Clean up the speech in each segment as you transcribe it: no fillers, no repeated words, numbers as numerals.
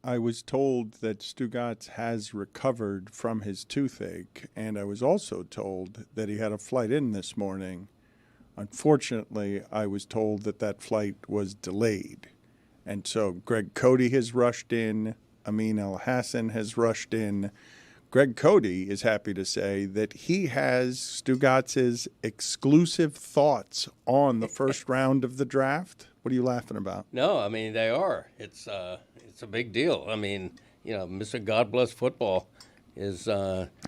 I was told that Stugotz has recovered from his toothache, and I was also told that he had a flight in this morning. Unfortunately, I was told that that flight was delayed. And so Greg Cody has rushed in. Amin El-Hassan has rushed in. Greg Cody is happy to say that he has Stugotz's exclusive thoughts on the first round of the draft. What are you laughing about? No, I mean, they are. It's a big deal. I mean, Mr. God Bless Football is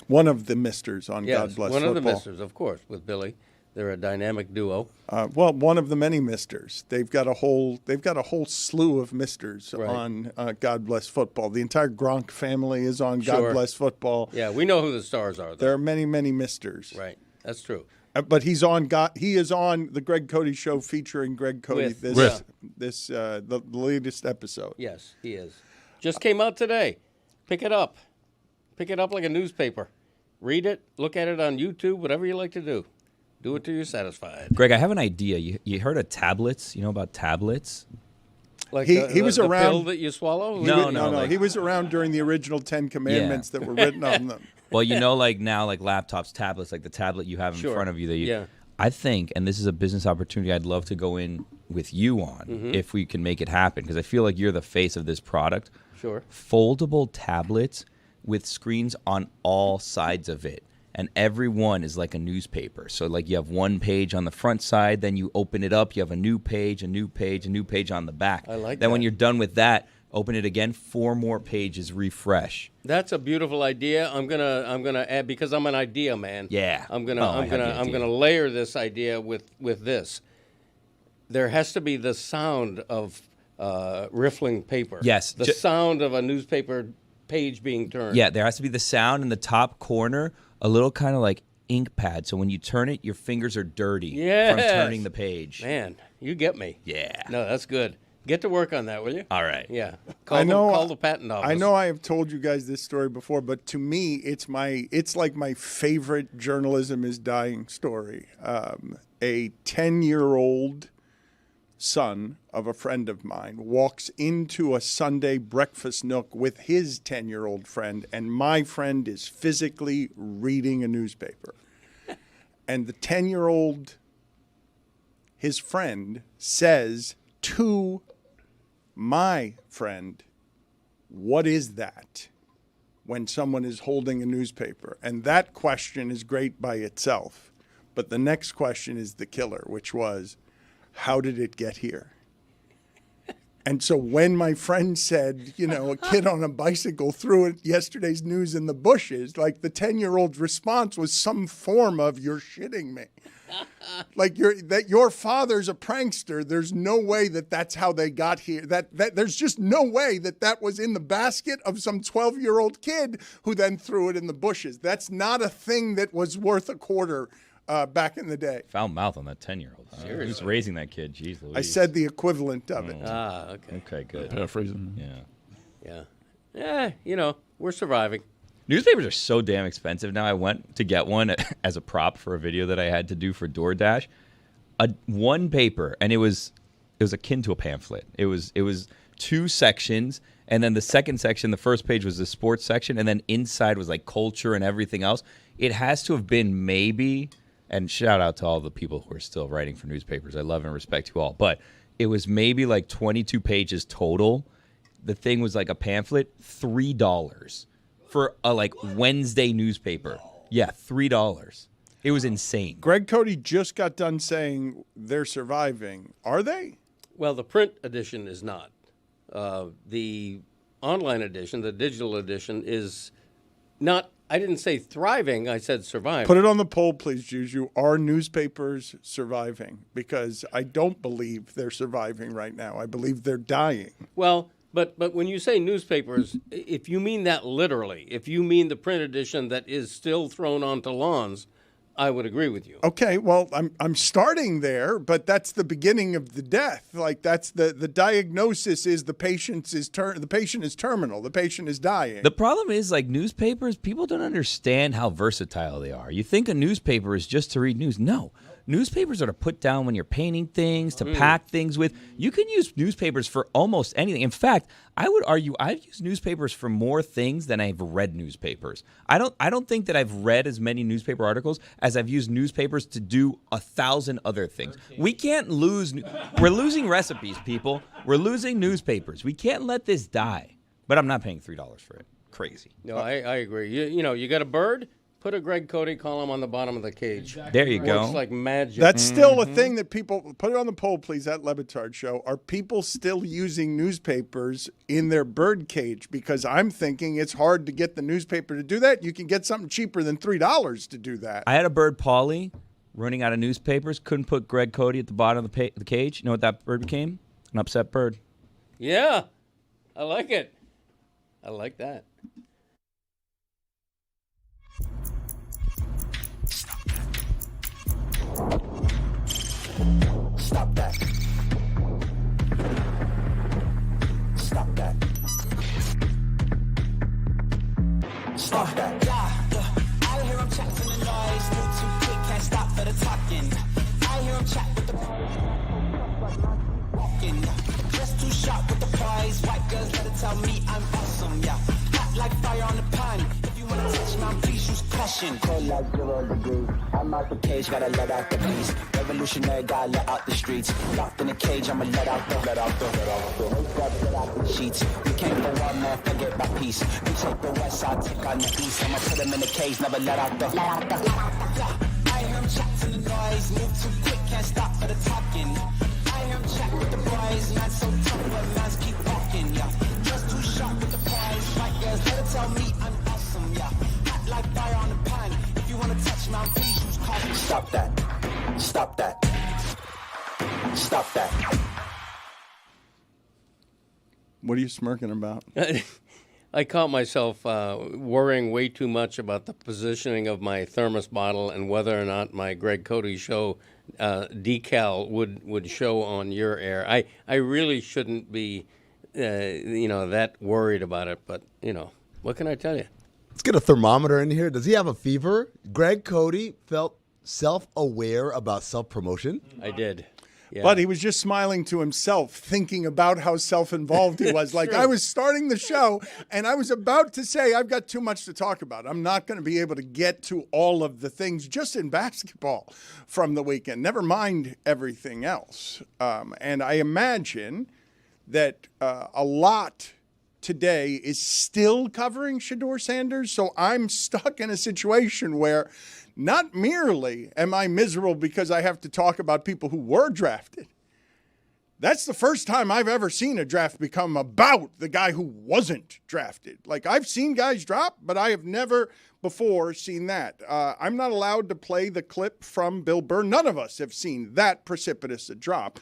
one of the misters on God Bless Football. One of the misters, of course, with Billy. They're a dynamic duo. Well, one of the many misters. They've got a whole slew of misters on God Bless Football. The entire Gronk family is on God Bless Football. Yeah, we know who the stars are, though. There are many, many misters. Right, that's true. But he is on the Greg Cody Show featuring Greg Cody. The latest episode. Yes, he is. Just came out today. Pick it up. Pick it up like a newspaper. Read it. Look at it on YouTube. Whatever you like to do. Do it till you're satisfied. Greg, I have an idea. You heard of tablets? You know about tablets? Like he was around. The pill that you swallow? No. He was around during the original 10 Commandments that were written on them. Well, like now, like laptops, tablets, like the tablet you have in front of you. I think, and this is a business opportunity I'd love to go in with you on if we can make it happen, because I feel like you're the face of this product. Sure. Foldable tablets with screens on all sides of it. And every one is like a newspaper. So like you have one page on the front side, then you open it up, you have a new page, a new page, a new page on the back. I like that. Then when you're done with that, open it again, 4 more pages, refresh. That's a beautiful idea. I'm gonna add, because I'm an idea man. Yeah. I'm gonna layer this idea with this. There has to be the sound of riffling paper. Yes. The sound of a newspaper page being turned. Yeah, there has to be the sound in the top corner, a little kind of like ink pad. So when you turn it, your fingers are dirty from turning the page. Man, you get me. Yeah. No, that's good. Get to work on that, will you? All right. Yeah. Call the patent office. I know I have told you guys this story before, but to me, it's like my favorite journalism is dying story. A 10-year-old son of a friend of mine walks into a Sunday breakfast nook with his 10-year-old friend, and my friend is physically reading a newspaper. And the 10-year-old, his friend, says to my friend, "What is that?" when someone is holding a newspaper. And that question is great by itself. But the next question is the killer, which was, how did it get here? And so when my friend said, a kid on a bicycle threw yesterday's news in the bushes, like the 10-year-old's response was some form of, "You're shitting me." Like your father's a prankster. There's no way that's how they got here. That there's just no way that was in the basket of some 12-year-old kid who then threw it in the bushes. That's not a thing that was worth a quarter back in the day. Foul mouth on that 10-year-old. Who's raising that kid? Jeez Louise. I said the equivalent of it. Okay. Okay, good. Paraphrasing. Yeah. Yeah, we're surviving. Newspapers are so damn expensive now. I went to get one as a prop for a video that I had to do for DoorDash. One paper, and it was akin to a pamphlet. It was 2 sections, and then the second section, the first page was the sports section, and then inside was like culture and everything else. It has to have been maybe, and shout out to all the people who are still writing for newspapers. I love and respect you all. But it was maybe like 22 pages total. The thing was like a pamphlet, $3 for a Wednesday newspaper. Yeah, $3. It was insane. Greg Cody just got done saying they're surviving. Are they? Well, the print edition is not. The online edition, the digital edition, is not. I didn't say thriving. I said surviving. Put it on the poll, please, Juju. Are newspapers surviving? Because I don't believe they're surviving right now. I believe they're dying. Well, but when you say newspapers, if you mean that literally, if you mean the print edition that is still thrown onto lawns, I would agree with you. Okay, well, I'm starting there, but that's the beginning of the death. Like that's the diagnosis is the patient is terminal. The patient is dying. The problem is newspapers, people don't understand how versatile they are. You think a newspaper is just to read news. No. Newspapers are to put down when you're painting things, to pack things with. You can use newspapers for almost anything. In fact, I would argue I've used newspapers for more things than I've read newspapers. I don't think that I've read as many newspaper articles as I've used newspapers to do 1,000 other things. We can't lose. We're losing recipes, people. We're losing newspapers. We can't let this die. But I'm not paying $3 for it. Crazy. No, I agree. You got a bird? Put a Greg Cody column on the bottom of the cage. There you go. Looks like magic. That's still a thing that people put it on the poll, please. At Le Batard Show, are people still using newspapers in their bird cage? Because I'm thinking it's hard to get the newspaper to do that. You can get something cheaper than $3 to do that. I had a bird, Paulie, running out of newspapers. Couldn't put Greg Cody at the bottom of the cage. You know what that bird became? An upset bird. Yeah, I like it. I like that. Stop that. Stop that. Stop that. Yeah. I hear him chat from the noise. Move too quick, can't stop for the talking. I hear him chat with the walking. Just too sharp with the prize. White girls let it tell me I'm awesome. Yeah. Hot like fire on the pan. If you wanna touch my please use caution. Cold like 0 degrees. I'm out the cage, gotta let out the beast. Revolutionary, gotta let out the streets. Locked in a cage, I'ma let out the sheets. We came for one man, forget my peace. You take the west, I'll take on the east. I'ma put him in the cage, never let out the. I hear him chat to the noise. Move too quick, can't stop for the talking. I hear him chat with the boys. Man so tough, but man's keep walking. Yeah, just too sharp with the prize. White girls, let it tell me I'm awesome. Yeah, hot like fire on the pan. If you wanna touch my please use caution. Stop that. Stop that. Stop that. What are you smirking about? I caught myself worrying way too much about the positioning of my thermos bottle and whether or not my Greg Cody show decal would show on your air. I really shouldn't be, that worried about it. But, what can I tell you? Let's get a thermometer in here. Does he have a fever? Greg Cody felt self-aware about self-promotion. I did. Yeah. But he was just smiling to himself, thinking about how self-involved he was. Like, I was starting the show, and I was about to say, I've got too much to talk about. I'm not going to be able to get to all of the things just in basketball from the weekend, never mind everything else. And I imagine that a lot today is still covering Shedeur Sanders, so I'm stuck in a situation where not merely am I miserable because I have to talk about people who were drafted. That's the first time I've ever seen a draft become about the guy who wasn't drafted. Like, I've seen guys drop, but I have never before seen that. I'm not allowed to play the clip from Bill Burr. None of us have seen that precipitous a drop.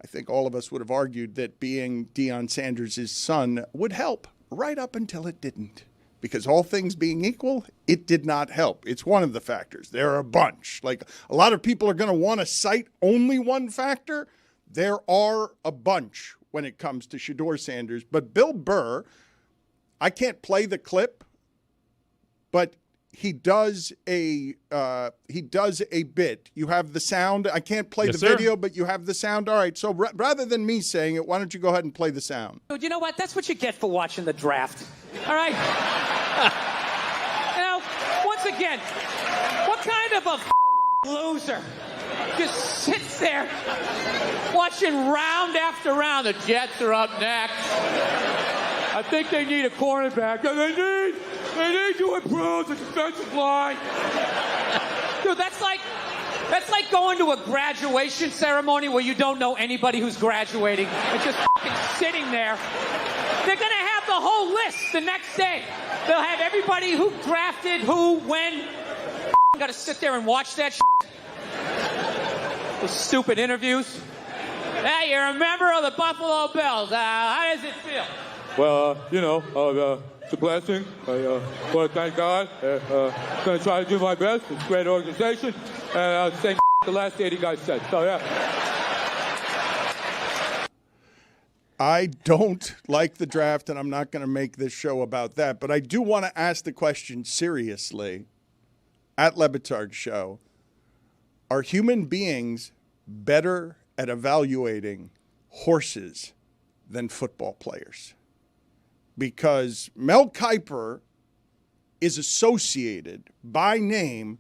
I think all of us would have argued that being Deion Sanders' son would help right up until it didn't. Because all things being equal, it did not help. It's one of the factors. There are a bunch. Like, a lot of people are going to want to cite only one factor. There are a bunch when it comes to Shedeur Sanders. But Bill Burr, I can't play the clip, but he does a bit. You have the sound. I can't play the video, but you have the sound. All right. So rather than me saying it, why don't you go ahead and play the sound? You know what? That's what you get for watching the draft. All right. Once again, what kind of a loser just sits there watching round after round? The Jets are up next. I think they need a cornerback. They need to improve the defensive line. Dude, that's like going to a graduation ceremony where you don't know anybody who's graduating and just sitting there. They're going to have the whole list the next day. They'll have everybody who drafted, who, when. Got to sit there and watch that shit. Those stupid interviews. Hey, you're a member of the Buffalo Bills. How does it feel? Well, it's a blessing. I want to thank God. I'm going to try to do my best. It's a great organization. And I'll say the last 80 guys said. So, yeah. I don't like the draft, and I'm not going to make this show about that. But I do want to ask the question seriously at Le Batard Show. Are human beings better at evaluating horses than football players? Because Mel Kiper is associated by name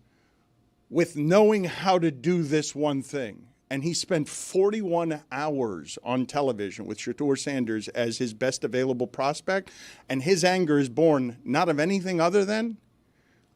with knowing how to do this one thing. And he spent 41 hours on television with Shedeur Sanders as his best available prospect. And his anger is born not of anything other than,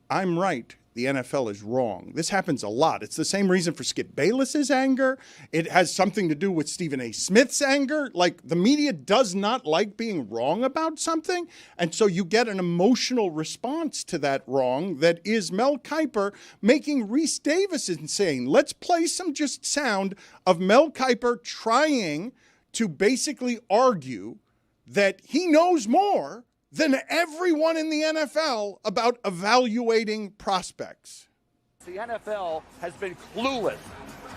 I'm right, the NFL is wrong. This happens a lot. It's the same reason for Skip Bayless's anger. It has something to do with Stephen A. Smith's anger. Like, the media does not like being wrong about something. And so you get an emotional response to that wrong that is Mel Kiper making Reese Davis insane. Let's play some just sound of Mel Kiper trying to basically argue that he knows more than everyone in the NFL about evaluating prospects. The NFL has been clueless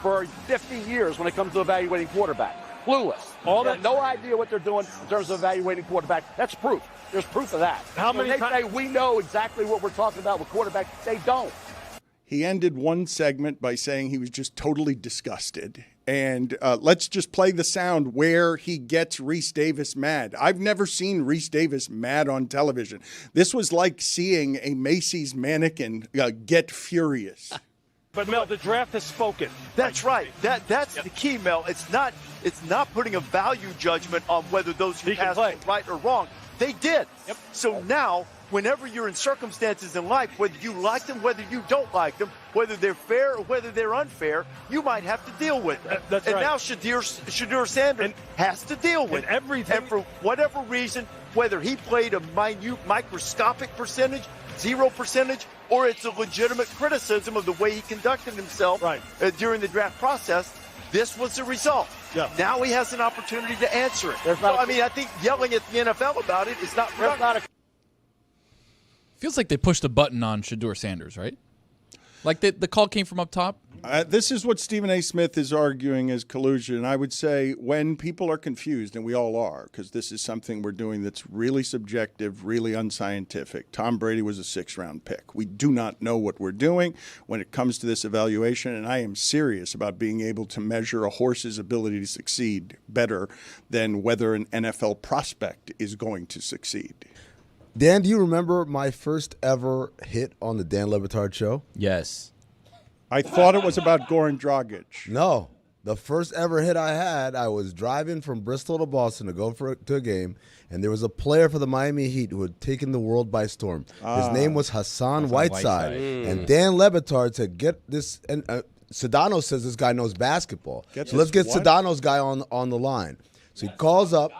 for 50 years when it comes to evaluating quarterback. Clueless. No idea what they're doing in terms of evaluating quarterback. That's proof. There's proof of that. When they say we know exactly what we're talking about with quarterback, they don't. He ended one segment by saying he was just totally disgusted. And let's just play the sound where he gets Reese Davis mad. I've never seen Reese Davis mad on television. This was like seeing a Macy's mannequin get furious. But Mel, the draft has spoken. That's right. That's the key, Mel. It's not putting a value judgment on whether those who passed were right or wrong. They did. Yep. So now, whenever you're in circumstances in life, whether you like them, whether you don't like them, whether they're fair or whether they're unfair, you might have to deal with them. That's and right. now Shedeur Sanders has to deal with it. And for whatever reason, whether he played a minute, microscopic percentage, 0%, or it's a legitimate criticism of the way he conducted himself during the draft process, this was the result. Yeah. Now he has an opportunity to answer it. I think yelling at the NFL about it is not productive. Feels like they pushed a button on Shedeur Sanders, right? Like the call came from up top? This is what Stephen A. Smith is arguing as collusion. I would say when people are confused, and we all are, because this is something we're doing that's really subjective, really unscientific. Tom Brady was a 6th-round pick. We do not know what we're doing when it comes to this evaluation, and I am serious about being able to measure a horse's ability to succeed better than whether an NFL prospect is going to succeed. Dan, do you remember my first ever hit on the Dan Le Batard Show? Yes. I thought it was about Goran Dragic. No. The first ever hit I had, I was driving from Bristol to Boston to go to a game, and there was a player for the Miami Heat who had taken the world by storm. His name was Hassan Whiteside. And Dan Le Batard said, get this, and Sedano says this guy knows basketball. So let's get Sedano's guy on the line. So he calls up.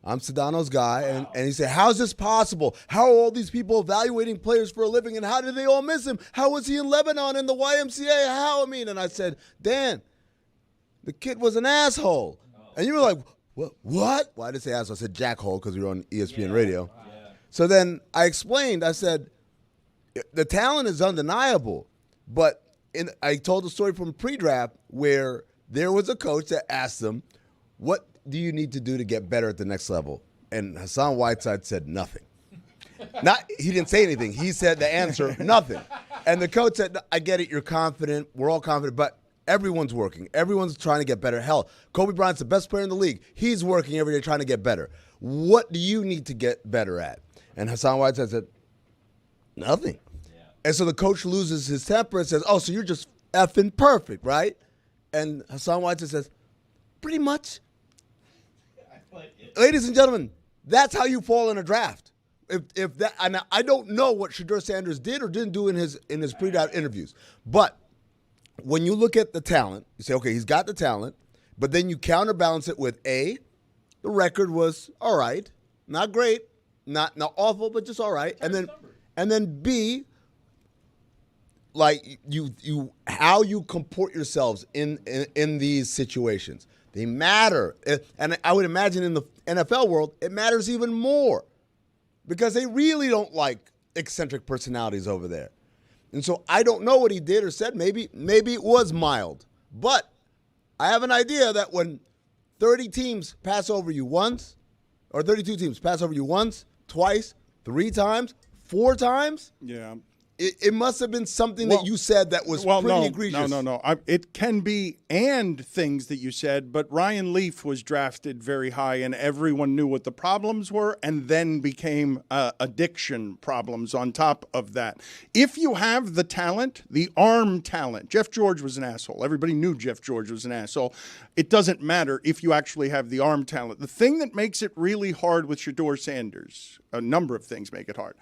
I'm Sedano's guy, and he said, how's this possible? How are all these people evaluating players for a living, and how did they all miss him? How was he in Lebanon in the YMCA? And I said, Dan, the kid was an asshole. And you were like, what? Well, I didn't say asshole. I said jackhole because we were on ESPN radio. So then I explained, I said, the talent is undeniable, but I told the story from pre-draft where there was a coach that asked them, what do you need to do to get better at the next level? And Hassan Whiteside said nothing. He didn't say anything. He said the answer, nothing. And the coach said, I get it, you're confident, we're all confident, but everyone's working. Everyone's trying to get better. Hell, Kobe Bryant's the best player in the league. He's working every day trying to get better. What do you need to get better at? And Hassan Whiteside said, nothing. Yeah. And so the coach loses his temper and says, oh, so you're just effing perfect, right? And Hassan Whiteside says, pretty much. Ladies and gentlemen, that's how you fall in a draft. If that, and I don't know what Shedeur Sanders did or didn't do in his pre-draft interviews, but when you look at the talent, you say, okay, he's got the talent, but then you counterbalance it with A, the record was all right, not great, not awful, but just all right, and then B, like you how you comport yourselves in these situations. They matter. And I would imagine in the NFL world, it matters even more because they really don't like eccentric personalities over there. And so I don't know what he did or said. Maybe it was mild. But I have an idea that when 30 teams pass over you once, or 32 teams pass over you once, twice, 3 times, 4 times, yeah, It must have been something that you said that was pretty egregious. No. It can be and things that you said, but Ryan Leaf was drafted very high, and everyone knew what the problems were, and then became addiction problems on top of that. If you have the talent, the arm talent, Jeff George was an asshole. Everybody knew Jeff George was an asshole. It doesn't matter if you actually have the arm talent. The thing that makes it really hard with Shedeur Sanders, a number of things make it hard.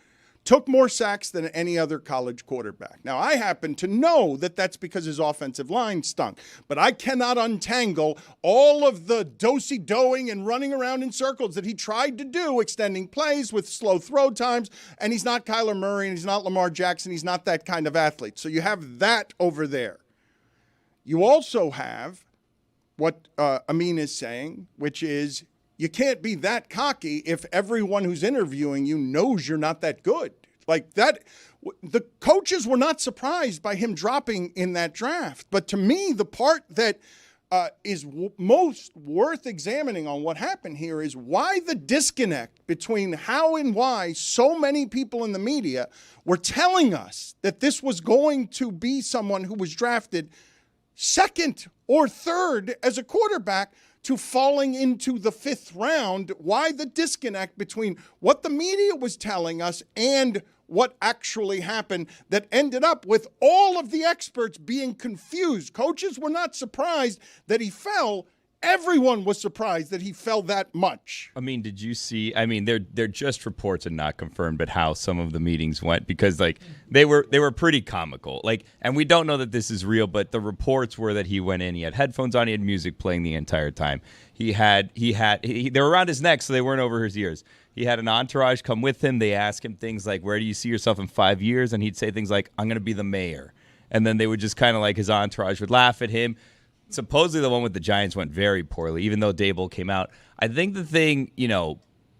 Took more sacks than any other college quarterback. Now, I happen to know that that's because his offensive line stunk, but I cannot untangle all of the do-si-doing and running around in circles that he tried to do, extending plays with slow throw times, and he's not Kyler Murray, and he's not Lamar Jackson. He's not that kind of athlete. So you have that over there. You also have what Amin is saying, which is, you can't be that cocky if everyone who's interviewing you knows you're not that good. Like that, the coaches were not surprised by him dropping in that draft. But to me, the part that is most worth examining on what happened here is why the disconnect between how and why so many people in the media were telling us that this was going to be someone who was drafted second or third as a quarterback to falling into the 5th round. Why the disconnect between what the media was telling us and what actually happened that ended up with all of the experts being confused? Coaches were not surprised that he fell. Everyone was surprised that he fell that much. I mean, did you see? I mean, they're just reports and not confirmed, but how some of the meetings went, because like they were pretty comical. Like, and we don't know that this is real, but the reports were that he went in, he had headphones on, he had music playing the entire time. They were around his neck, so they weren't over his ears. He had an entourage come with him. They asked him things like, "Where do you see yourself in 5 years?" And he'd say things like, "I'm going to be the mayor." And then they would just kind of like, his entourage would laugh at him. Supposedly the one with the Giants went very poorly, even though Dable came out. I think the thing,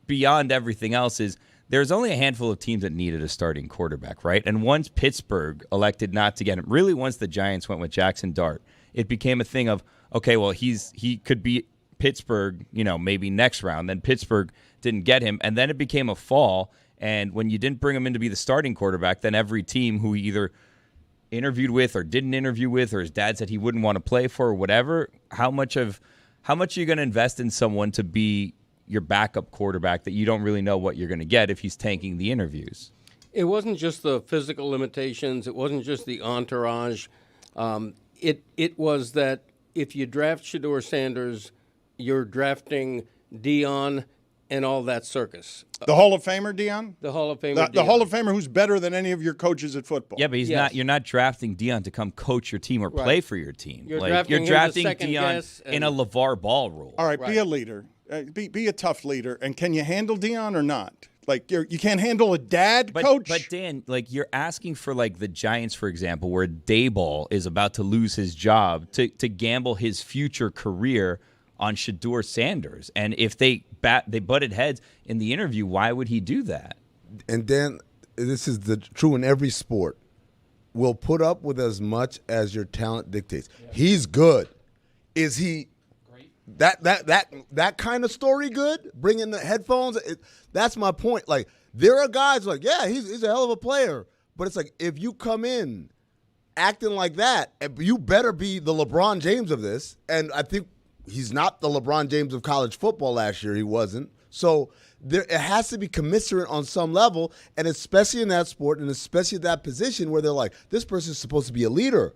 beyond everything else is there's only a handful of teams that needed a starting quarterback, right? And once Pittsburgh elected not to get him, really once the Giants went with Jackson Dart, it became a thing of, okay, well, he could be Pittsburgh, maybe next round. Then Pittsburgh didn't get him, and then it became a fall. And when you didn't bring him in to be the starting quarterback, then every team who either interviewed with or didn't interview with, or his dad said he wouldn't want to play for, or whatever, how much are you going to invest in someone to be your backup quarterback that you don't really know what you're going to get if he's tanking the interviews? It wasn't just the physical limitations. It wasn't just the entourage. It was that if you draft Shedeur Sanders, you're drafting Dion and all that circus. The Hall of Famer, Dion? The Hall of Famer, the Hall of Famer who's better than any of your coaches at football. Yeah, but he's not. You're not drafting Dion to come coach your team or play for your team. You're drafting Dion in a LeVar Ball role. All right, be a leader. Be a tough leader. And can you handle Dion or not? Like, you can't handle a dad, coach? But, Dan, like, you're asking for, like, the Giants, for example, where Daboll is about to lose his job, to gamble his future career on Shedeur Sanders. And if they butted heads in the interview, why would he do that? And then, this is true in every sport. We'll put up with as much as your talent dictates. Yeah. He's good. Is he great? That kind of story good? Bringing the headphones? That's my point. Like, there are guys like, yeah, he's a hell of a player. But it's like, if you come in acting like that, you better be the LeBron James of this. And I think he's not the LeBron James of college football last year. He wasn't. So it has to be commiserate on some level, and especially in that sport and especially that position where they're like, this person's supposed to be a leader.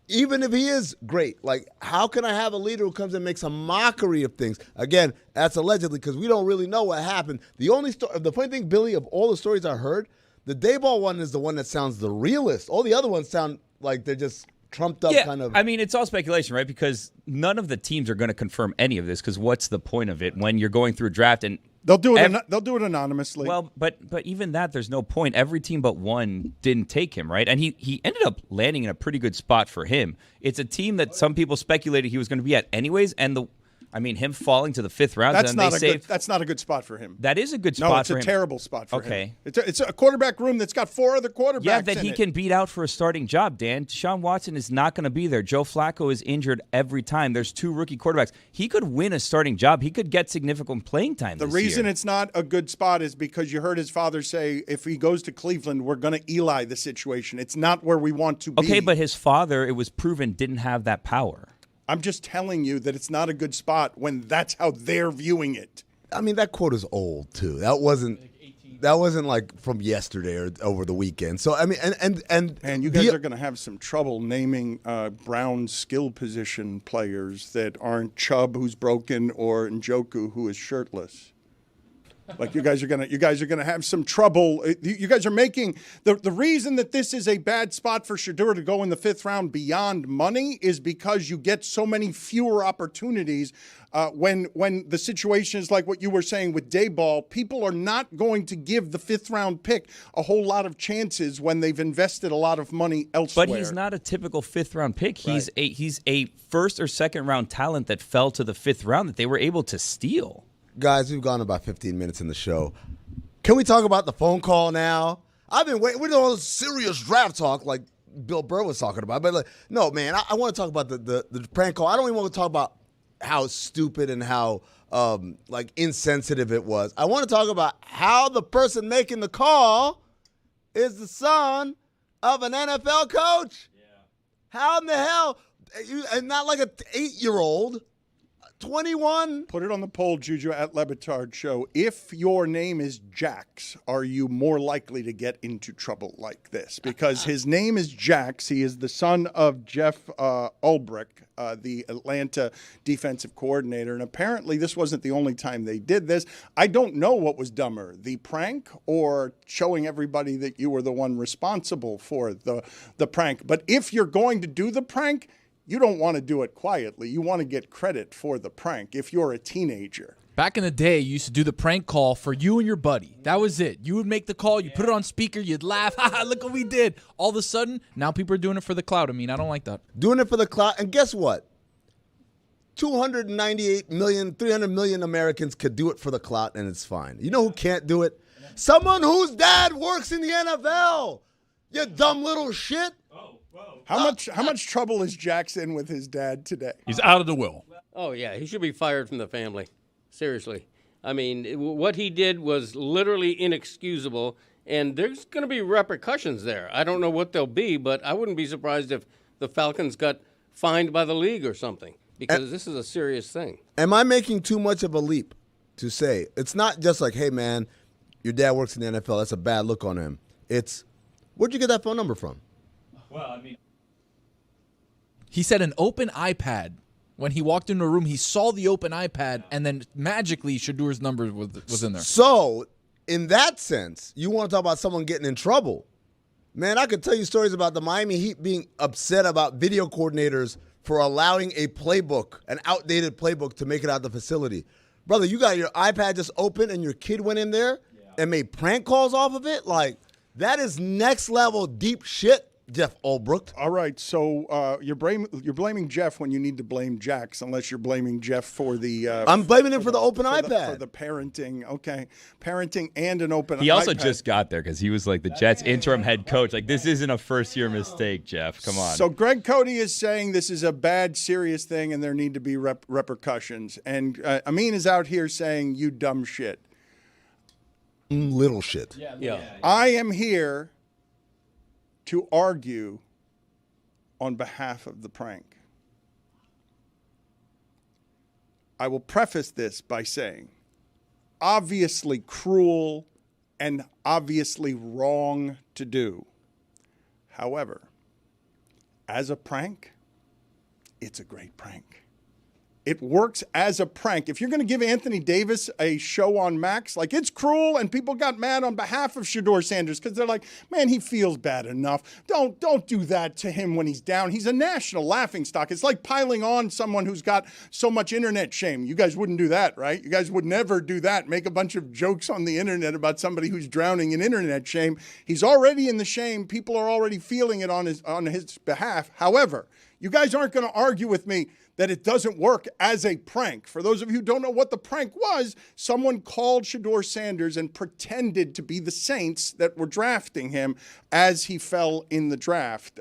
Even if he is great, like, how can I have a leader who comes and makes a mockery of things? Again, that's allegedly, because we don't really know what happened. The funny thing, Billy, of all the stories I heard, the Daboll one is the one that sounds the realest. All the other ones sound like they're just trumped up kind of. I mean, it's all speculation, right? Because none of the teams are going to confirm any of this, because what's the point of it when you're going through a draft and they'll do it anonymously. Well, but even that, there's no point. Every team but one didn't take him, right? And he ended up landing in a pretty good spot for him. It's a team that some people speculated he was going to be at anyways, and I mean, him falling to the 5th round. That's then not they a saved, good. That's not a good spot for him. That is a good spot No, it's for a him. terrible spot for him. Okay. It's a quarterback room that's got 4 other quarterbacks. Yeah, that in he it. can beat out for a starting job, Dan. Deshaun Watson is not going to be there. Joe Flacco is injured every time. There's 2 rookie quarterbacks. He could win a starting job. He could get significant playing time The this reason year. it's not a good spot is because you heard his father say, if he goes to Cleveland, we're going to Eli the situation. It's not where we want to be. Okay, but his father, it was proven, didn't have that power. I'm just telling you that it's not a good spot when that's how they're viewing it. I mean, that quote is old too. That wasn't like from yesterday or over the weekend. So I mean, And you guys are going to have some trouble naming Brown skill position players that aren't Chubb, who's broken, or Njoku, who is shirtless. Like you guys are gonna have some trouble. You guys are making the reason that this is a bad spot for Shedeur to go in the 5th round beyond money is because you get so many fewer opportunities when the situation is like what you were saying with Dayball. People are not going to give the 5th round pick a whole lot of chances when they've invested a lot of money elsewhere. But he's not a typical 5th round pick. He's a 1st or 2nd round talent that fell to the 5th round that they were able to steal. Guys, we've gone about 15 minutes in the show. Can we talk about the phone call now? I've been waiting. We're doing all this serious draft talk like Bill Burr was talking about. But like, no, man, I want to talk about the prank call. I don't even want to talk about how stupid and how like insensitive it was. I want to talk about how the person making the call is the son of an NFL coach. Yeah. How in the hell? And not like an 8-year-old. 21. Put it on the poll, Juju, at Le Batard Show. If your name is Jax, are you more likely to get into trouble like this? Because his name is Jax. He is the son of Jeff Ulbrich, the Atlanta defensive coordinator. And apparently this wasn't the only time they did this. I don't know what was dumber, the prank or showing everybody that you were the one responsible for the prank. But if you're going to do the prank, you don't want to do it quietly. You want to get credit for the prank if you're a teenager. Back in the day, you used to do the prank call for you and your buddy. That was it. You would make the call, you put it on speaker, you'd laugh, ha, look what we did. All of a sudden, now people are doing it for the clout. I mean, I don't like that. Doing it for the clout. And guess what? 298 million, 300 million Americans could do it for the clout, and it's fine. You know who can't do it? Someone whose dad works in the NFL. You dumb little shit. How much trouble is Jackson with his dad today? He's out of the will. Oh, yeah. He should be fired from the family. Seriously. I mean, what he did was literally inexcusable, and there's going to be repercussions there. I don't know what they'll be, but I wouldn't be surprised if the Falcons got fined by the league or something, because this is a serious thing. Am I making too much of a leap to say it's not just like, hey, man, your dad works in the NFL. That's a bad look on him. It's, where'd you get that phone number from? Well, I mean, He said an open iPad. When he walked into a room, he saw the open iPad, and then magically Shedeur's number was in there. So, in that sense, you want to talk about someone getting in trouble. Man, I could tell you stories about the Miami Heat being upset about video coordinators for allowing a playbook, an outdated playbook, to make it out the facility. Brother, you got your iPad just open and your kid went in there and made prank calls off of it? Like, that is next level deep shit, Jeff Ulbrich. All right, so you're blaming Jeff when you need to blame Jax, unless you're blaming Jeff for the. I'm blaming him for the open iPad. For the parenting, okay, parenting and an open. He also iPad. just got there because he was like the Jets' interim head coach. Like, this isn't a first-year mistake, Jeff. Come on. So Greg Cody is saying this is a bad, serious thing, and there need to be repercussions. And Amin is out here saying you dumb shit. Little shit. Yeah. I am here to argue on behalf of the prank. I will preface this by saying, obviously cruel and obviously wrong to do. However, as a prank, it's a great prank. It works as a prank. If you're going to give Anthony Davis a show on Max, like, it's cruel, and people got mad on behalf of Shedeur Sanders because they're like, man, he feels bad enough. Don't do that to him when he's down. He's a national laughingstock. It's like piling on someone who's got so much internet shame. You guys wouldn't do that, right? You guys would never do that. Make a bunch of jokes on the internet about somebody who's drowning in internet shame. He's already in the shame. People are already feeling it on his behalf. However, You guys aren't going to argue with me that it doesn't work as a prank. For those of you who don't know what the prank was, someone called Shedeur Sanders and pretended to be the Saints that were drafting him as he fell in the draft.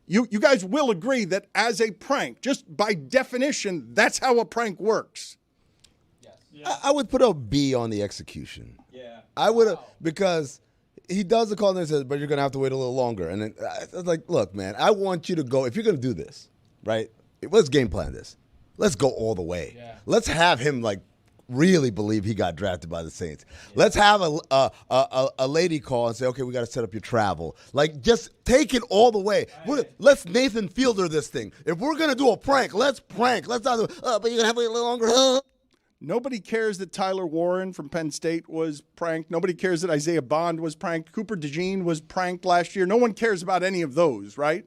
You guys will agree that as a prank, just by definition, that's how a prank works. I would put a B on the execution. Yeah. I would have, because he does the call and says, but you're going to have to wait a little longer. And then I was like, look, man, I want you to go, if you're going to do this, right, let's game plan this. Let's go all the way. Yeah. Let's have him, like, really believe he got drafted by the Saints. Yeah. Let's have a lady call and say, okay, we got to set up your travel. Like, just take it all the way. Let's Nathan Fielder this thing. If we're going to do a prank, let's prank. Let's not do, but you're going to have to wait a little longer. Nobody cares that Tyler Warren from Penn State was pranked. Nobody cares that Isaiah Bond was pranked. Cooper DeJean was pranked last year. No one cares about any of those, right?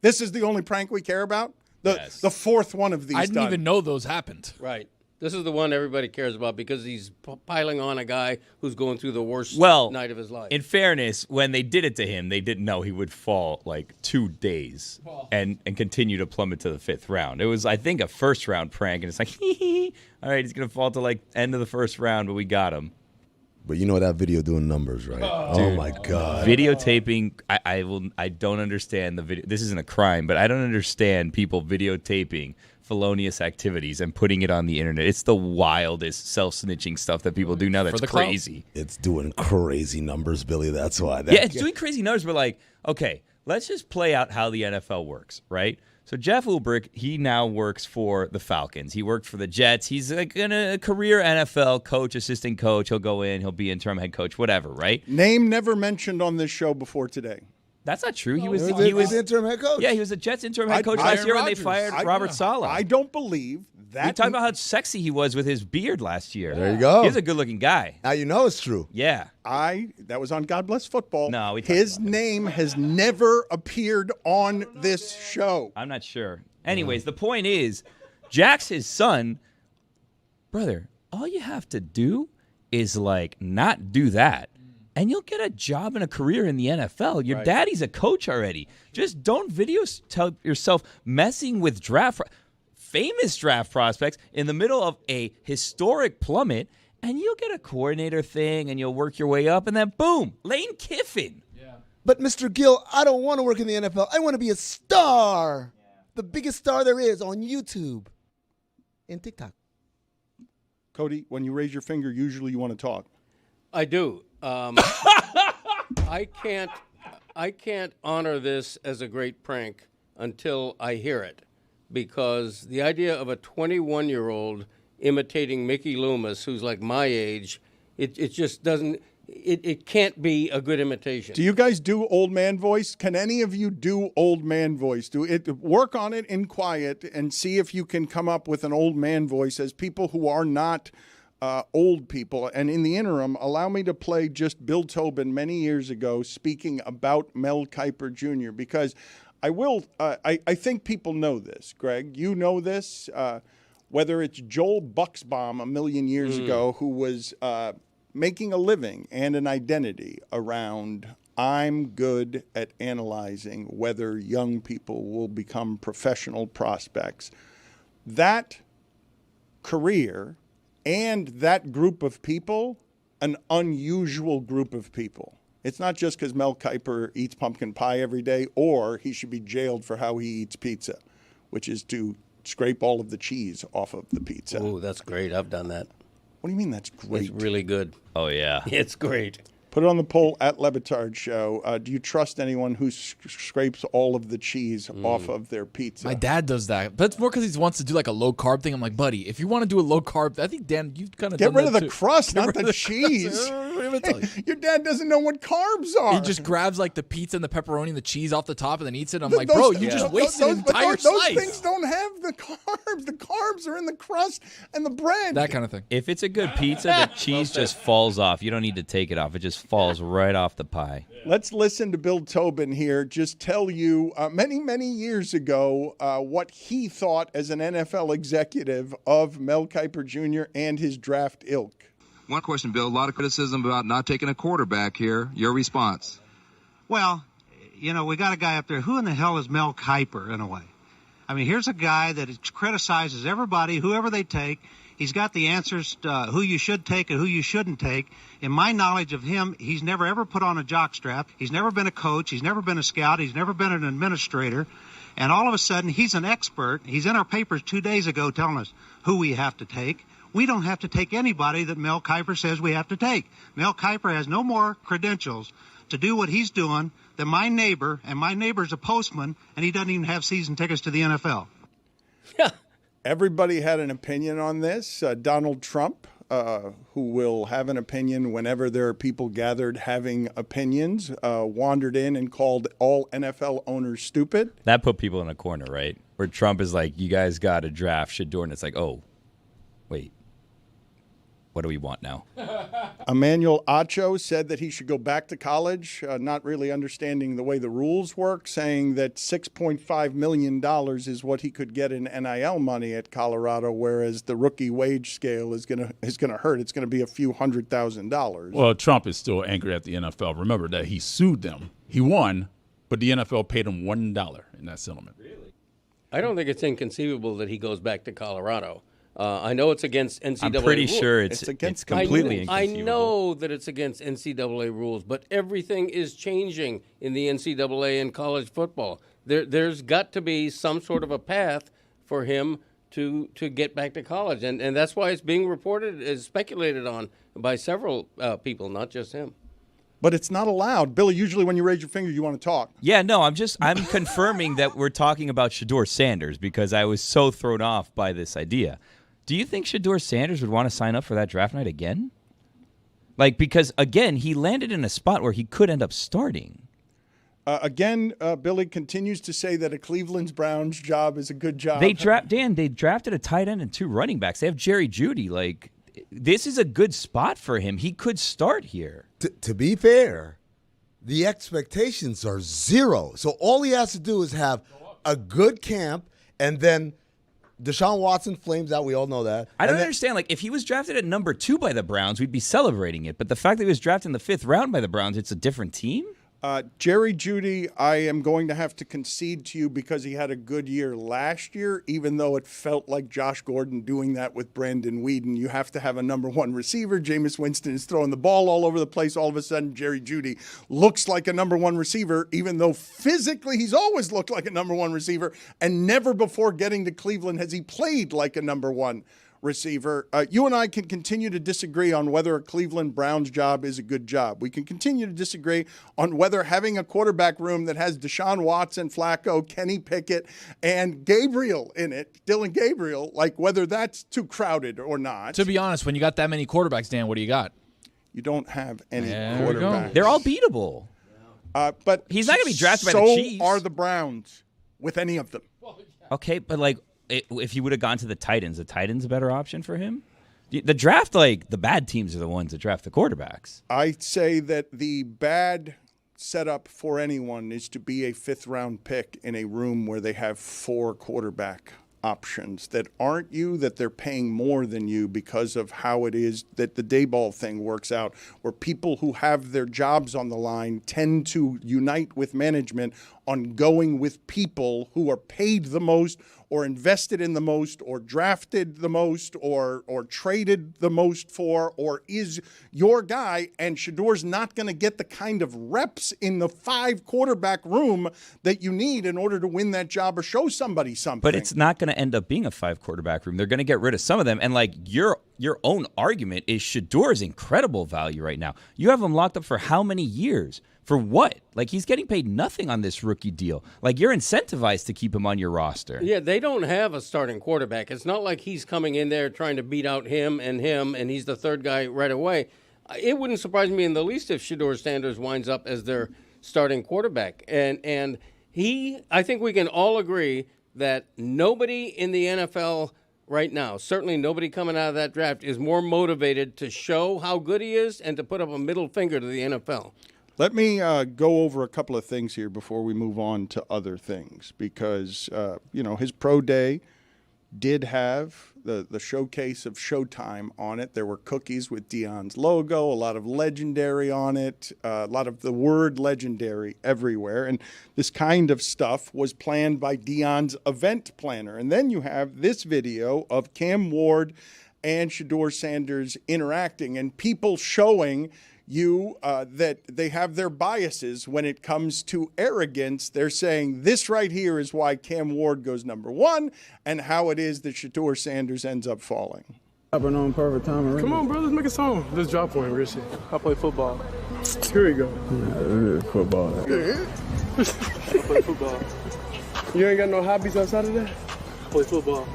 This is the only prank we care about? The fourth one of these. I didn't even know those happened. Right. This is the one everybody cares about because he's piling on a guy who's going through the worst night of his life. In fairness, when they did it to him, they didn't know he would fall like 2 days and continue to plummet to the 5th round. It was, I think, a first-round prank, and it's like, all right, he's going to fall to like end of the first round, but we got him. But you know that video doing numbers, right? Oh my God. Videotaping, I don't understand the video. This isn't a crime, but I don't understand people videotaping felonious activities and putting it on the internet. It's the wildest self-snitching stuff that people do now. That's crazy. It's doing crazy numbers, Billy. That's why. It's doing crazy numbers. But like, okay, let's just play out how the NFL works, right? So Jeff Ulbrich, he now works for the Falcons. He worked for the Jets. He's like a career NFL coach, assistant coach. He'll go in. He'll be interim head coach, whatever, right? Name never mentioned on this show before today. That's not true. He was interim head coach. Yeah, he was the Jets interim head coach last year when they fired Robert Saleh. I don't believe that. We talked about how sexy he was with his beard last year. There you go. He's a good-looking guy. Now you know it's true. Yeah. That was on God Bless Football. No, his name has never appeared on this show. I'm not sure. Anyways, the point is, Jack's his son. Brother, all you have to do is, like, not do that, and you'll get a job and a career in the NFL. Your daddy's a coach already. Just don't tell yourself messing with famous draft prospects in the middle of a historic plummet, and you'll get a coordinator thing, and you'll work your way up, and then boom, Lane Kiffin. Yeah. But Mr. Gill, I don't want to work in the NFL. I want to be a star. The biggest star there is on YouTube and TikTok. Cody, when you raise your finger, usually you want to talk. I do. I can't honor this as a great prank until I hear it, because the idea of a 21-year-old imitating Mickey Loomis, who's like my age, it just doesn't. It can't be a good imitation. Do you guys do old man voice? Can any of you do old man voice? Work on it in quiet and see if you can come up with an old man voice as people who are not old people. And in the interim, allow me to play just Bill Tobin many years ago speaking about Mel Kiper Jr. because I think people know this. Greg, you know this. Whether it's Joel Bucksbaum a million years ago who was making a living and an identity around I'm good at analyzing whether young people will become professional prospects. That career and that group of people, an unusual group of people. It's not just because Mel Kiper eats pumpkin pie every day, or he should be jailed for how he eats pizza, which is to scrape all of the cheese off of the pizza. Oh, that's great. I've done that. What do you mean that's great? It's really good. Oh, yeah. It's great. Put it on the poll at Le Batard Show. Do you trust anyone who scrapes all of the cheese off of their pizza? My dad does that, but it's more because he wants to do like a low carb thing. I'm like, buddy, if you want to do a low carb, I think Dan, you've kind of get rid of the too. crust, not the cheese. Your dad doesn't know what carbs are. He just grabs like the pizza and the pepperoni and the cheese off the top and then eats it. I'm like, bro, you just wasted an entire slice. Those things don't have the carbs. The carbs are in the crust and the bread. That kind of thing. If it's a good pizza, the cheese just falls off. You don't need to take it off. It just falls right off the pie. Let's listen to Bill Tobin here just tell you many, many years ago what he thought as an NFL executive of Mel Kiper Jr. and his draft ilk. One question, Bill. A lot of criticism about not taking a quarterback here. Your response? Well, we got a guy up there. Who in the hell is Mel Kiper, in a way? I mean, here's a guy that criticizes everybody, whoever they take. He's got the answers to who you should take and who you shouldn't take. In my knowledge of him, he's never ever put on a jockstrap. He's never been a coach. He's never been a scout. He's never been an administrator. And all of a sudden, he's an expert. He's in our papers 2 days ago telling us who we have to take. We don't have to take anybody that Mel Kiper says we have to take. Mel Kiper has no more credentials to do what he's doing than my neighbor, and my neighbor's a postman, and he doesn't even have season tickets to the NFL. Everybody had an opinion on this. Donald Trump, who will have an opinion whenever there are people gathered having opinions, wandered in and called all NFL owners stupid. That put people in a corner, right? Where Trump is like, you guys got to draft Shedeur, and it's like, oh, wait. What do we want now? Emmanuel Acho said that he should go back to college, not really understanding the way the rules work, saying that $6.5 million is what he could get in NIL money at Colorado, whereas the rookie wage scale is gonna hurt. It's going to be a few $100,000. Well, Trump is still angry at the NFL. Remember that he sued them. He won, but the NFL paid him $1 in that settlement. Really? I don't think it's inconceivable that he goes back to Colorado. I know it's against NCAA I'm pretty rules. sure it's completely inconceivable. I know that it's against NCAA rules, but everything is changing in the NCAA and college football. There's got to be some sort of a path for him to get back to college, and that's why it's being reported, is speculated on by several people, not just him. But it's not allowed. Billy, usually when you raise your finger, you want to talk. Yeah, no, I'm confirming that we're talking about Shedeur Sanders because I was so thrown off by this idea. Do you think Shedeur Sanders would want to sign up for that draft night again? Like, because, again, he landed in a spot where he could end up starting. Billy continues to say that a Cleveland Browns job is a good job. They drafted a tight end and 2 running backs. They have Jerry Jeudy. Like, this is a good spot for him. He could start here. To be fair, the expectations are 0. So all he has to do is have a good camp, and then Deshaun Watson flames out. We all know that. I don't understand. Like, if he was drafted at number 2 by the Browns, we'd be celebrating it. But the fact that he was drafted in the 5th round by the Browns, it's a different team? Jerry Jeudy, I am going to have to concede to you because he had a good year last year, even though it felt like Josh Gordon doing that with Brandon Weeden. You have to have a number 1 receiver. Jameis Winston is throwing the ball all over the place. All of a sudden, Jerry Jeudy looks like a number 1 receiver, even though physically he's always looked like a number 1 receiver, and never before getting to Cleveland has he played like a number 1 receiver. You and I can continue to disagree on whether a Cleveland Browns job is a good job. We can continue to disagree on whether having a quarterback room that has Deshaun Watson, Flacco, Kenny Pickett, and Gabriel in it, Dylan Gabriel, like whether that's too crowded or not. To be honest, when you got that many quarterbacks, Dan, what do you got? You don't have any quarterbacks. They're all beatable. But he's not going to be drafted by the Chiefs. So are the Browns with any of them. Okay, but like, if he would have gone to the Titans a better option for him? The draft, like, the bad teams are the ones that draft the quarterbacks. I say that the bad setup for anyone is to be a 5th-round pick in a room where they have 4 quarterback options that aren't you, that they're paying more than you because of how it is that the Dayball thing works out, where people who have their jobs on the line tend to unite with management on going with people who are paid the most or invested in the most or drafted the most or traded the most for or is your guy, and Shedeur's not going to get the kind of reps in the 5 quarterback room that you need in order to win that job or show somebody something. But it's not going to end up being a 5 quarterback room. They're going to get rid of some of them. And like your own argument is Shedeur's incredible value right now. You have him locked up for how many years? For what? Like, he's getting paid nothing on this rookie deal. Like, you're incentivized to keep him on your roster. Yeah, they don't have a starting quarterback. It's not like he's coming in there trying to beat out him, and he's the 3rd guy right away. It wouldn't surprise me in the least if Shedeur Sanders winds up as their starting quarterback. And I think we can all agree that nobody in the NFL right now, certainly nobody coming out of that draft, is more motivated to show how good he is and to put up a middle finger to the NFL. Let me go over a couple of things here before we move on to other things, because, his pro day did have the showcase of Showtime on it. There were cookies with Deion's logo, a lot of legendary on it, a lot of the word legendary everywhere. And this kind of stuff was planned by Deion's event planner. And then you have this video of Cam Ward and Shedeur Sanders interacting, and people showing you that they have their biases when it comes to arrogance. They're saying this right here is why Cam Ward goes number one, and how it is that Shedeur Sanders ends up falling. Come on, bro, let's make a song. Let's drop one, Richie. I play football. Here we go. Football. I play football. You ain't got no hobbies outside of that? I play football.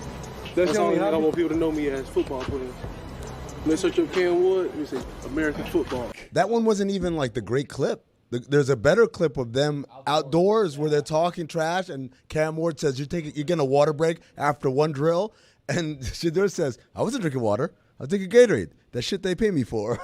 That's the only thing I want people to know me as, football player. Let's search up Cam Wood. You say American football. That one wasn't even like the great clip. There's a better clip of them outdoors where they're talking trash, and Cam Ward says, "You're getting a water break after one drill," and Shedeur says, "I wasn't drinking water. I was drinking Gatorade. That shit they pay me for."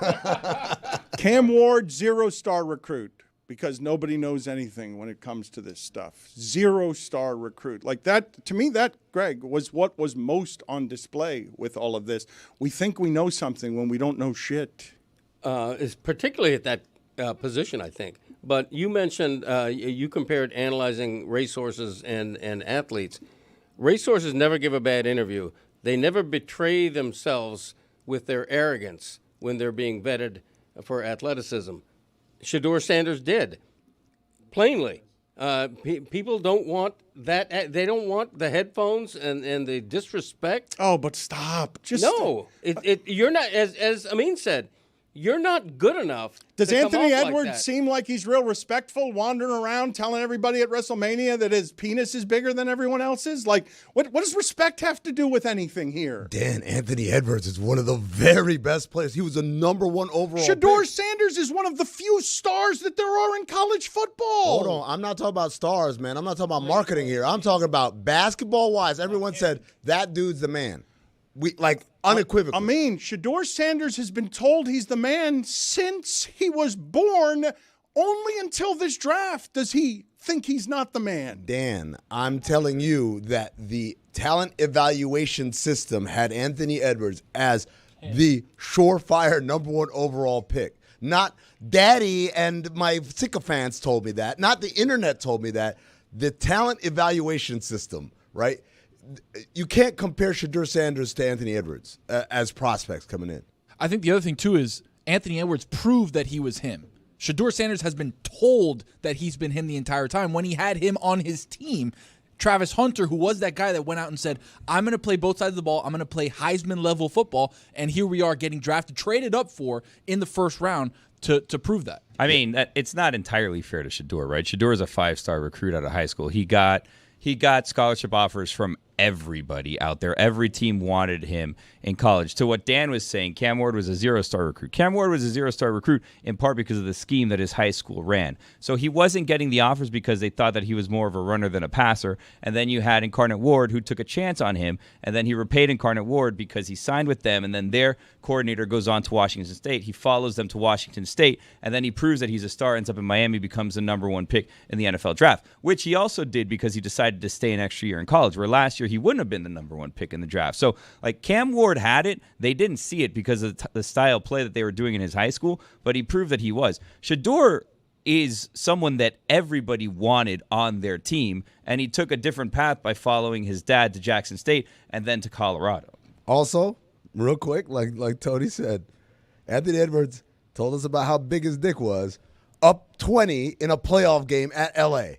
Cam Ward, 0-star recruit, because nobody knows anything when it comes to this stuff. 0-star recruit. Like that, to me, that, Greg, was what was most on display with all of this. We think we know something when we don't know shit. It's particularly at that position, I think. But you mentioned, you compared analyzing racehorses and athletes. Racehorses never give a bad interview. They never betray themselves with their arrogance when they're being vetted for athleticism. Shedeur Sanders did, plainly. People don't want that. They don't want the headphones and the disrespect. Oh, but stop! No, you're not. As Amin said, you're not good enough. Does to Anthony come off Edwards like that. seem like he's real respectful, wandering around telling everybody at WrestleMania that his penis is bigger than everyone else's? Like, what does respect have to do with anything here? Dan, Anthony Edwards is one of the very best players. He was the number one overall Shedeur pick. Sanders is one of the few stars that there are in college football. Hold on. I'm not talking about stars, man. I'm not talking about marketing here. I'm talking about basketball-wise. Everyone said that dude's the man. Unequivocally. I mean, Shedeur Sanders has been told he's the man since he was born. Only until this draft does he think he's not the man. Dan, I'm telling you that the talent evaluation system had Anthony Edwards as the surefire number one overall pick. Not Daddy and my sycophants told me that. Not the internet told me that. The talent evaluation system, right? You can't compare Shedeur Sanders to Anthony Edwards as prospects coming in. I think the other thing, too, is Anthony Edwards proved that he was him. Shedeur Sanders has been told that he's been him the entire time. When he had him on his team, Travis Hunter, who was that guy that went out and said, I'm going to play both sides of the ball, I'm going to play Heisman-level football, and here we are getting drafted, traded up for in the first round to prove that. I mean, it's not entirely fair to Shedeur, right? Shedeur is a 5-star recruit out of high school. He got scholarship offers from everybody out there. Every team wanted him in college. To what Dan was saying, Cam Ward was a 0-star recruit. Cam Ward was a 0-star recruit in part because of the scheme that his high school ran. So he wasn't getting the offers because they thought that he was more of a runner than a passer. And then you had Incarnate Ward, who took a chance on him, and then he repaid Incarnate Ward because he signed with them, and then their coordinator goes on to Washington State. He follows them to Washington State, and then he proves that he's a star, ends up in Miami, becomes the number one pick in the NFL draft, which he also did because he decided to stay an extra year in college, where last year he wouldn't have been the number one pick in the draft. So, like, Cam Ward had it. They didn't see it because of the style of play that they were doing in his high school, but he proved that he was. Shedeur is someone that everybody wanted on their team, and he took a different path by following his dad to Jackson State and then to Colorado. Also, real quick, like Tony said, Anthony Edwards told us about how big his dick was, up 20 in a playoff game at L.A.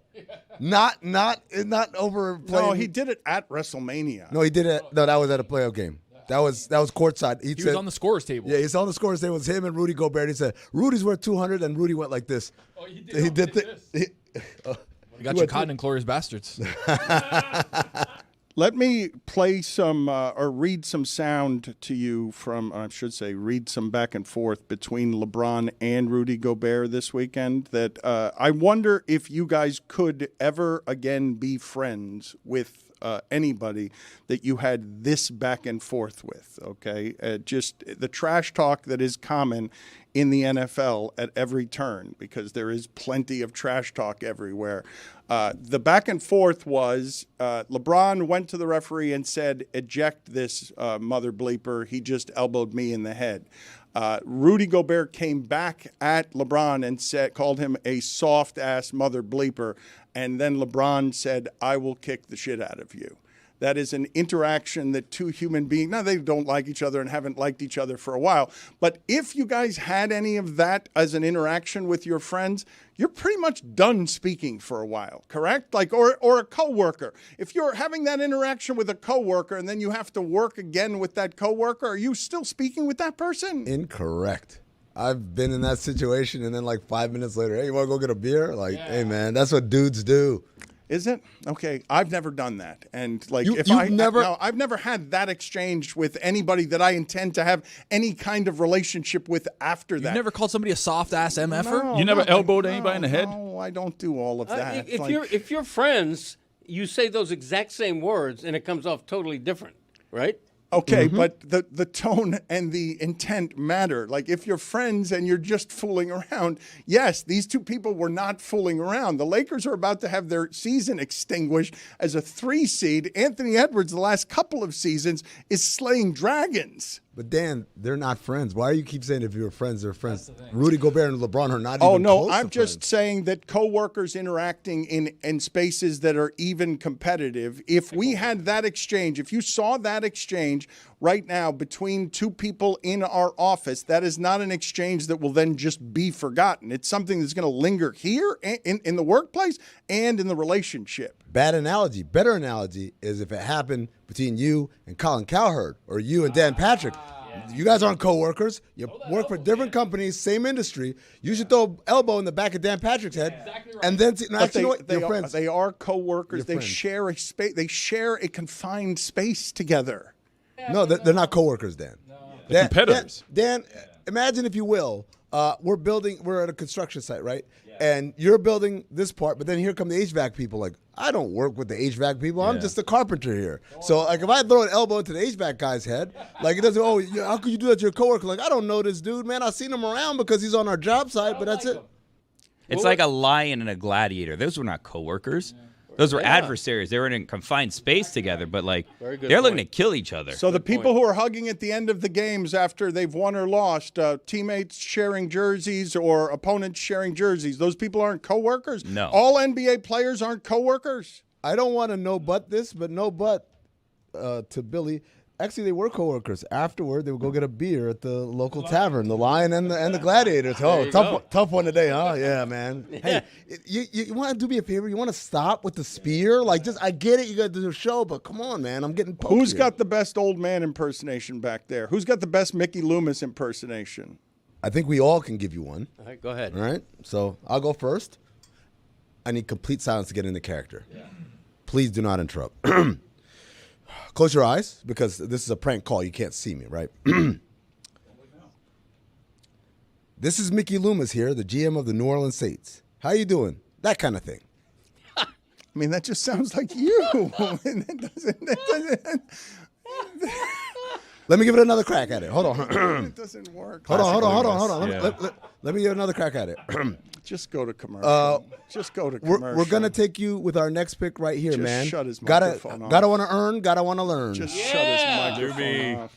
Not overplaying. No, he did it at WrestleMania. No, he did it. No, that was at a playoff game. That was courtside. He was on the scorer's table. Yeah, he's on the scorer's table. It was him and Rudy Gobert. He said, Rudy's worth 200, and Rudy went like this. Oh, he did this. You got your cotton and Glorious Bastards. Let me play some or read some sound to you from, I should say, read some back and forth between LeBron and Rudy Gobert this weekend that I wonder if you guys could ever again be friends with anybody that you had this back and forth with, okay? Just the trash talk that is common in the NFL at every turn because there is plenty of trash talk everywhere. The back and forth was LeBron went to the referee and said, eject this mother bleeper. He just elbowed me in the head. Rudy Gobert came back at LeBron and called him a soft-ass mother bleeper. And then LeBron said, I will kick the shit out of you. That is an interaction that two human beings, now they don't like each other and haven't liked each other for a while, but if you guys had any of that as an interaction with your friends, you're pretty much done speaking for a while, correct? Like, or a coworker. If you're having that interaction with a coworker and then you have to work again with that coworker, are you still speaking with that person? Incorrect. I've been in that situation, and then like 5 minutes later, hey, you want to go get a beer? Like, hey, man, that's what dudes do. Is it? Okay, I've never done that. And like I've never had that exchange with anybody that I intend to have any kind of relationship with after that. You've never called somebody a soft-ass MFer? No, You never elbowed anybody in the head? No, I don't do all of that. If you're friends, you say those exact same words and it comes off totally different, right? Okay, but the tone and the intent matter. Like if you're friends and you're just fooling around, yes, these two people were not fooling around. The Lakers are about to have their season extinguished as a 3 seed. Anthony Edwards, the last couple of seasons, is slaying dragons. But Dan, they're not friends. Why do you keep saying if you're friends, they're friends? Rudy Gobert and LeBron are not even Oh, no, close I'm to just friends. saying that coworkers interacting in spaces that are even competitive, if we had that exchange, if you saw that exchange right now between two people in our office, that is not an exchange that will then just be forgotten. It's something that's going to linger here in the workplace and in the relationship. Bad analogy. Better analogy is if it happened between you and Colin Cowherd or you and Dan Patrick. You guys aren't coworkers. You work for different companies, same industry. You should throw an elbow in the back of Dan Patrick's head, and then They are coworkers. You're They friends. share a space. They share a confined space together. No, they're not coworkers, Dan. They're competitors. Dan, imagine if you will, we're at a construction site, right? And you're building this part, but then here come the HVAC people. Like, I don't work with the HVAC people. I'm just a carpenter here. So, like, if I throw an elbow into the HVAC guy's head, like, it doesn't, how could you do that to your coworker? Like, I don't know this dude, man. I've seen him around because he's on our job site, but that's it. It's like a lion and a gladiator. Those were not coworkers. Those were adversaries. They were in a confined space together, but like they're looking to kill each other. So the people who are hugging at the end of the games after they've won or lost, teammates sharing jerseys or opponents sharing jerseys, those people aren't coworkers? No. All NBA players aren't coworkers? I don't want to to Billy. Actually, they were coworkers. Afterward, they would go get a beer at the local tavern, the Lion and the Gladiators. Oh, tough one today, huh? Yeah, man. Hey, you want to do me a favor? You want to stop with the spear? Like, I get it. You got to do a show, but come on, man. I'm getting poked Who's here. got the best old man impersonation back there? Who's got the best Mickey Loomis impersonation? I think we all can give you one. All right, go ahead. All right. So I'll go first. I need complete silence to get into character. Yeah. Please do not interrupt. Close your eyes, because this is a prank call. You can't see me, right? This is Mickey Loomis here, the GM of the New Orleans Saints. How you doing? That kind of thing. I mean, that just sounds like you. Let me give it another crack at it. Hold on. It doesn't work. Hold on. Let me give it another crack at it. Just go to commercial. We're gonna take you with our next pick right here, Just man. shut his microphone off. Gotta want to earn. Gotta want to learn. Just shut his microphone off.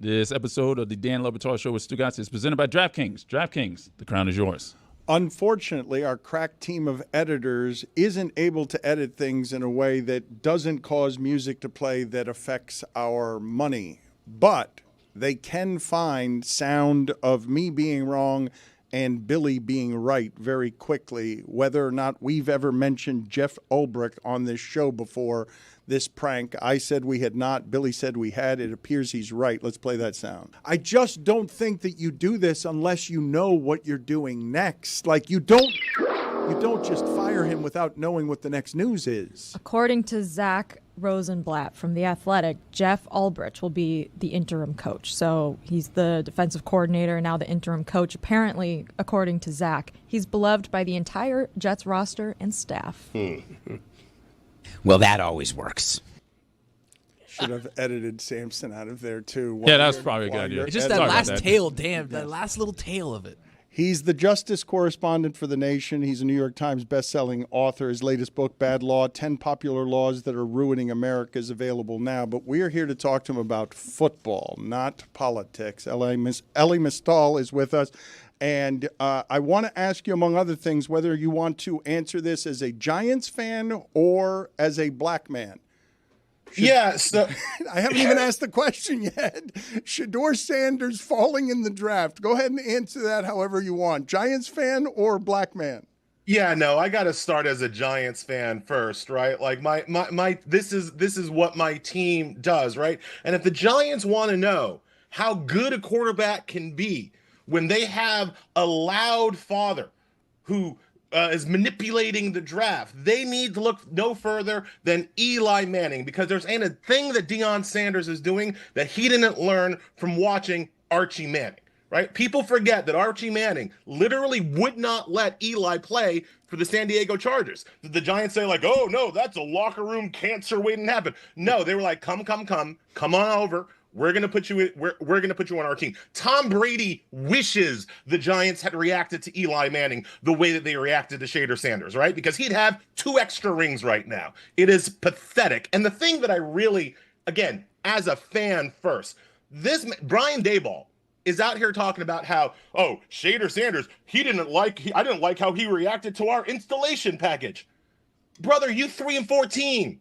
This episode of the Dan Le Batard Show with Stugotz is presented by DraftKings. DraftKings, the crown is yours. Unfortunately, our crack team of editors isn't able to edit things in a way that doesn't cause music to play that affects our money. But they can find sound of me being wrong and Billy being right very quickly. Whether or not we've ever mentioned Jeff Ulbrich on this show before, this prank, I said we had not. Billy said we had. It appears he's right. Let's play that sound. I just don't think that you do this unless you know what you're doing next. Like, you don't just fire him without knowing what the next news is. According to Zach Rosenblatt from The Athletic, Jeff Ulbrich will be the interim coach. So he's the defensive coordinator and now the interim coach. Apparently, according to Zach, he's beloved by the entire Jets roster and staff. Well, that always works. Should have edited Samson out of there, too. Yeah, that's probably a good idea. It's just that last tail, damn, that last little tail of it. He's the justice correspondent for The Nation. He's a New York Times bestselling author. His latest book, Bad Law, 10 Popular Laws That Are Ruining America, is available now. But we're here to talk to him about football, not politics. Elie Mystal is with us. And I want to ask you, among other things, whether you want to answer this as a Giants fan or as a black man. Yeah, so I haven't even asked the question yet. Shedeur Sanders falling in the draft. Go ahead and answer that however you want. Giants fan or black man? Yeah, no, I got to start as a Giants fan first, right? Like my this is what my team does, right? And if the Giants want to know how good a quarterback can be when they have a loud father who is manipulating the draft, they need to look no further than Eli Manning, because there's ain't a thing that Deion Sanders is doing that he didn't learn from watching Archie Manning, right? People forget that Archie Manning literally would not let Eli play for the San Diego Chargers. The Giants say like, oh no, that's a locker room cancer waiting to happen. No, they were like, come on over. We're gonna put you on our team. Tom Brady wishes the Giants had reacted to Eli Manning the way that they reacted to Shedeur Sanders, right? Because he'd have 2 extra rings right now. It is pathetic. And the thing that I really, again, as a fan first, this Brian Daboll is out here talking about how, oh, Shedeur Sanders, I didn't like how he reacted to our installation package. Brother, you 3-14.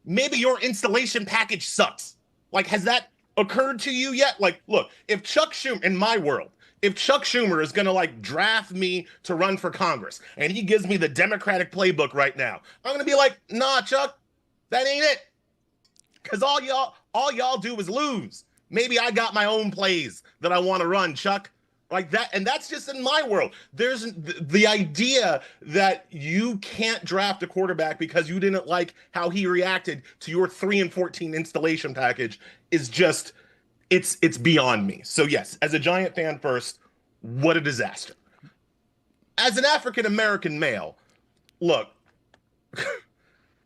Maybe your installation package sucks. Like, has that occurred to you yet? Like, look, if Chuck Schumer, in my world, if Chuck Schumer is going to like draft me to run for Congress and he gives me the Democratic playbook right now, I'm going to be like, nah, Chuck, that ain't it. Because all y'all do is lose. Maybe I got my own plays that I want to run, Chuck. Like that, and that's just in my world. There's the idea that you can't draft a quarterback because you didn't like how he reacted to your 3-14 installation package is just, it's beyond me. So yes, as a Giant fan first, what a disaster. As an African-American male, look,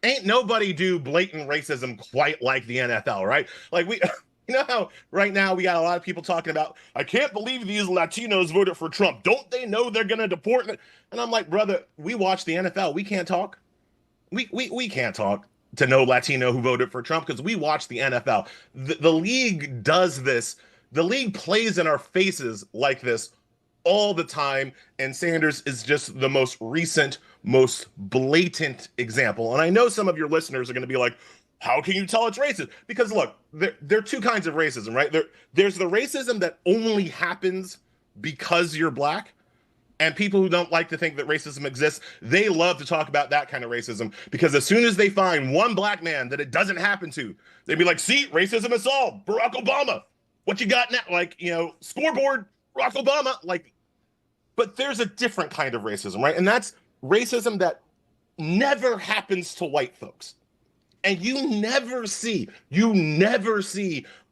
ain't nobody do blatant racism quite like the NFL, right? Like you know how right now we got a lot of people talking about, I can't believe these Latinos voted for Trump. Don't they know they're going to deport them? And I'm like, brother, we watch the NFL. We can't talk. We can't talk to no Latino who voted for Trump because we watch the NFL. The league does this. The league plays in our faces like this all the time. And Sanders is just the most recent, most blatant example. And I know some of your listeners are going to be like, how can you tell it's racist? Because look, there are 2 kinds of racism, right? There's the racism that only happens because you're black. And people who don't like to think that racism exists, they love to talk about that kind of racism. Because as soon as they find one black man that it doesn't happen to, they'd be like, see, racism is solved. Barack Obama. What you got now? Like, scoreboard, Barack Obama. Like, but there's a different kind of racism, right? And that's racism that never happens to white folks. And you never see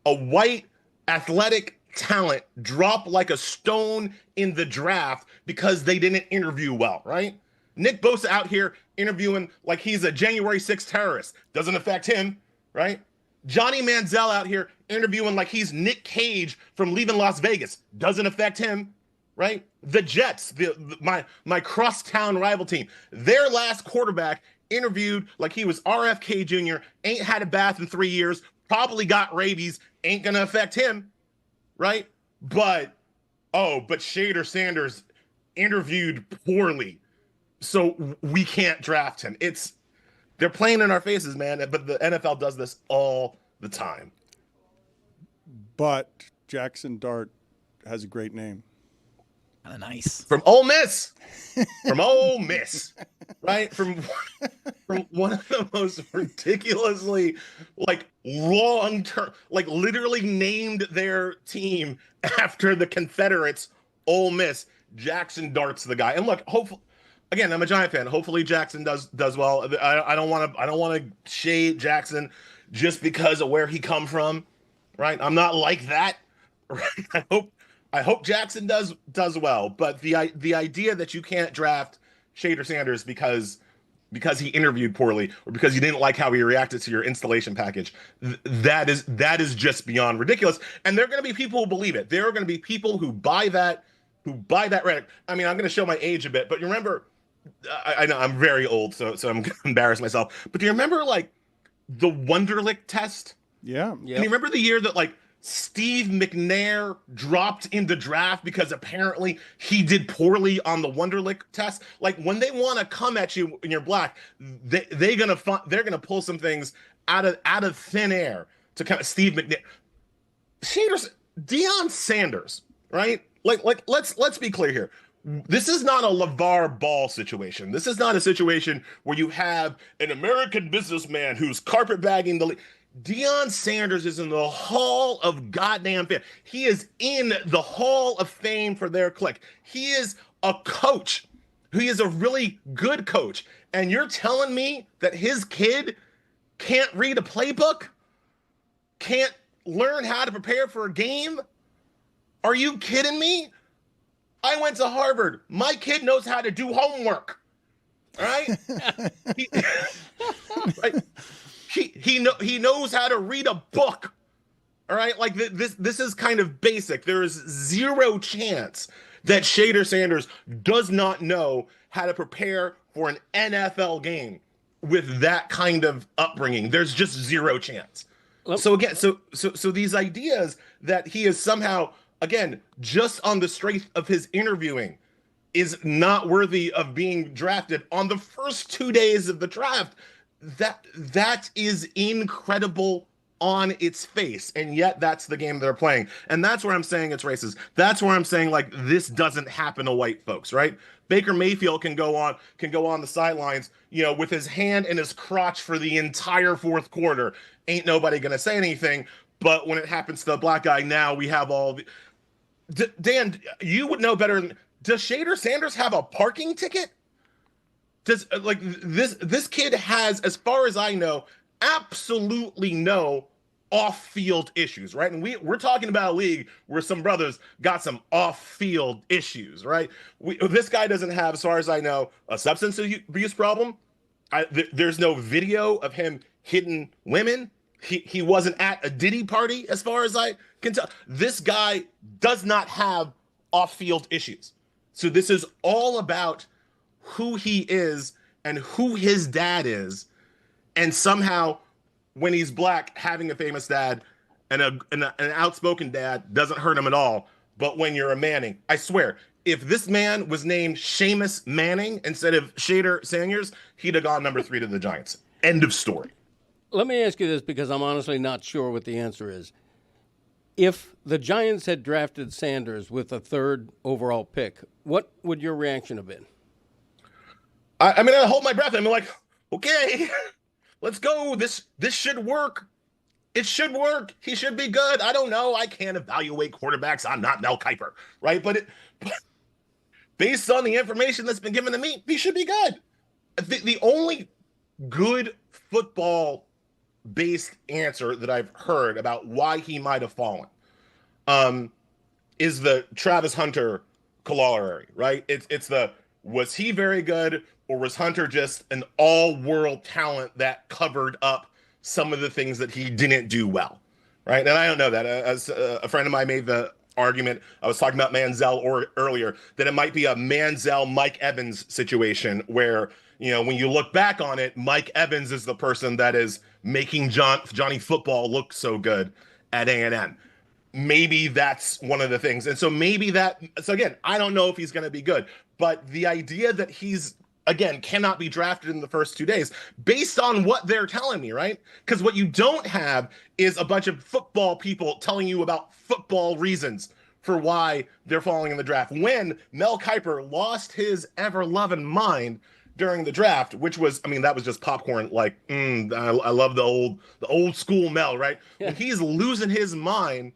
a white athletic talent drop like a stone in the draft because they didn't interview well, right? Nick Bosa out here interviewing like he's a January 6th terrorist. Doesn't affect him, right? Johnny Manziel out here interviewing like he's Nick Cage from Leaving Las Vegas. Doesn't affect him, right? The Jets, my crosstown rival team, their last quarterback interviewed like he was RFK Jr., ain't had a bath in 3 years, probably got rabies, ain't gonna affect him, right? But Shedeur Sanders interviewed poorly, so we can't draft him. They're playing in our faces, man. But the NFL does this all the time. But Jackson Dart has a great name. Nice. From Ole Miss. From Ole Miss. Right? From one of the most ridiculously, long-term, literally named their team after the Confederates, Ole Miss. Jackson Dart's the guy. And look, hopefully, again, I'm a Giant fan. Hopefully Jackson does well. I don't want to shade Jackson just because of where he come from, right? I'm not like that. Right? I hope Jackson does well, but the idea that you can't draft Shedeur Sanders because he interviewed poorly or because you didn't like how he reacted to your installation package, that is just beyond ridiculous. And there are going to be people who believe it. There are going to be people who buy that rhetoric. I mean, I'm going to show my age a bit, but you remember, I know I'm very old, so I'm going to embarrass myself. But do you remember the Wonderlic test? Yeah. And you remember the year that Steve McNair dropped in the draft because apparently he did poorly on the Wonderlic test. When they want to come at you and you're black, they're gonna pull some things out of thin air to kind of Steve McNair. Deion Sanders, right? Let's be clear here. This is not a LeVar Ball situation. This is not a situation where you have an American businessman who's carpetbagging the league. Deion Sanders is in the Hall of Goddamn Fame. He is in the Hall of Fame for their clique. He is a coach. He is a really good coach. And you're telling me that his kid can't read a playbook? Can't learn how to prepare for a game? Are you kidding me? I went to Harvard. My kid knows how to do homework. All right? Right? He knows how to read a book. All right? This is kind of basic. There is zero chance that Shedeur Sanders does not know how to prepare for an NFL game with that kind of upbringing. There's just zero chance. So again, so these ideas that he is somehow, again, just on the strength of his interviewing, is not worthy of being drafted on the first 2 days of the draft. That is incredible on its face, and yet that's the game they're playing. And that's where I'm saying it's racist. That's where I'm saying this doesn't happen to white folks, right? Baker Mayfield can go on the sidelines, with his hand in his crotch for the entire fourth quarter. Ain't nobody gonna say anything. But when it happens to the black guy, now we have all the Dan, you would know better. Does Shedeur Sanders have a parking ticket? Does this kid has, as far as I know, absolutely no off-field issues, right? And we're talking about a league where some brothers got some off-field issues, right? This guy doesn't have, as far as I know, a substance abuse problem. There's no video of him hitting women. He wasn't at a Diddy party, as far as I can tell. This guy does not have off-field issues. So this is all about who he is and who his dad is, and somehow when he's black, having a famous dad and an outspoken dad doesn't hurt him at all. But when you're a Manning, I swear, if this man was named Seamus Manning instead of Shedeur Sanders, he'd have gone number 3 to the Giants. End of story. Let me ask you this, because I'm honestly not sure what the answer is. If the Giants had drafted Sanders with a 3rd overall pick, what would your reaction have been? I mean, I hold my breath. I'm like, okay, let's go. This should work. It should work. He should be good. I don't know. I can't evaluate quarterbacks. I'm not Mel Kiper, right? But based on the information that's been given to me, he should be good. The only good football-based answer that I've heard about why he might have fallen is the Travis Hunter corollary, right? It's the, was he very good, or was Hunter just an all-world talent that covered up some of the things that he didn't do well, right? And I don't know that. As a friend of mine made the argument, I was talking about Manziel earlier, that it might be a Manziel-Mike Evans situation where, when you look back on it, Mike Evans is the person that is making Johnny Football look so good at A&M. maybe that's one of the things. And so so again, I don't know if he's going to be good, but the idea that he's, again, cannot be drafted in the first 2 days based on what they're telling me, right? Because what you don't have is a bunch of football people telling you about football reasons for why they're falling in the draft. When Mel Kiper lost his ever-loving mind during the draft, which was, I mean, that was just popcorn. Like, I love the old school Mel, right? Yeah. When he's losing his mind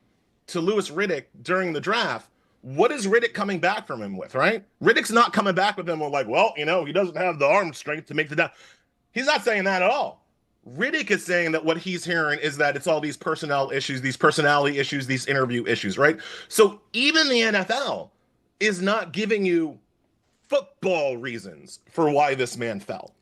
to Louis Riddick during the draft, what is Riddick coming back from him with, right? Riddick's not coming back with him with like, well, he doesn't have the arm strength to make the down. He's not saying that at all. Riddick is saying that what he's hearing is that it's all these personnel issues, these personality issues, these interview issues, right? So even the NFL is not giving you football reasons for why this man fell.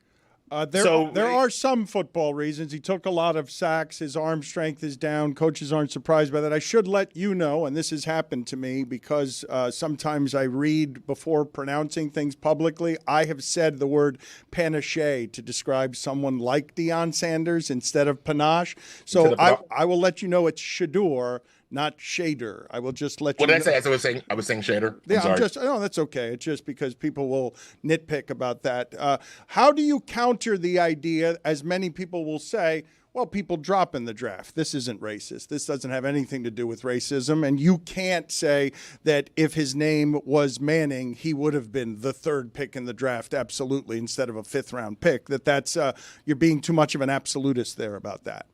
There are some football reasons. He took a lot of sacks. His arm strength is down. Coaches aren't surprised by that. I should let you know, and this has happened to me because sometimes I read before pronouncing things publicly. I have said the word panache to describe someone like Deion Sanders instead of panache. So I will let you know it's Shedeur, not Shedeur. I will just let you know. What did I say? I was saying Shedeur. Yeah, that's okay. It's just because people will nitpick about that. How do you counter the idea, as many people will say, well, people drop in the draft. This isn't racist. This doesn't have anything to do with racism. And you can't say that if his name was Manning, he would have been the third pick in the draft, absolutely, instead of a fifth-round pick. That's you're being too much of an absolutist there about that.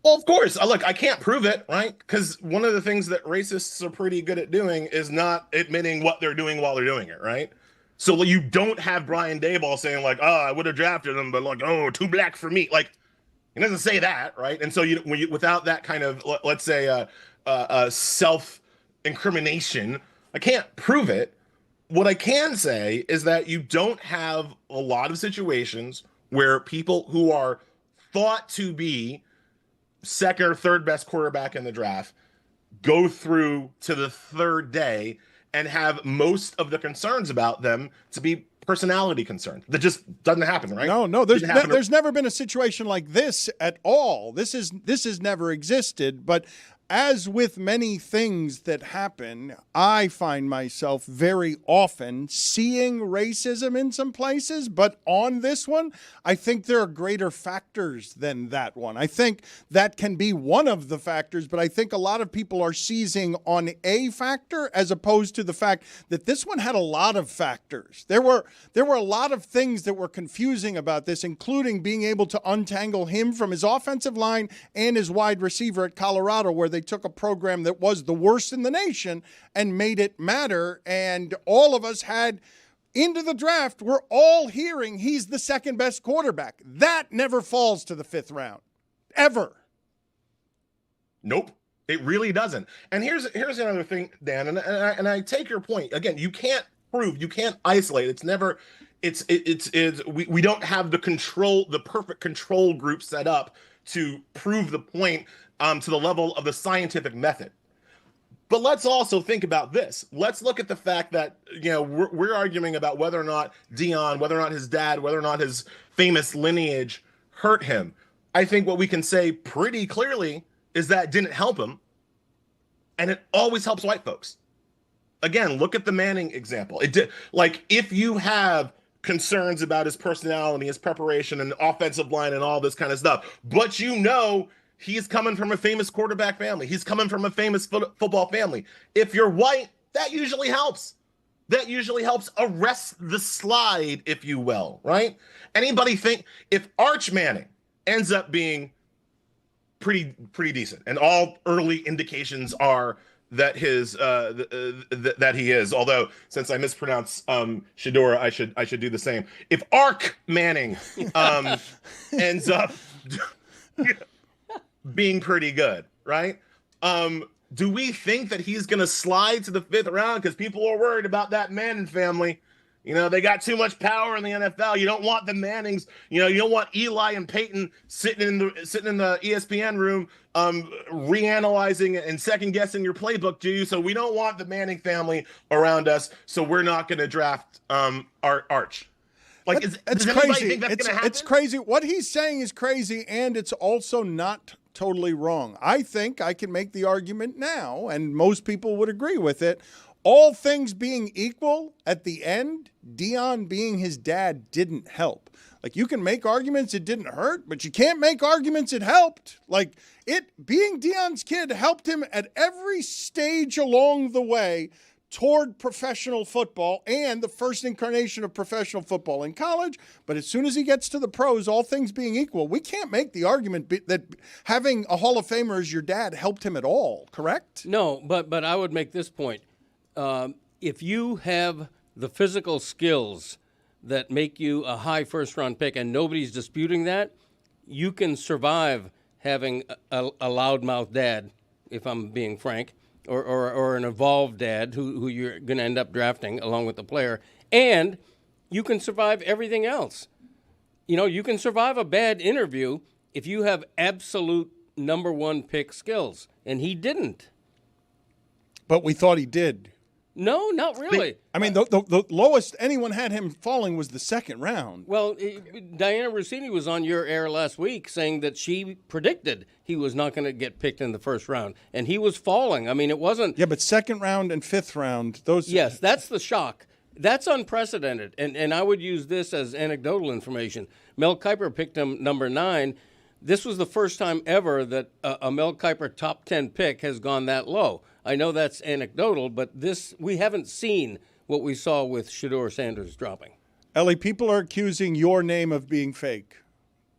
Well, of course. Look, I can't prove it, right? Because one of the things that racists are pretty good at doing is not admitting what they're doing while they're doing it, right? So you don't have Brian Daboll saying like, "Oh, I would have drafted him, but like, oh, too black for me." Like, he doesn't say that, right? And so without that kind of, let's say, self-incrimination, I can't prove it. What I can say is that you don't have a lot of situations where people who are thought to be second or third best quarterback in the draft go through to the third day and have most of the concerns about them to be personality concerns. That just doesn't happen, right? No, there's never been a situation like this at all. This has never existed, but as with many things that happen, I find myself very often seeing racism in some places, but on this one, I think there are greater factors than that one. I think that can be one of the factors, but I think a lot of people are seizing on a factor as opposed to the fact that this one had a lot of factors. There were a lot of things that were confusing about this, including being able to untangle him from his offensive line and his wide receiver at Colorado, where they took a program that was the worst in the nation and made it matter. And all of us had into the draft, we're all hearing he's the second best quarterback. That never falls to the fifth round, ever. Nope, it really doesn't. And here's another thing, Dan, and I take your point. Again, you can't prove, you can't isolate. It's never, we don't have the perfect control group set up to prove the point to the level of the scientific method. But let's also think about this. Let's look at the fact that, we're arguing about whether or not Deion, whether or not his dad, whether or not his famous lineage hurt him. I think what we can say pretty clearly is that it didn't help him. And it always helps white folks. Again, look at the Manning example. It did, like, if you have concerns about his personality, his preparation, and offensive line and all this kind of stuff, but he's coming from a famous quarterback family. He's coming from a famous football family. If you're white, that usually helps. That usually helps arrest the slide, if you will, right? Anybody think if Arch Manning ends up being pretty decent, and all early indications are that that he is, although since I mispronounce Shedeur, I should do the same. If Arch Manning ends up being pretty good, right? Do we think that he's going to slide to the fifth round because people are worried about that Manning family? They got too much power in the NFL. You don't want the Mannings. You don't want Eli and Peyton sitting in the ESPN room, reanalyzing and second guessing your playbook, do you? So we don't want the Manning family around us. So we're not going to draft Arch. Like, does anybody think that's going to happen? It's crazy. What he's saying is crazy, and it's also not totally wrong. I think I can make the argument now, and most people would agree with it. All things being equal, at the end, Deion being his dad didn't help. Like, you can make arguments it didn't hurt, but you can't make arguments it helped. Like, being Deion's kid helped him at every stage along the way toward professional football and the first incarnation of professional football in college. But as soon as he gets to the pros, all things being equal, we can't make the argument that having a Hall of Famer as your dad helped him at all, correct? No, but I would make this point. If you have the physical skills that make you a high first-round pick, and nobody's disputing that, you can survive having a loudmouth dad, if I'm being frank, or an evolved dad who you're going to end up drafting along with the player, and you can survive everything else. You know, you can survive a bad interview if you have absolute number one pick skills, and he didn't. But we thought he did. No, not really. I mean, the lowest anyone had him falling was the second round. Well, Diana Rossini was on your air last week saying that she predicted he was not going to get picked in the first round, and he was falling. I mean, it wasn't... Yeah, but second round and fifth round, those... Yes, that's the shock. That's unprecedented, and I would use this as anecdotal information. Mel Kiper picked him number 9. This was the first time ever that a Mel Kiper top 10 pick has gone that low. I know that's anecdotal, but we haven't seen what we saw with Shedeur Sanders dropping. Elie, people are accusing your name of being fake.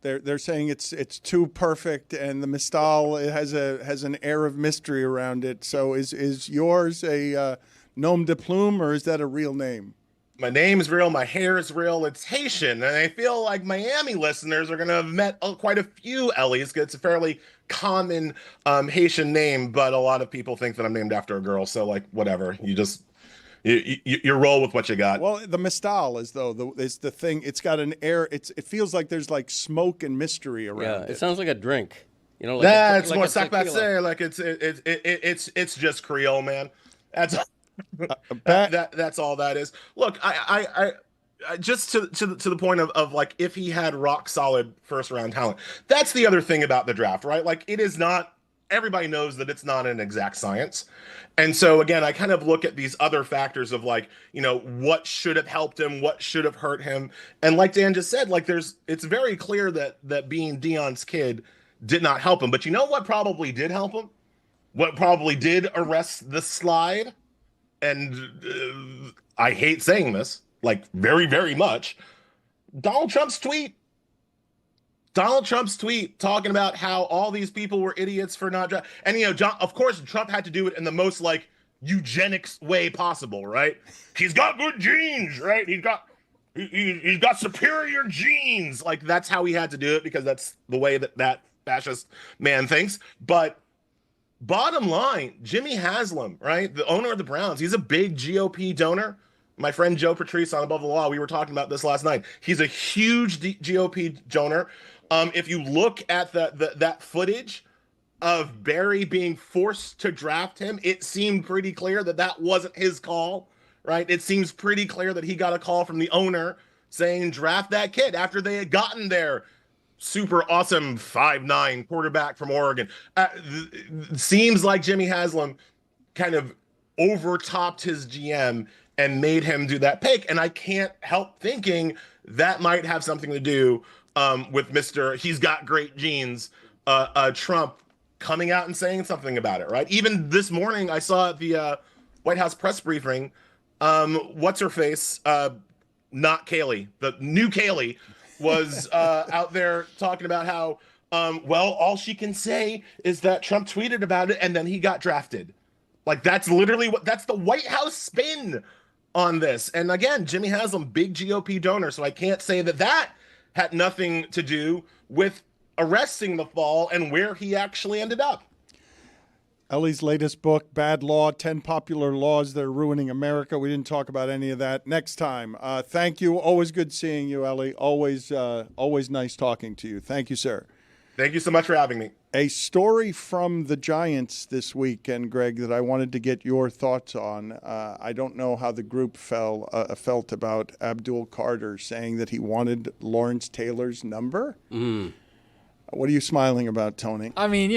They're saying it's too perfect, and the Mystal has an air of mystery around it. So is yours a nom de plume, or is that a real name? My name is real. My hair is real. It's Haitian. And I feel like Miami listeners are going to have met quite a few Elies. It's a fairly common Haitian name, but a lot of people think that I'm named after a girl. So, like, whatever. You roll with what you got. Well, the Mystal is the thing. It's got an air. It feels like there's like smoke and mystery around it. It sounds like a drink. You know, it's more sac passe. Like it's just Creole, man. That's all that is. Look, I just to the point of like, if he had rock solid first round talent, that's the other thing about the draft, right? Like, it is not, everybody knows that it's not an exact science. And so again, I kind of look at these other factors of like, you know, what should have helped him, what should have hurt him. And like Dan just said, like, it's very clear that being Deion's kid did not help him. But you know what probably did help him? What probably did arrest the slide? And I hate saying this, like, very, very much. Donald Trump's tweet talking about how all these people were idiots for not drafting. And, you know, of course, Trump had to do it in the most, like, eugenics way possible, right? He's got good genes, right? He's got superior genes. Like, that's how he had to do it, because that's the way that fascist man thinks. But bottom line, Jimmy Haslam, right? The owner of the Browns, he's a big GOP donor. My friend Joe Patrice on Above the Law, we were talking about this last night. He's a huge GOP donor. If you look at that footage of Barry being forced to draft him, it seemed pretty clear that wasn't his call, right? It seems pretty clear that he got a call from the owner saying, draft that kid, after they had gotten their super awesome 5'9" quarterback from Oregon. Seems like Jimmy Haslam kind of overtopped his GM and made him do that pick. And I can't help thinking that might have something to do with Mr. He's got great genes, Trump coming out and saying something about it, right? Even this morning, I saw at the White House press briefing, what's her face? Not Kaylee, the new Kaylee was out there talking about how, all she can say is that Trump tweeted about it and then he got drafted. Like, that's literally that's the White House spin on this. And again, Jimmy Haslam, big GOP donor, so I can't say that had nothing to do with arresting the fall and where he actually ended up. Elie's latest book, Bad Law, 10 Popular Laws That Are Ruining America. We didn't talk about any of that. Next time. Thank you. Always good seeing you, Elie. Always nice talking to you. Thank you, sir. Thank you so much for having me. A story from the Giants this week, and Greg, that I wanted to get your thoughts on. I don't know how the group felt about Abdul Carter saying that he wanted Lawrence Taylor's number. What are you smiling about, Tony? I mean,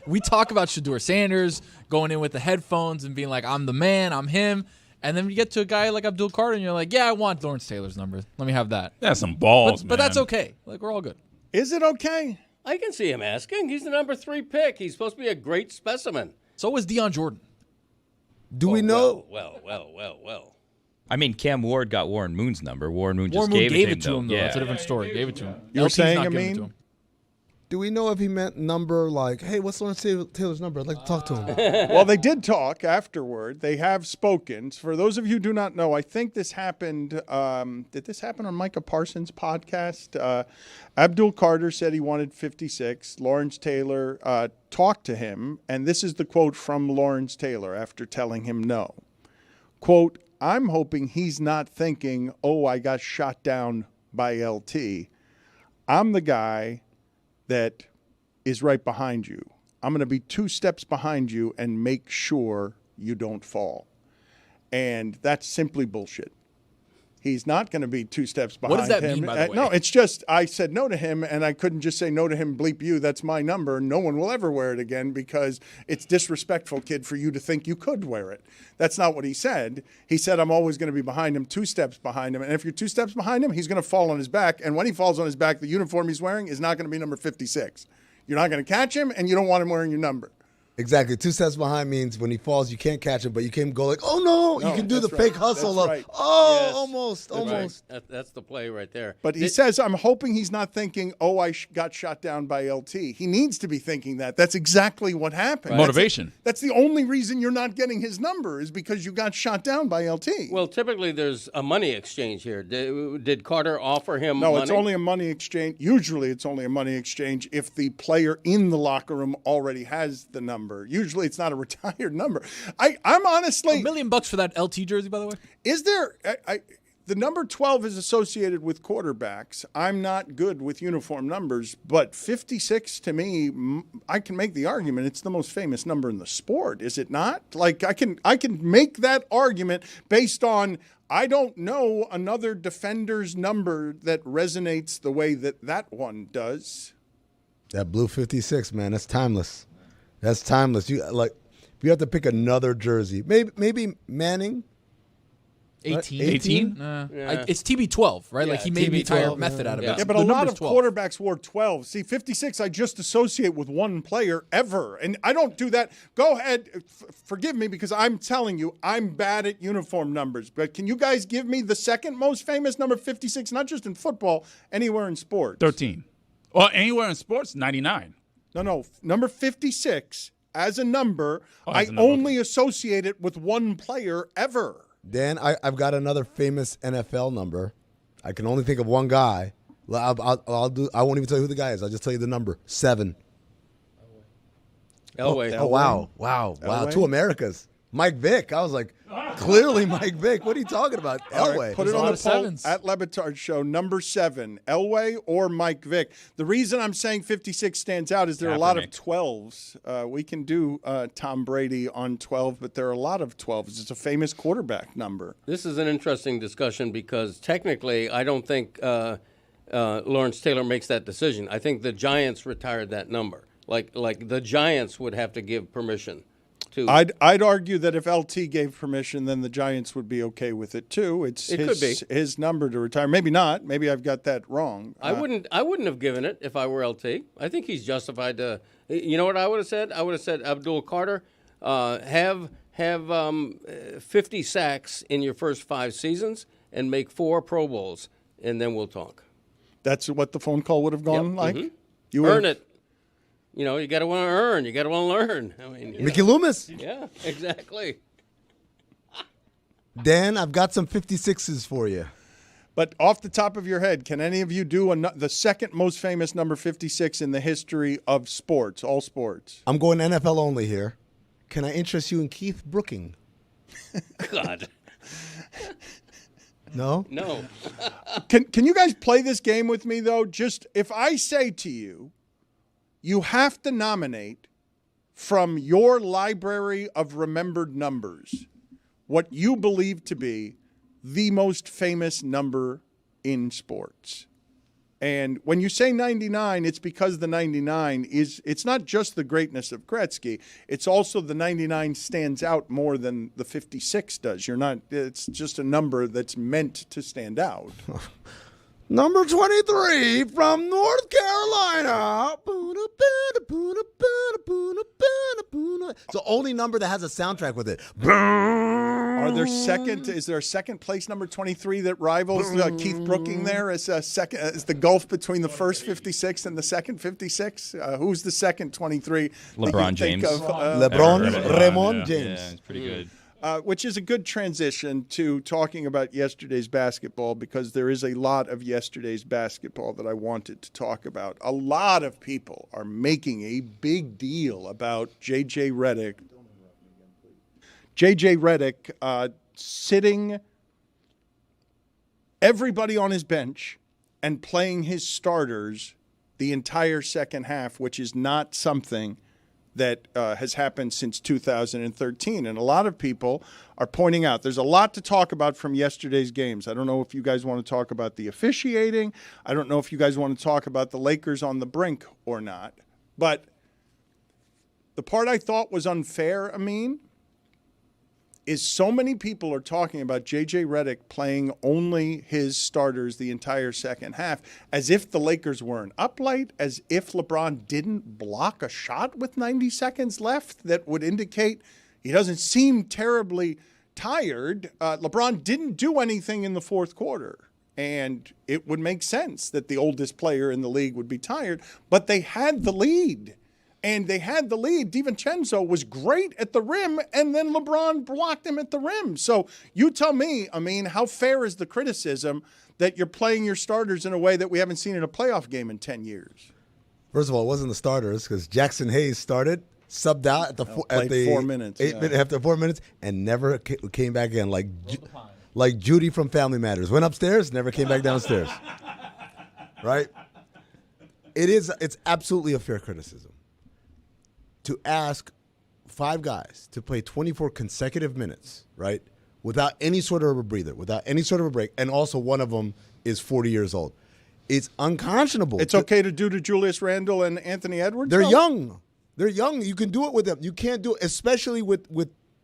we talk about Shedeur Sanders going in with the headphones and being like, I'm the man, I'm him. And then you get to a guy like Abdul Carter and you're like, yeah, I want Lawrence Taylor's number. Let me have that. That's some balls, but that's okay. Like, we're all good. Is it okay? I can see him asking. He's the number 3 pick. He's supposed to be a great specimen. So was Deion Jordan. Do we know? Well. I mean, Cam Ward got Warren Moon's number. Warren Moon Warren just Moon gave it to him, though. Yeah. That's a different story. Gave it to him. You were LT's saying, not I giving it mean? to him. Do we know if he meant number like, hey, what's Lawrence Taylor's number? I'd like to talk to him. Well, they did talk afterward. They have spoken. For those of you who do not know, I think this happened. Did this happen on Micah Parsons' podcast? Abdul Carter said he wanted 56. Lawrence Taylor talked to him, and this is the quote from Lawrence Taylor after telling him no. Quote, I'm hoping he's not thinking, oh, I got shot down by LT. I'm the guy that is right behind you. I'm going to be 2 steps behind you and make sure you don't fall. And that's simply bullshit. He's not going to be 2 steps behind him. What does that mean, by the way? No, it's just I said no to him, and I couldn't just say no to him, bleep you, that's my number. No one will ever wear it again because it's disrespectful, kid, for you to think you could wear it. That's not what he said. He said I'm always going to be behind him, 2 steps behind him. And if you're 2 steps behind him, he's going to fall on his back. And when he falls on his back, the uniform he's wearing is not going to be number 56. You're not going to catch him, and you don't want him wearing your number. Exactly. 2 steps behind means when he falls, you can't catch him, but you can go like, oh, no. You can do the fake hustle of, right. oh, Yes. almost. Right. That's the play right there. But he says, I'm hoping he's not thinking, oh, I got shot down by LT. He needs to be thinking that. That's exactly what happened. Motivation. That's the only reason you're not getting his number is because you got shot down by LT. Well, typically there's a money exchange here. Did Carter offer him money? No, it's only a money exchange. Usually it's only a money exchange if the player in the locker room already has the number. Usually it's not a retired number. I'm honestly... $1 million for that LT jersey, by the way? Is there... the number 12 is associated with quarterbacks. I'm not good with uniform numbers, but 56 to me, I can make the argument it's the most famous number in the sport, is it not? Like I can make that argument based on I don't know another defender's number that resonates the way that one does. That blue 56, man, that's timeless. That's timeless. You have to pick another jersey. Maybe Manning. 18? 18? It's TB12, right? Yeah, like he made the entire TB12. method out of it. Yeah, but a lot of quarterbacks wore 12. See, 56 I just associate with one player ever. And I don't do that. Go ahead. Forgive me because I'm telling you, I'm bad at uniform numbers. But can you guys give me the second most famous number 56, not just in football, anywhere in sports? 13. Well, anywhere in sports, 99. No. Number 56 as a number, I only associate it with one player ever. Dan, I've got another famous NFL number. I can only think of one guy. I won't even tell you who the guy is. I'll just tell you the number. 7. Elway. Oh, wow. Elway? 2 Americas. Mike Vick. I was like, clearly Mike Vick. What are you talking about? All Elway. right, put it on the poll at Le Batard Show. Number 7, Elway or Mike Vick. The reason I'm saying 56 stands out is there are a lot of 12s. We can do Tom Brady on 12, but there are a lot of 12s. It's a famous quarterback number. This is an interesting discussion because technically I don't think Lawrence Taylor makes that decision. I think the Giants retired that number. Like the Giants would have to give permission. I'd argue that if LT gave permission, then the Giants would be okay with it too. It could be his number to retire. Maybe not. Maybe I've got that wrong. I wouldn't have given it if I were LT. I think he's justified to. You know what I would have said? I would have said Abdul Carter, have 50 sacks in your first 5 seasons and make 4 Pro Bowls, and then we'll talk. That's what the phone call would have gone like. Mm-hmm. You earn it. You know, you got to want to earn. You got to want to learn. I mean, Mickey Loomis. Yeah, exactly. Dan, I've got some 56s for you. But off the top of your head, can any of you do the second most famous number 56 in the history of sports, all sports? I'm going NFL only here. Can I interest you in Keith Brooking? God. No? No. Can you guys play this game with me, though? Just if I say to you, you have to nominate from your library of remembered numbers what you believe to be the most famous number in sports. And when you say 99, it's because the 99 it's not just the greatness of Gretzky. It's also the 99 stands out more than the 56 does. It's just a number that's meant to stand out. Number 23 from North Carolina. It's the only number that has a soundtrack with it. Is there a second place number 23 that rivals Keith Brooking there as the gulf between the first 56 and the second 56? Who's the second 23? LeBron James. LeBron Raymond James. Yeah, it's pretty good. Which is a good transition to talking about yesterday's basketball, because there is a lot of yesterday's basketball that I wanted to talk about. A lot of people are making a big deal about J.J. Redick. J.J. Redick sitting everybody on his bench and playing his starters the entire second half, which is not something that has happened since 2013. And a lot of people are pointing out there's a lot to talk about from yesterday's games. I don't know if you guys want to talk about the officiating. I don't know if you guys want to talk about the Lakers on the brink or not. But the part I thought was unfair, Amin, is so many people are talking about J.J. Redick playing only his starters the entire second half, as if the Lakers weren't up late, as if LeBron didn't block a shot with 90 seconds left that would indicate he doesn't seem terribly tired. LeBron didn't do anything in the fourth quarter, and it would make sense that the oldest player in the league would be tired, but they had the lead. And they had the lead. DiVincenzo was great at the rim, and then LeBron blocked him at the rim. So you tell me, how fair is the criticism that you're playing your starters in a way that we haven't seen in a playoff game in 10 years? First of all, it wasn't the starters, because Jackson Hayes subbed out at the 4 minutes. After 4 minutes, and never came back in, like Judy from Family Matters. Went upstairs, never came back downstairs. Right? It's absolutely a fair criticism to ask 5 guys to play 24 consecutive minutes, right, without any sort of a breather, without any sort of a break, and also one of them is 40 years old. It's unconscionable. It's okay to do to Julius Randle and Anthony Edwards? They're young. They're young. You can do it with them. You can't do it, especially with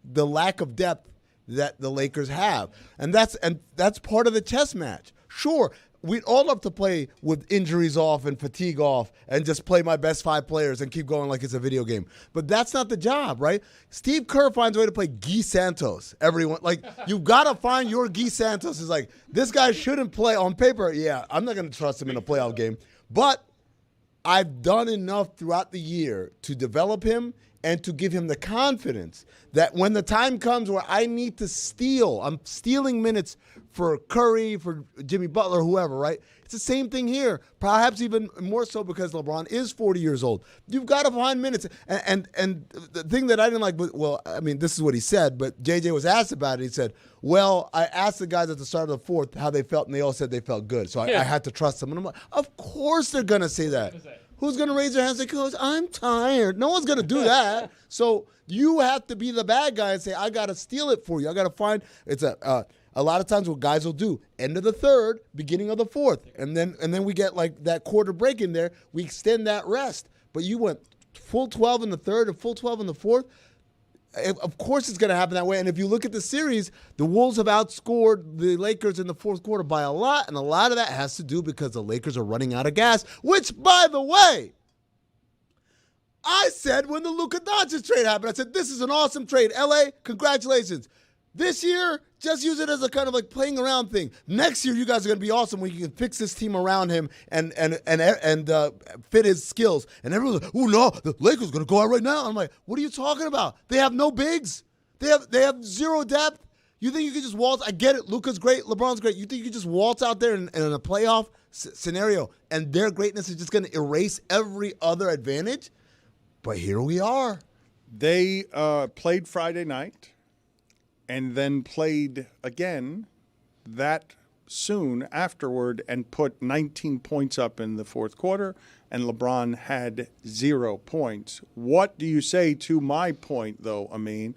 the lack of depth that the Lakers have. And that's part of the chess match. Sure, we'd all love to play with injuries off and fatigue off and just play my best 5 players and keep going like it's a video game. But that's not the job, right? Steve Kerr finds a way to play Guy Santos. Everyone, you've got to find your Guy Santos. Is like, this guy shouldn't play on paper. Yeah, I'm not going to trust him in a playoff game. But I've done enough throughout the year to develop him and to give him the confidence that when the time comes where I need to steal, I'm stealing minutes for Curry, for Jimmy Butler, whoever, right? It's the same thing here, perhaps even more so because LeBron is 40 years old. You've got to find minutes. And the thing that I didn't like, this is what he said, but JJ was asked about it. He said, well, I asked the guys at the start of the fourth how they felt, and they all said they felt good. So I had to trust them. And I'm like, of course they're going to say that. Who's going to raise their hands and say, Coach, I'm tired? No one's going to do that. So you have to be the bad guy and say, I got to steal it for you. I got to find – it's a lot of times what guys will do, end of the third, beginning of the fourth, and then we get like that quarter break in there. We extend that rest. But you went full 12 in the third and full 12 in the fourth. Of course it's going to happen that way. And if you look at the series, the Wolves have outscored the Lakers in the fourth quarter by a lot, and a lot of that has to do because the Lakers are running out of gas, which, by the way, I said when the Luka Doncic trade happened, I said, this is an awesome trade. LA, congratulations. This year, just use it as a kind of like playing around thing. Next year, you guys are going to be awesome when you can fix this team around him and fit his skills. And everyone's like, oh, no, the Lakers are going to go out right now. I'm like, what are you talking about? They have no bigs. They have zero depth. You think you could just waltz? I get it. Luka's great. LeBron's great. You think you could just waltz out there in a playoff scenario and their greatness is just going to erase every other advantage? But here we are. They played Friday night. And then played again that soon afterward and put 19 points up in the fourth quarter, and LeBron had 0 points. What do you say to my point, though, Amin,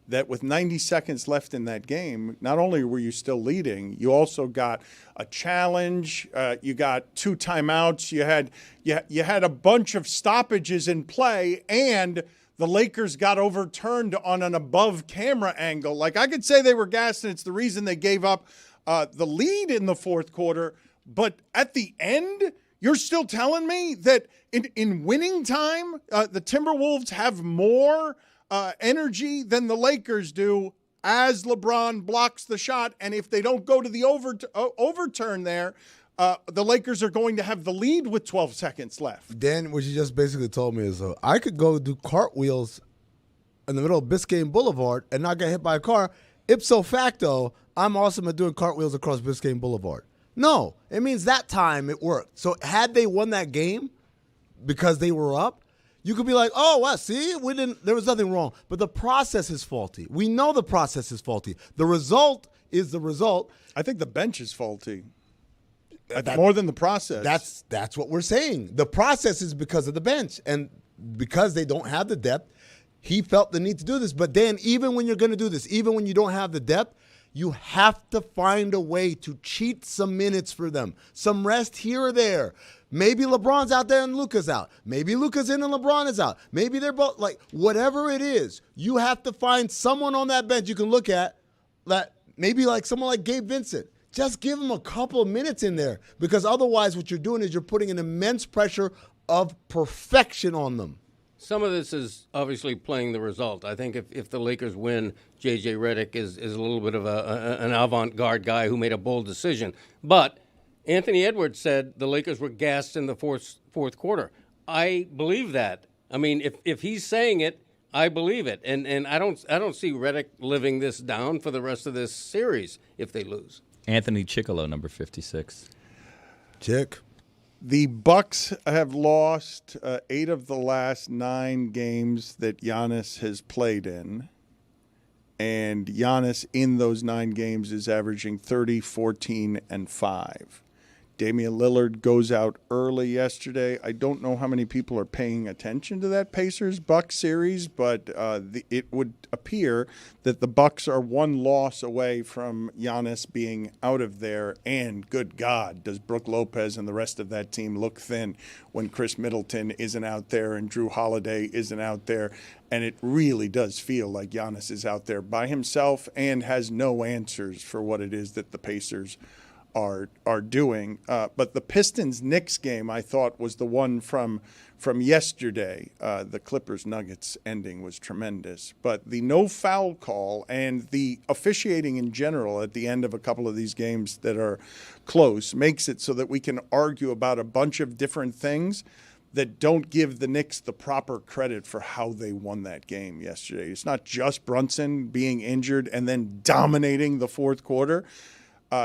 that with 90 seconds left in that game, not only were you still leading, you also got a challenge. You got 2 timeouts. You had a bunch of stoppages in play, and the Lakers got overturned on an above camera angle. Like, I could say they were gassed, and it's the reason they gave up the lead in the fourth quarter. But at the end, you're still telling me that in winning time, the Timberwolves have more energy than the Lakers do as LeBron blocks the shot. And if they don't go to the overturn there, the Lakers are going to have the lead with 12 seconds left. Dan, what you just basically told me is I could go do cartwheels in the middle of Biscayne Boulevard and not get hit by a car. Ipso facto, I'm awesome at doing cartwheels across Biscayne Boulevard. No, it means that time it worked. So had they won that game because they were up, you could be like, oh, well, see, there was nothing wrong. But the process is faulty. We know the process is faulty. The result is the result. I think the bench is faulty. More than the process. That's what we're saying. The process is because of the bench. And because they don't have the depth, he felt the need to do this. But then even when you're going to do this, even when you don't have the depth, you have to find a way to cheat some minutes for them. Some rest here or there. Maybe LeBron's out there and Luka's out. Maybe Luka's in and LeBron is out. Maybe they're both, like, whatever it is, you have to find someone on that bench you can look at, that maybe like someone like Gabe Vincent. Just give him a couple of minutes in there, because otherwise what you're doing is you're putting an immense pressure of perfection on them. Some of this is obviously playing the result. I think if the Lakers win, J.J. Redick is a little bit of an avant-garde guy who made a bold decision. But Anthony Edwards said the Lakers were gassed in the fourth quarter. I believe that. I mean, if he's saying it, I believe it. And I don't see Redick living this down for the rest of this series if they lose. Anthony Chicolo, number 56. Chick. The Bucks have lost 8 of the last 9 games that Giannis has played in. And Giannis in those 9 games is averaging 30, 14, and 5. Damian Lillard goes out early yesterday. I don't know how many people are paying attention to that Pacers-Bucks series, but it would appear that the Bucks are 1 loss away from Giannis being out of there. And good God, does Brook Lopez and the rest of that team look thin when Chris Middleton isn't out there and Drew Holiday isn't out there. And it really does feel like Giannis is out there by himself and has no answers for what it is that the Pacers are doing. But the Pistons-Knicks game, I thought, was the one from yesterday. The Clippers-Nuggets ending was tremendous. But the no foul call and the officiating in general at the end of a couple of these games that are close makes it so that we can argue about a bunch of different things that don't give the Knicks the proper credit for how they won that game yesterday. It's not just Brunson being injured and then dominating the fourth quarter.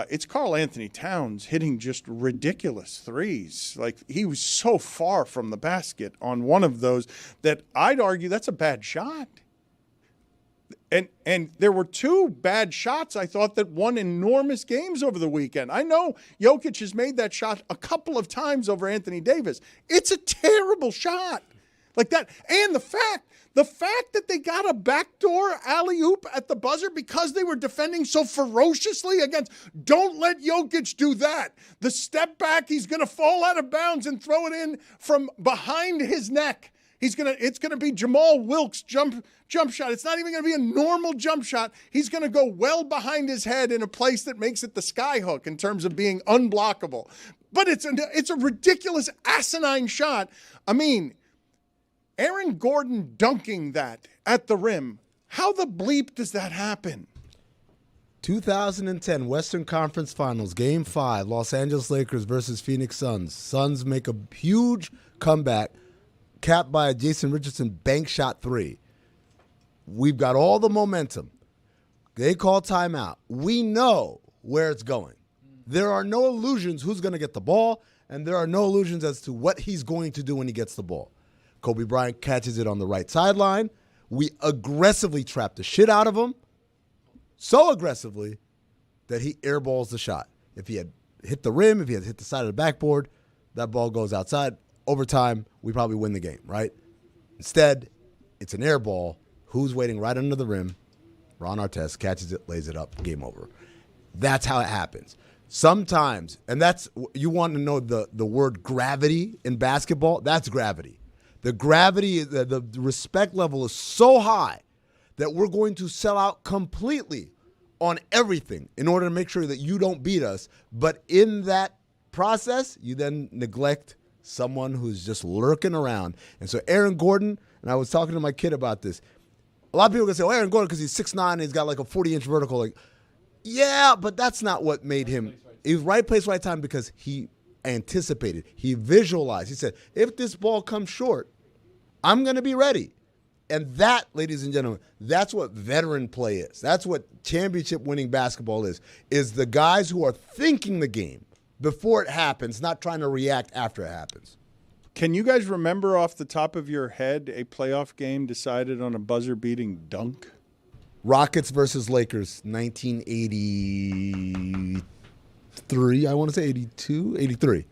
It's Karl Anthony Towns hitting just ridiculous threes. Like, he was so far from the basket on one of those that I'd argue that's a bad shot. And there were 2 bad shots, I thought, that won enormous games over the weekend. I know Jokic has made that shot a couple of times over Anthony Davis. It's a terrible shot. Like that. And the fact that they got a backdoor alley-oop at the buzzer because they were defending so ferociously against, don't let Jokic do that. The step back, he's going to fall out of bounds and throw it in from behind his neck. It's going to be Jamal Wilkes jump shot. It's not even going to be a normal jump shot. He's going to go well behind his head in a place that makes it the sky hook in terms of being unblockable. But it's a ridiculous, asinine shot. I mean, Aaron Gordon dunking that at the rim. How the bleep does that happen? 2010 Western Conference Finals, Game 5, Los Angeles Lakers versus Phoenix Suns. Suns make a huge comeback, capped by a Jason Richardson bank shot 3. We've got all the momentum. They call timeout. We know where it's going. There are no illusions who's going to get the ball, and there are no illusions as to what he's going to do when he gets the ball. Kobe Bryant catches it on the right sideline. We aggressively trap the shit out of him, so aggressively that he airballs the shot. If he had hit the rim, if he had hit the side of the backboard, that ball goes outside. Overtime, we probably win the game, right? Instead, it's an air ball. Who's waiting right under the rim? Ron Artest catches it, lays it up, game over. That's how it happens. Sometimes, and that's, you want to know the word gravity in basketball? That's gravity. The gravity, the respect level is so high that we're going to sell out completely on everything in order to make sure that you don't beat us. But in that process, you then neglect someone who's just lurking around. And so Aaron Gordon, and I was talking to my kid about this, a lot of people are going to say, oh, Aaron Gordon, because he's 6'9", and he's got like a 40-inch vertical. Like, yeah, but that's not what made him. He was right place, right time because he anticipated. He visualized. He said, if this ball comes short, I'm going to be ready. And that, ladies and gentlemen, that's what veteran play is. That's what championship-winning basketball is the guys who are thinking the game before it happens, not trying to react after it happens. Can you guys remember off the top of your head a playoff game decided on a buzzer-beating dunk? Rockets versus Lakers, 1983, I want to say 82, 83.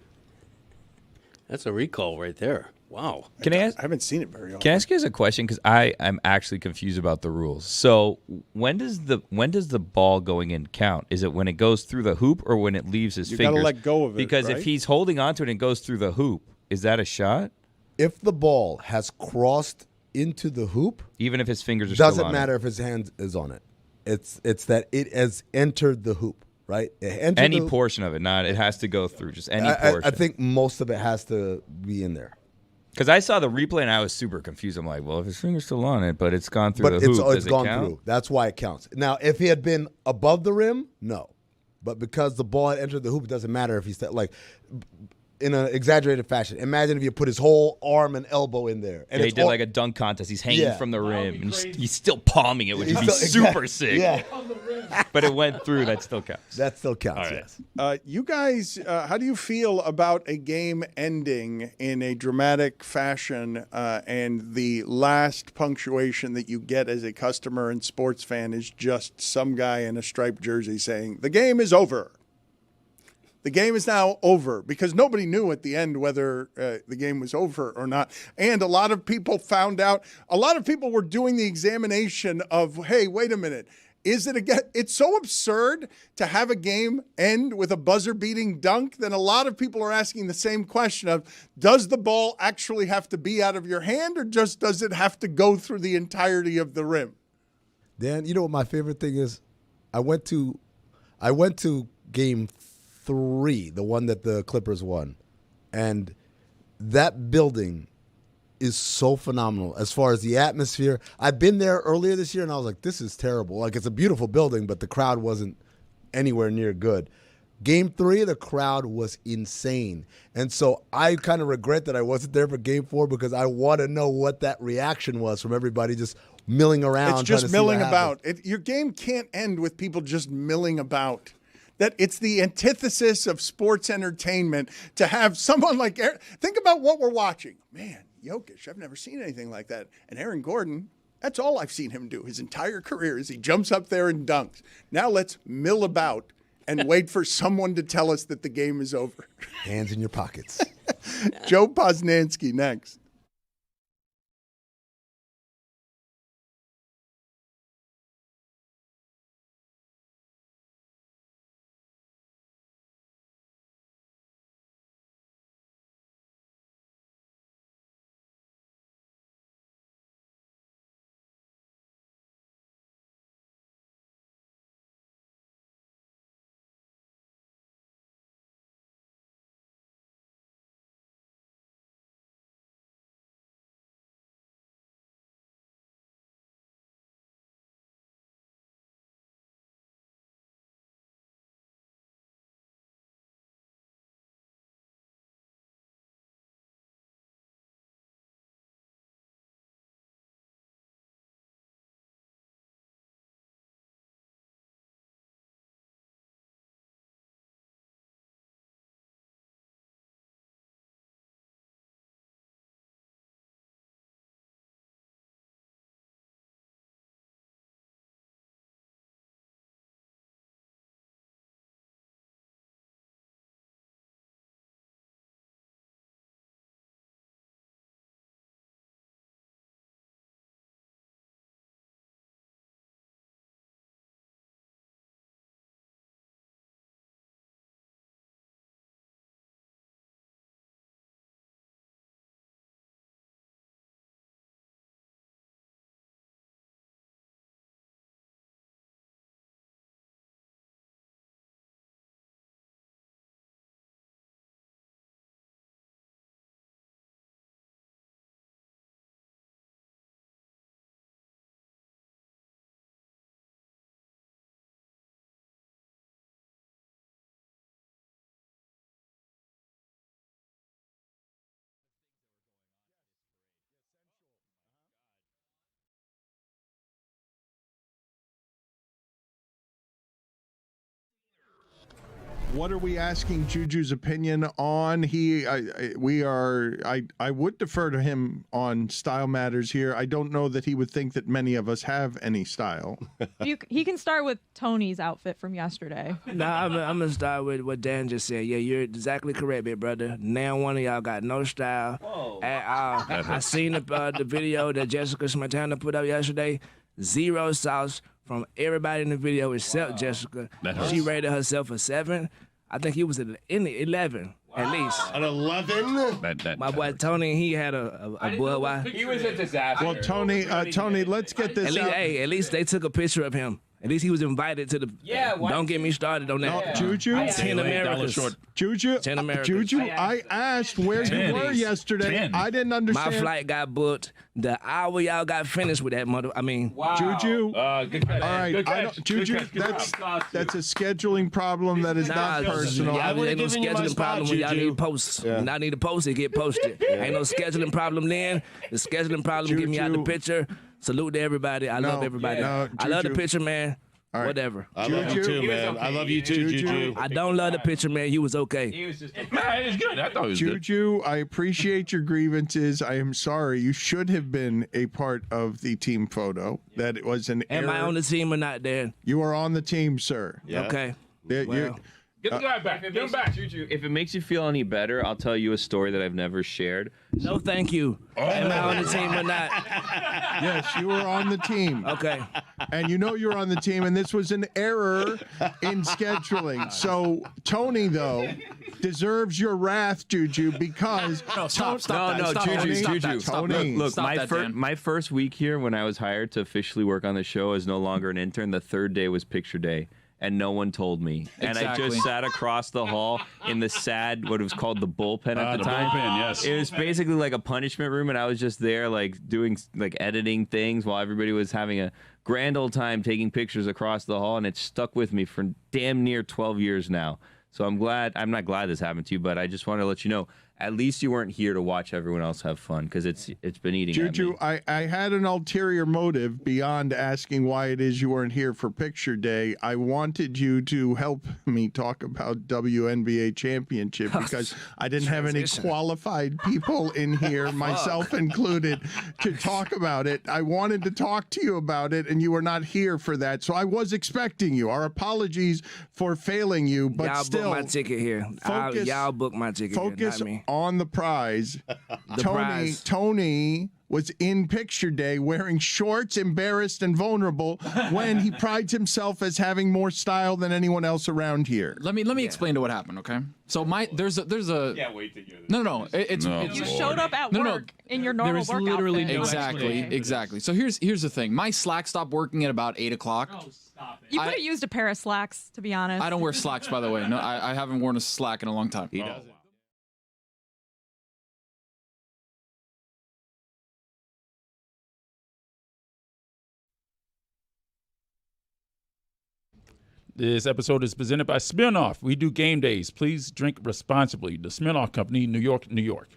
That's a recall right there. Wow. Can I ask? I haven't seen it very often. Can I ask you guys a question? Because I'm actually confused about the rules. So when does the ball going in count? Is it when it goes through the hoop or when it leaves his fingers? You got to let go of it. Because right? if he's holding onto it and it goes through the hoop, is that a shot? If the ball has crossed into the hoop, even if his fingers are still on it, doesn't matter if his hand is on it. It's that it has entered the hoop, right? Any portion of it, not it has to go through. Just any portion. I think most of it has to be in there. Because I saw the replay and I was super confused. I'm like, well, if his finger's still on it, but it's gone through the hoop, it's gone through. That's why it counts. Now, if he had been above the rim, no. But because the ball had entered the hoop, it doesn't matter if he's like in an exaggerated fashion. Imagine if you put his whole arm and elbow in there. And he did like a dunk contest. He's hanging from the rim, and he's still palming it, which would be super sick. Yeah. But it went through. That still counts. That still counts, right. yes. You guys, how do you feel about a game ending in a dramatic fashion and the last punctuation that you get as a customer and sports fan is just some guy in a striped jersey saying, the game is over? The game is now over because nobody knew at the end whether the game was over or not. And a lot of people found out, a lot of people were doing the examination of, hey, wait a minute. Is it again? It's so absurd to have a game end with a buzzer-beating dunk that a lot of people are asking the same question of, does the ball actually have to be out of your hand or just does it have to go through the entirety of the rim? Dan, you know what my favorite thing is? I went to game 3, the one that the Clippers won. And that building is so phenomenal as far as the atmosphere. I've been there earlier this year, and I was like, this is terrible. Like, it's a beautiful building, but the crowd wasn't anywhere near good. Game 3, the crowd was insane. And so I kind of regret that I wasn't there for Game 4 because I want to know what that reaction was from everybody just milling around. It's just milling about. Your game can't end with people just milling about. That it's the antithesis of sports entertainment to have someone like Aaron. Think about what we're watching. Man, Jokic, I've never seen anything like that. And Aaron Gordon, that's all I've seen him do his entire career is he jumps up there and dunks. Now let's mill about and wait for someone to tell us that the game is over. Hands in your pockets. Joe Posnanski next. What are we asking Juju's opinion on? I would defer to him on style matters here. I don't know that he would think that many of us have any style. He can start with Tony's outfit from yesterday. Nah, I'm gonna start with what Dan just said. Yeah, you're exactly correct, big brother. Now one of y'all got no style at all. I seen the video that Jessica Smetana put up yesterday. Zero sauce from everybody in the video except Jessica. She rated herself a 7. I think he was in the 11 at least. An 11? My boy Tony, he had a Budweiser. He was a disaster. Well, Tony, let's get this out. At least they took a picture of him. At least he was invited to the. Yeah, don't get me started on that. Juju, 10 Americas. Juju, 10 Americas. Juju, I asked where you were yesterday. 10. I didn't understand. My flight got booked. The hour y'all got finished with that mother. I mean, Juju. Good credit. All right, Good Juju, credit. that's a scheduling problem that is not personal. Y'all ain't no scheduling problem when y'all Juju. need posts. When I need to post it, get posted. Ain't no scheduling problem then. The scheduling problem get me out the picture. Salute to everybody. I love everybody. I love the picture, man. All right. Whatever. I love you too, man. okay. I love you too, Juju. I don't love the picture, man. You was okay. He was just. Man, it was good. I thought it was good. Juju, I appreciate your grievances. I am sorry. You should have been a part of the team photo. That it was an error. Am I on the team or not, Dan? You are on the team, sir. Yeah. Okay. You- Get the guy back. If it Get him makes back. Juju, if it makes you feel any better, I'll tell you a story that I've never shared. No, thank you. Am I on the team or not? Yes, you were on the team. Okay. And you know you're on the team, and this was an error in scheduling. So Tony, though, deserves your wrath, Juju, because Tony. Look, my first week here when I was hired to officially work on the show as no longer an intern, the third day was picture day. And no one told me. And I just sat across the hall in the sad, what it was called the bullpen at the time. Bullpen, yes. It was basically like a punishment room, and I was just there doing editing things while everybody was having a grand old time taking pictures across the hall, and it stuck with me for damn near 12 years now. So I'm not glad this happened to you, but I just wanted to let you know, at least you weren't here to watch everyone else have fun, because it's been eating Juju, at me. I had an ulterior motive beyond asking why it is you weren't here for picture day. I wanted you to help me talk about WNBA championship because I didn't have any qualified people in here, myself included, to talk about it. I wanted to talk to you about it, and you were not here for that. So I was expecting you. Our apologies for failing you, but y'all still. book my ticket here. Y'all book my ticket here, not me. On the prize. Prize. Tony was in picture day wearing shorts, embarrassed and vulnerable when he prides himself as having more style than anyone else around here. Let me explain to what happened, okay? So there's a Can't wait to hear this. no it's You showed up at work in your normal there's work literally outfit. exactly. So here's the thing. My Slack stopped working at about 8 o'clock. Oh, stop it. You could have used a pair of slacks, to be honest. I don't wear slacks, by the way. No, I haven't worn a slack in a long time. He doesn't. This episode is presented by Smirnoff. We do game days. Please drink responsibly. The Smirnoff Company, New York, New York.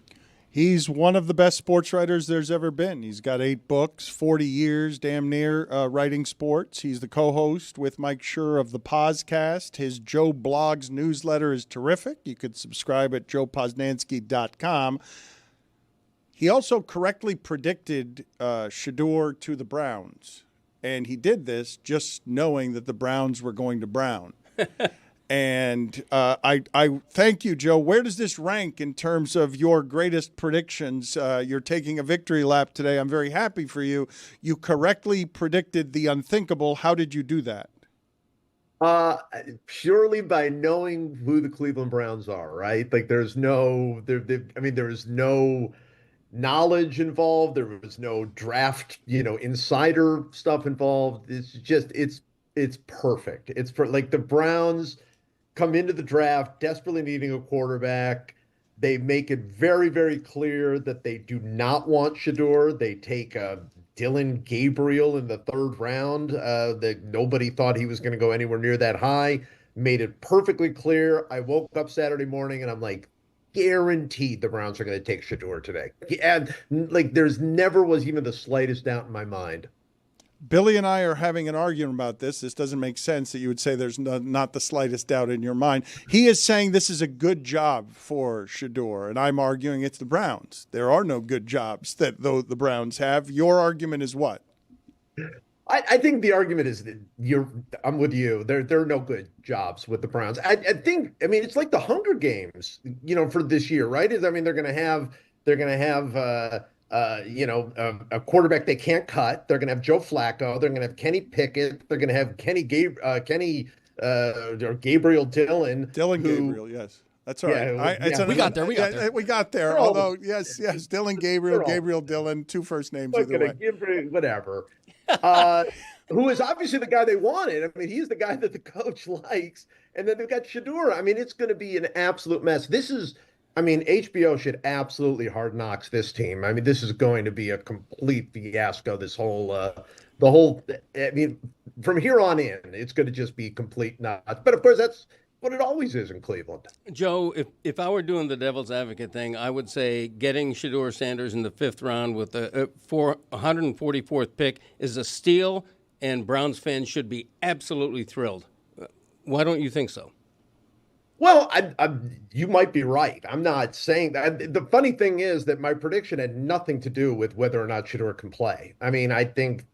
He's one of the best sports writers there's ever been. He's got 8 books, 40 years, damn near, writing sports. He's the co-host with Mike Schur of the Poscast. His Joe Blogs newsletter is terrific. You could subscribe at joeposnanski.com. He also correctly predicted Shedeur to the Browns. And he did this just knowing that the Browns were going to Brown. And I thank you, Joe. Where does this rank in terms of your greatest predictions? You're taking a victory lap today. I'm very happy for you. You correctly predicted the unthinkable. How did you do that? Purely by knowing who the Cleveland Browns are, right? Like there's no knowledge involved. There was no draft, insider stuff involved. It's just, it's perfect. It's like the Browns come into the draft desperately needing a quarterback. They make it very, very clear that they do not want Shedeur. They take Dylan Gabriel in the 3rd round. That nobody thought he was going to go anywhere near that high. Made it perfectly clear. I woke up Saturday morning and I'm like, guaranteed the Browns are going to take Shedeur today. And there's never was even the slightest doubt in my mind. Billy and I are having an argument about this. This doesn't make sense that you would say there's not the slightest doubt in your mind. He is saying this is a good job for Shedeur, and I'm arguing it's the Browns. There are no good jobs that the Browns have. Your argument is what? I think the argument is that I'm with you. There are no good jobs with the Browns. I mean, it's like the Hunger Games, for this year, right? I mean, they're going to have a quarterback they can't cut. They're going to have Joe Flacco. They're going to have Kenny Pickett. They're going to have Gabriel Dillon. Gabriel, yes. That's all right. We got there. We got there. Although, yes, Dillon Gabriel, Gabriel Dillon, two first names either way. Whatever. Who is obviously the guy they wanted. I mean, he's the guy that the coach likes. And then they've got Shedeur. I mean, it's going to be an absolute mess. HBO should absolutely hard knocks this team. I mean, this is going to be a complete fiasco. From here on in, it's going to just be complete nuts. But of course, that's what it always is in Cleveland. Joe, if I were doing the devil's advocate thing, I would say getting Shedeur Sanders in the 5th round with the 144th pick is a steal, and Browns fans should be absolutely thrilled. Why don't you think so? Well, you might be right. I'm not saying that. The funny thing is that my prediction had nothing to do with whether or not Shedeur can play. I mean, I think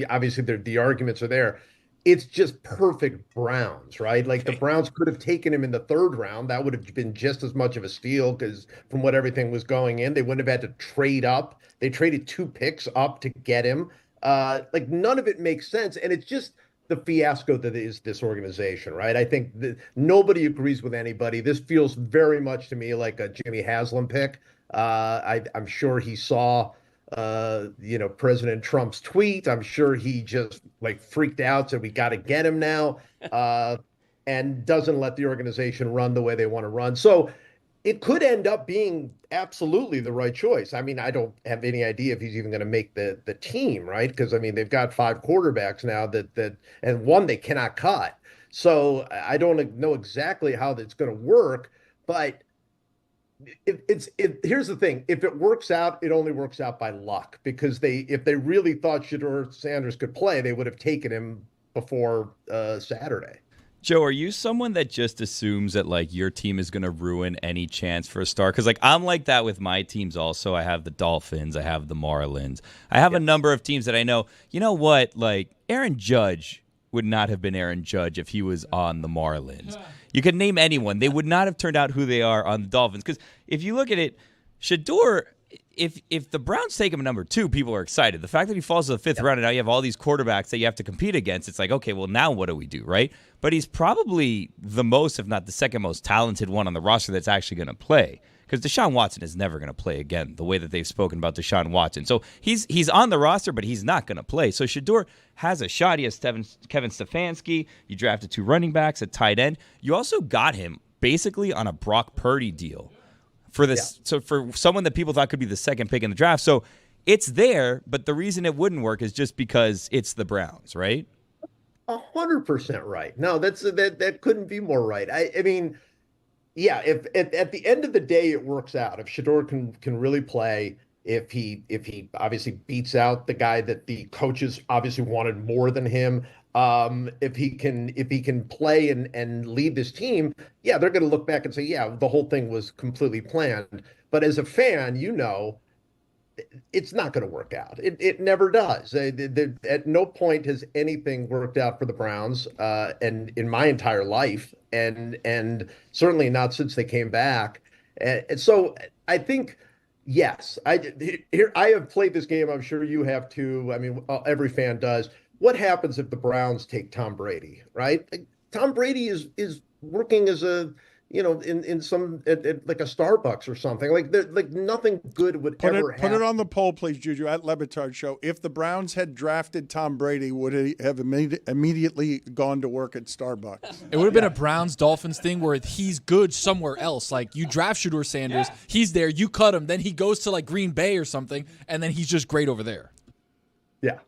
obviously the arguments are there. It's just perfect Browns, right? Like the Browns could have taken him in the 3rd round. That would have been just as much of a steal because from what everything was going in, they wouldn't have had to trade up. They traded 2 picks up to get him. None of it makes sense. And it's just the fiasco that is this organization, right? I think nobody agrees with anybody. This feels very much to me like a Jimmy Haslam pick. I'm sure he saw President Trump's tweet. I'm sure he just freaked out, said we got to get him now, and doesn't let the organization run the way they want to run. So it could end up being absolutely the right choice. I mean, I don't have any idea if he's even going to make the team, right? Because I mean, they've got 5 quarterbacks now and one they cannot cut. So I don't know exactly how that's going to work, but here's the thing. If it works out, it only works out by luck because if they really thought Shedeur Sanders could play, they would have taken him before Saturday. Joe, are you someone that just assumes that your team is going to ruin any chance for a star? Because I'm like that with my teams also. I have the Dolphins. I have the Marlins. I have a number of teams that I know. You know what? Aaron Judge would not have been Aaron Judge if he was on the Marlins. You could name anyone. They would not have turned out who they are on the Dolphins. Because if you look at it, Shedeur, if the Browns take him at number 2, people are excited. The fact that he falls to the 5th round and now you have all these quarterbacks that you have to compete against, it's like, okay, well, now what do we do, right? But he's probably the most, if not the second most talented one on the roster that's actually going to play. Because Deshaun Watson is never going to play again, the way that they've spoken about Deshaun Watson. So he's on the roster, but he's not going to play. So Shedeur has a shot. He has Kevin Stefanski. You drafted 2 running backs, a tight end. You also got him basically on a Brock Purdy deal for this. So for someone that people thought could be the 2nd pick in the draft. So it's there, but the reason it wouldn't work is just because it's the Browns, right? 100% right. No, that couldn't be more right. I mean, yeah, if at the end of the day it works out, if Shedeur can really play, if he obviously beats out the guy that the coaches obviously wanted more than him, if he can play and lead this team, yeah, they're going to look back and say, yeah, the whole thing was completely planned. But as a fan, it's not going to work out. It never does. At no point has anything worked out for the Browns, and in my entire life, and certainly not since they came back. And so I think, yes, I have played this game. I'm sure you have too. I mean, every fan does. What happens if the Browns take Tom Brady? Right? Tom Brady is working as a in some at like a Starbucks or something. Like nothing good would ever happen. Put it on the poll, please, Juju, at Le Batard Show. If the Browns had drafted Tom Brady, would he have immediately gone to work at Starbucks? It would have been a Browns-Dolphins thing where he's good somewhere else. Like, you draft Shedeur Sanders, he's there, you cut him, then he goes to, Green Bay or something, and then he's just great over there. Yeah.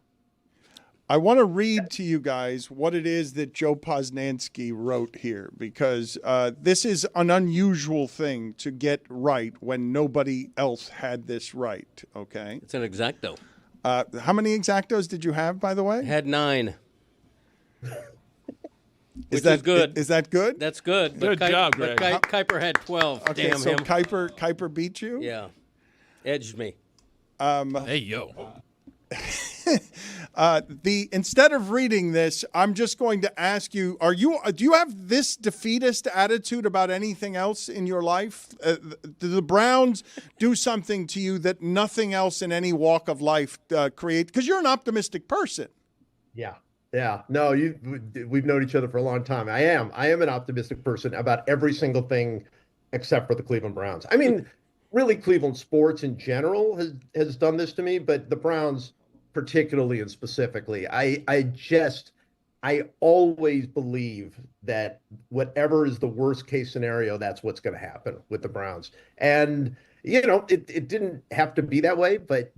I want to read to you guys what it is that Joe Posnanski wrote here, because this is an unusual thing to get right when nobody else had this right, okay? It's an exacto. How many exactos did you have, by the way? I had 9. Is Which is good. Is that good? That's good. Good job, Greg. But Kuiper had 12. Okay, Damn so him. Kuiper beat you? Yeah. Edged me. Hey, yo. Instead of reading this, I'm just going to ask you: do you have this defeatist attitude about anything else in your life? Do the Browns do something to you that nothing else in any walk of life create? Because you're an optimistic person. Yeah. Yeah. No, we've known each other for a long time. I am an optimistic person about every single thing except for the Cleveland Browns. I mean, really, Cleveland sports in general has done this to me, but the Browns particularly and specifically, I always believe that whatever is the worst case scenario, that's what's going to happen with the Browns. And it didn't have to be that way, but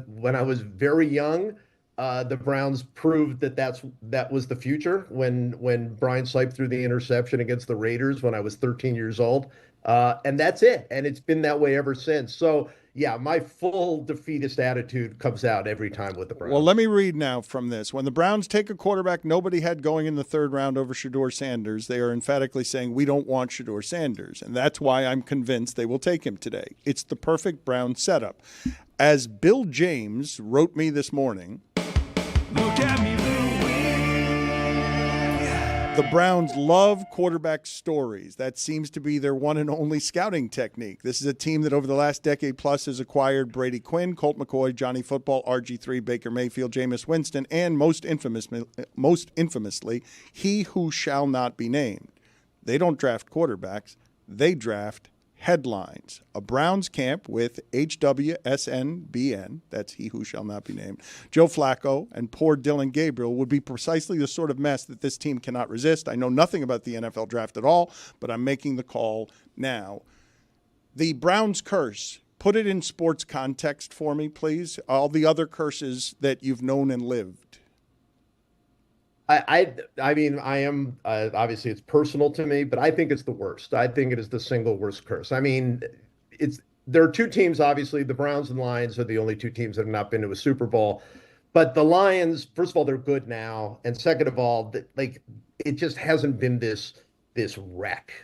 when I was very young, the Browns proved that was the future when Brian Sipe threw the interception against the Raiders when I was 13 years old. And that's it. And it's been that way ever since. So, yeah, my full defeatist attitude comes out every time with the Browns. Well, let me read now from this. When the Browns take a quarterback nobody had going in the third round over Shedeur Sanders, they are emphatically saying, we don't want Shedeur Sanders. And that's why I'm convinced they will take him today. It's the perfect Browns setup. As Bill James wrote me this morning, look at me, the Browns love quarterback stories. That seems to be their one and only scouting technique. This is a team that over the last decade plus has acquired Brady Quinn, Colt McCoy, Johnny Football, RG3, Baker Mayfield, Jameis Winston, and most infamously, he who shall not be named. They don't draft quarterbacks. They draft headlines. A Browns camp with HWSNBN, that's he who shall not be named, Joe Flacco, and poor Dylan Gabriel would be precisely the sort of mess that this team cannot resist. I know nothing about the NFL draft at all, but I'm making the call now. The Browns curse, put it in sports context for me, please. All the other curses that you've known and lived. I mean, I am obviously it's personal to me, but I think it's the worst. I think it is the single worst curse. I mean, there are two teams, obviously, the Browns and Lions are the only two teams that have not been to a Super Bowl. But the Lions, first of all, they're good now, and second of all, it just hasn't been this wreck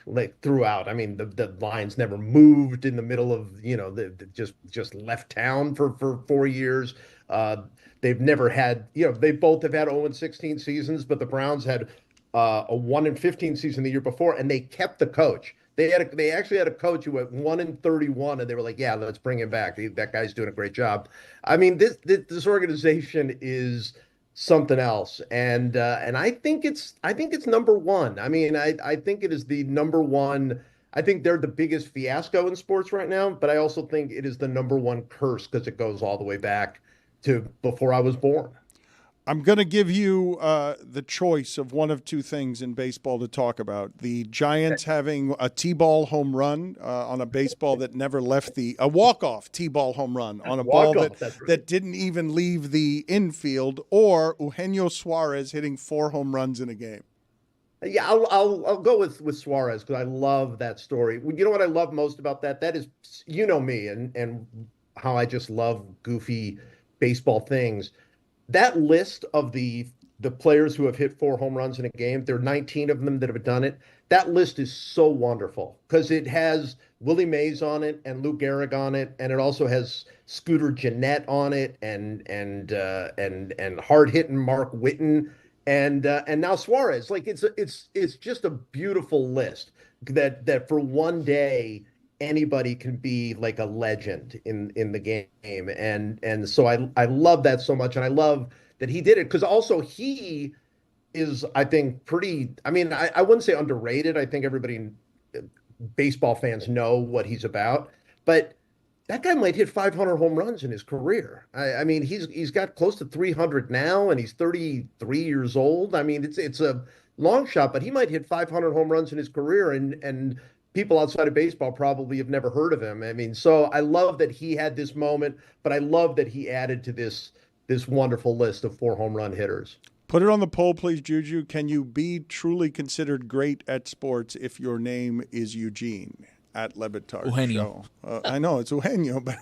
throughout. I mean, the Lions never moved in the middle of just left town for 4 years. They've never had, they both have had 0-16 seasons, but the Browns had a 1-15 season the year before, and they kept the coach. They actually had a coach who went 1-31, and they were like, yeah, let's bring him back. That guy's doing a great job. I mean, this organization is something else, and I think it's number one. I mean, I think it is the number one. I think they're the biggest fiasco in sports right now, but I also think it is the number one curse because it goes all the way back to before I was born. I'm going to give you the choice of one of two things in baseball to talk about. The Giants having a T-ball home run on a baseball that never left a walk-off T-ball home run on a ball that didn't even leave the infield, or Eugenio Suarez hitting 4 home runs in a game. Yeah, I'll go with Suarez because I love that story. You know what I love most about that? That is, me and how I just love goofy baseball things. That list of the players who have hit 4 home runs in a game, there are 19 of them that have done it. That list is so wonderful because it has Willie Mays on it and Lou Gehrig on it, and it also has Scooter Gennett on it and hard hitting Mark Whitten and now Suarez. Like it's just a beautiful list that for one day anybody can be like a legend in the game. And so I love that so much. And I love that he did it because also he is, I think, I wouldn't say underrated. I think baseball fans know what he's about, but that guy might hit 500 home runs in his career. I mean, he's got close to 300 now and he's 33 years old. I mean, it's a long shot, but he might hit 500 home runs in his career and people outside of baseball probably have never heard of him. I mean, so I love that he had this moment, but I love that he added to this wonderful list of 4 home run hitters. Put it on the poll, please, Juju. Can you be truly considered great at sports if your name is Eugene? at Le Batard Eugenio. Show. I know it's Eugenio, but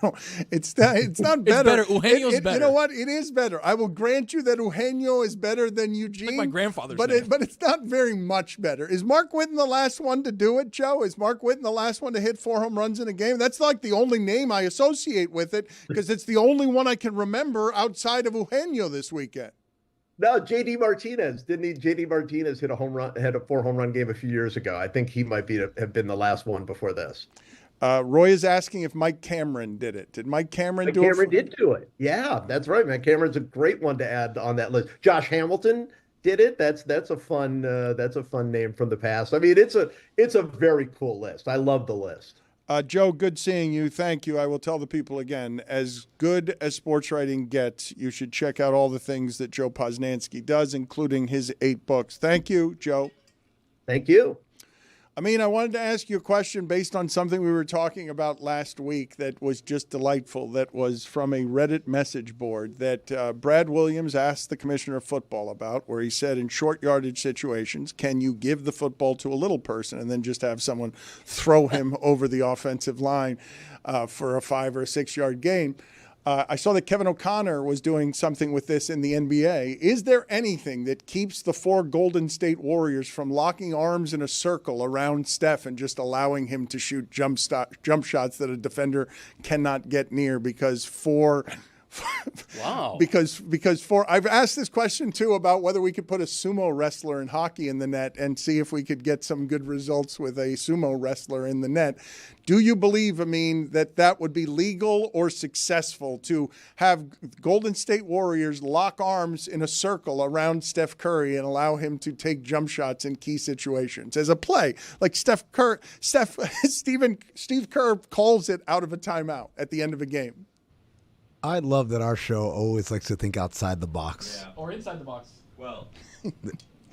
it's not better. It's better. Eugenio's better. You know what? It is better. I will grant you that Eugenio is better than Eugene. Like my grandfather's but name. but it's not very much better. Is Mark Whitten the last one to do it, Joe? Is Mark Whitten the last one to hit 4 home runs in a game? That's like the only name I associate with it because it's the only one I can remember outside of Eugenio this weekend. No, J.D. Martinez. Didn't he? J.D. Martinez hit a 4 home run game a few years ago. I think he might have been the last one before this. Roy is asking if Mike Cameron did it. Did Mike Cameron do it? Cameron did do it. Yeah, that's right. Mike Cameron's a great one to add on that list. Josh Hamilton did it. That's a fun name from the past. I mean, it's a very cool list. I love the list. Joe, good seeing you. Thank you. I will tell the people again, as good as sports writing gets, you should check out all the things that Joe Posnanski does, including his 8 books. Thank you, Joe. Thank you. I mean, I wanted to ask you a question based on something we were talking about last week that was just delightful, that was from a Reddit message board that Brad Williams asked the commissioner of football about, where he said, in short yardage situations, can you give the football to a little person and then just have someone throw him over the offensive line for a 5 or a 6 yard gain? I saw that Kevin O'Connor was doing something with this in the NBA. Is there anything that keeps the 4 Golden State Warriors from locking arms in a circle around Steph and just allowing him to shoot jump shots that a defender cannot get near? Because Wow. Because I've asked this question too about whether we could put a sumo wrestler in hockey in the net and see if we could get some good results with a sumo wrestler in the net. Do you believe, Amin, that would be legal or successful to have Golden State Warriors lock arms in a circle around Steph Curry and allow him to take jump shots in key situations as a play? Like Steve Kerr calls it out of a timeout at the end of a game. I love that our show always likes to think outside the box. Or inside the box. Well,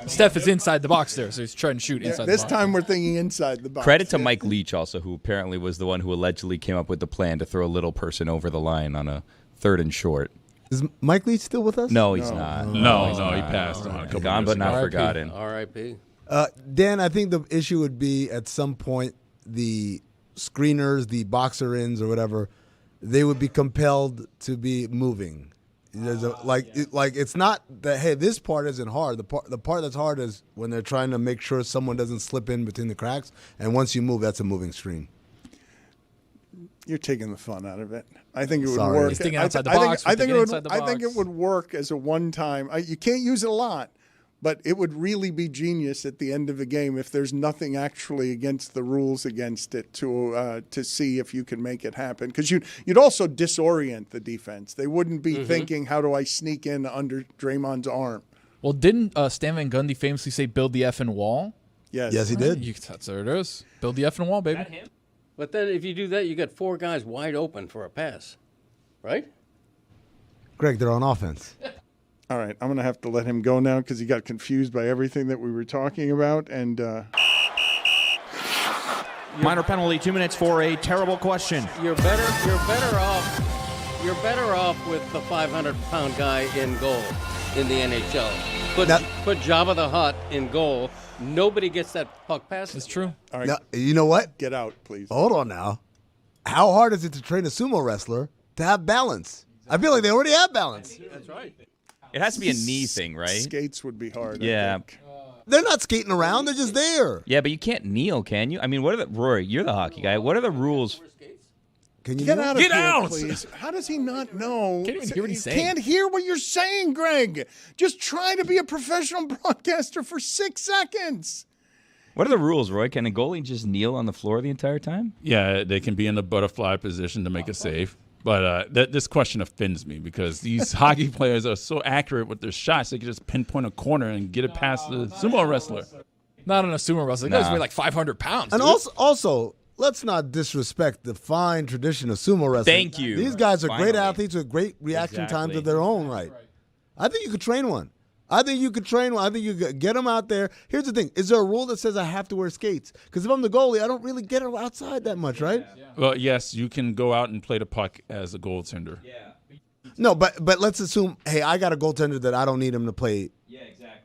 Steph is inside the box there, so he's trying to shoot inside the box. This time we're thinking inside the box. Credit to Mike Leach also, who apparently was the one who allegedly came up with the plan to throw a little person over the line on a 3rd and short. Is Mike Leach still with us? No, he's not. No, he passed on a couple Gone but not forgotten. R.I.P. Dan, I think the issue would be at some point the screeners, the boxer ins or whatever, they would be compelled to be moving. It's not that, hey, this part isn't hard. The part that's hard is when they're trying to make sure someone doesn't slip in between the cracks. And once you move, that's a moving screen. You're taking the fun out of it. I think it would Sorry. work. He's thinking outside the box. I think it would work as a one-time. You can't use it a lot, but it would really be genius at the end of the game if there's nothing actually against the rules against it to see if you can make it happen. Because you'd also disorient the defense. They wouldn't be thinking, how do I sneak in under Draymond's arm? Well, didn't Stan Van Gundy famously say, build the effing wall? Yes. Yes, he did. There it is. Build the effing wall, baby. But then if you do that, you got 4 guys wide open for a pass, right? Greg, they're on offense. All right, I'm going to have to let him go now because he got confused by everything that we were talking about. And minor penalty, 2 minutes for a terrible question. You're better off with the 500-pound guy in goal in the NHL. Put Jabba the Hutt in goal. Nobody gets that puck past. It's true. all right, Now, you know what? get out, please. Hold on now. How hard is it to train a sumo wrestler to have balance? I feel like they already have balance. That's right. It has to be a knee thing, right? Skates would be hard. Yeah. I think. They're not skating around. They're just there. Yeah, but you can't kneel, can you? I mean, Rory, you're the hockey guy. What are the rules? Can you Get kneel? out of Get here, out! please. How does he not know? Can't even hear what he's You saying. Can't hear what you're saying, Greg. Just try to be a professional broadcaster for 6 seconds. What are the rules, Roy? Can a goalie just kneel on the floor the entire time? Yeah, they can be in the butterfly position to make a save. But this question offends me because these hockey players are so accurate with their shots. They can just pinpoint a corner and get it past the sumo wrestler. Not on a sumo wrestler. The guys weigh like 500 pounds. And dude. also, let's not disrespect the fine tradition of sumo wrestling. Thank you. These guys are great Finally. athletes with great reaction times Exactly. of their own right. I think you could train one. I think you could get them out there. Here's the thing. Is there a rule that says I have to wear skates? Because if I'm the goalie, I don't really get outside that much, right? Well, yes, you can go out and play the puck as a goaltender. No, but let's assume, hey, I got a goaltender that I don't need him to play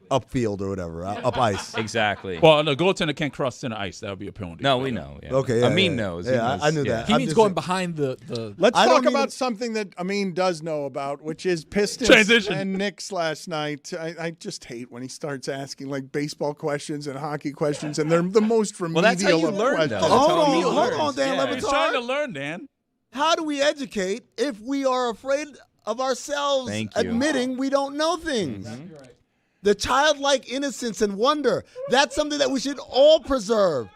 upfield or whatever, up ice. Exactly. Well, the goaltender can't cross center ice. That would be a penalty. No, we know. Yeah. Okay, Amin knows. He knows. I knew that. He means going behind the. Let's I talk don't about even- something that Amin does know about, which is Pistons Transition. and Knicks last night. I just hate when he starts asking like baseball questions and hockey questions, and they're the most remedial Well, that's how you of learn, questions. though. That's how he Hold learns. on, Dan Le Yeah. He's trying to Batard. learn, Dan. How do we educate if we are afraid of ourselves Thank you. admitting we don't know things? The childlike innocence and wonder, that's something that we should all preserve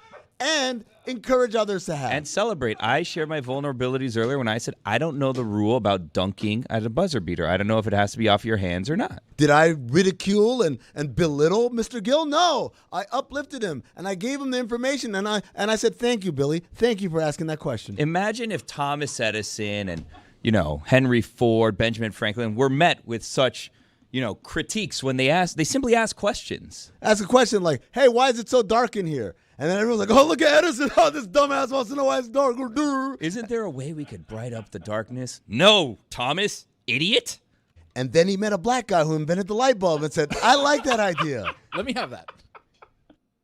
and encourage others to have. And celebrate. I shared my vulnerabilities earlier when I said I don't know the rule about dunking at a buzzer beater. I don't know if it has to be off your hands or not. Did I ridicule and belittle Mr. Gill? No. I uplifted him, and I gave him the information, and I said, thank you, Billy. Thank you for asking that question. Imagine if Thomas Edison and, Henry Ford, Benjamin Franklin were met with such, critiques when they simply ask questions. Ask a question like, hey, why is it so dark in here? And then everyone's like, oh, look at Edison. Oh, this dumbass wants to know why it's dark. Isn't there a way we could bright up the darkness? No, Thomas, idiot. And then he met a black guy who invented the light bulb and said, I like that idea. Let me have that.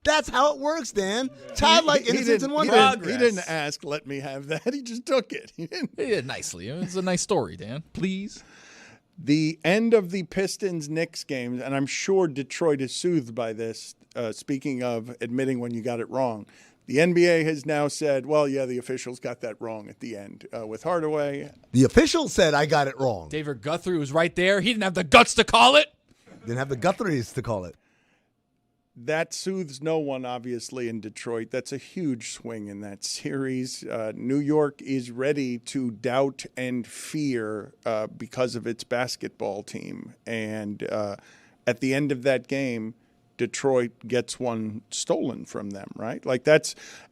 That's how it works, Dan. Childlike innocence and wonder. He didn't ask, let me have that. He just took it. He didn't. Yeah, nicely. It's a nice story, Dan. Please. The end of the Pistons-Knicks game, and I'm sure Detroit is soothed by this, speaking of admitting when you got it wrong. The NBA has now said, well, yeah, the officials got that wrong at the end with Hardaway. The official said I got it wrong. David Guthrie was right there. He didn't have the guts to call it. Didn't have the Guthries to call it. That soothes no one, obviously, in Detroit. That's a huge swing in that series. New York is ready to doubt and fear because of its basketball team. And at the end of that game, Detroit gets one stolen from them, right?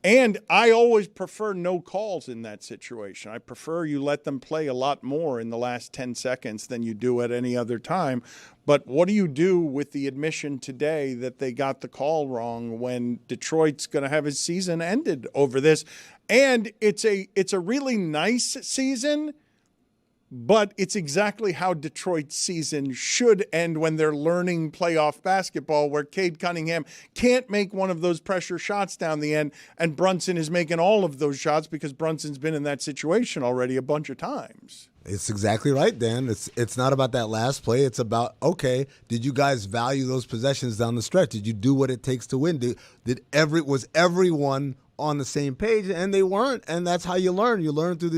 And I always prefer no calls in that situation. I prefer you let them play a lot more in the last 10 seconds than you do at any other time. But what do you do with the admission today that they got the call wrong when Detroit's going to have his season ended over this? And it's a really nice season, but it's exactly how Detroit's season should end when they're learning playoff basketball, where Cade Cunningham can't make one of those pressure shots down the end, and Brunson is making all of those shots because Brunson's been in that situation already a bunch of times. It's exactly right, Dan. It's not about that last play. It's about, okay, did you guys value those possessions down the stretch? Did you do what it takes to win? Was everyone on the same page? And they weren't, and that's how you learn. You learn through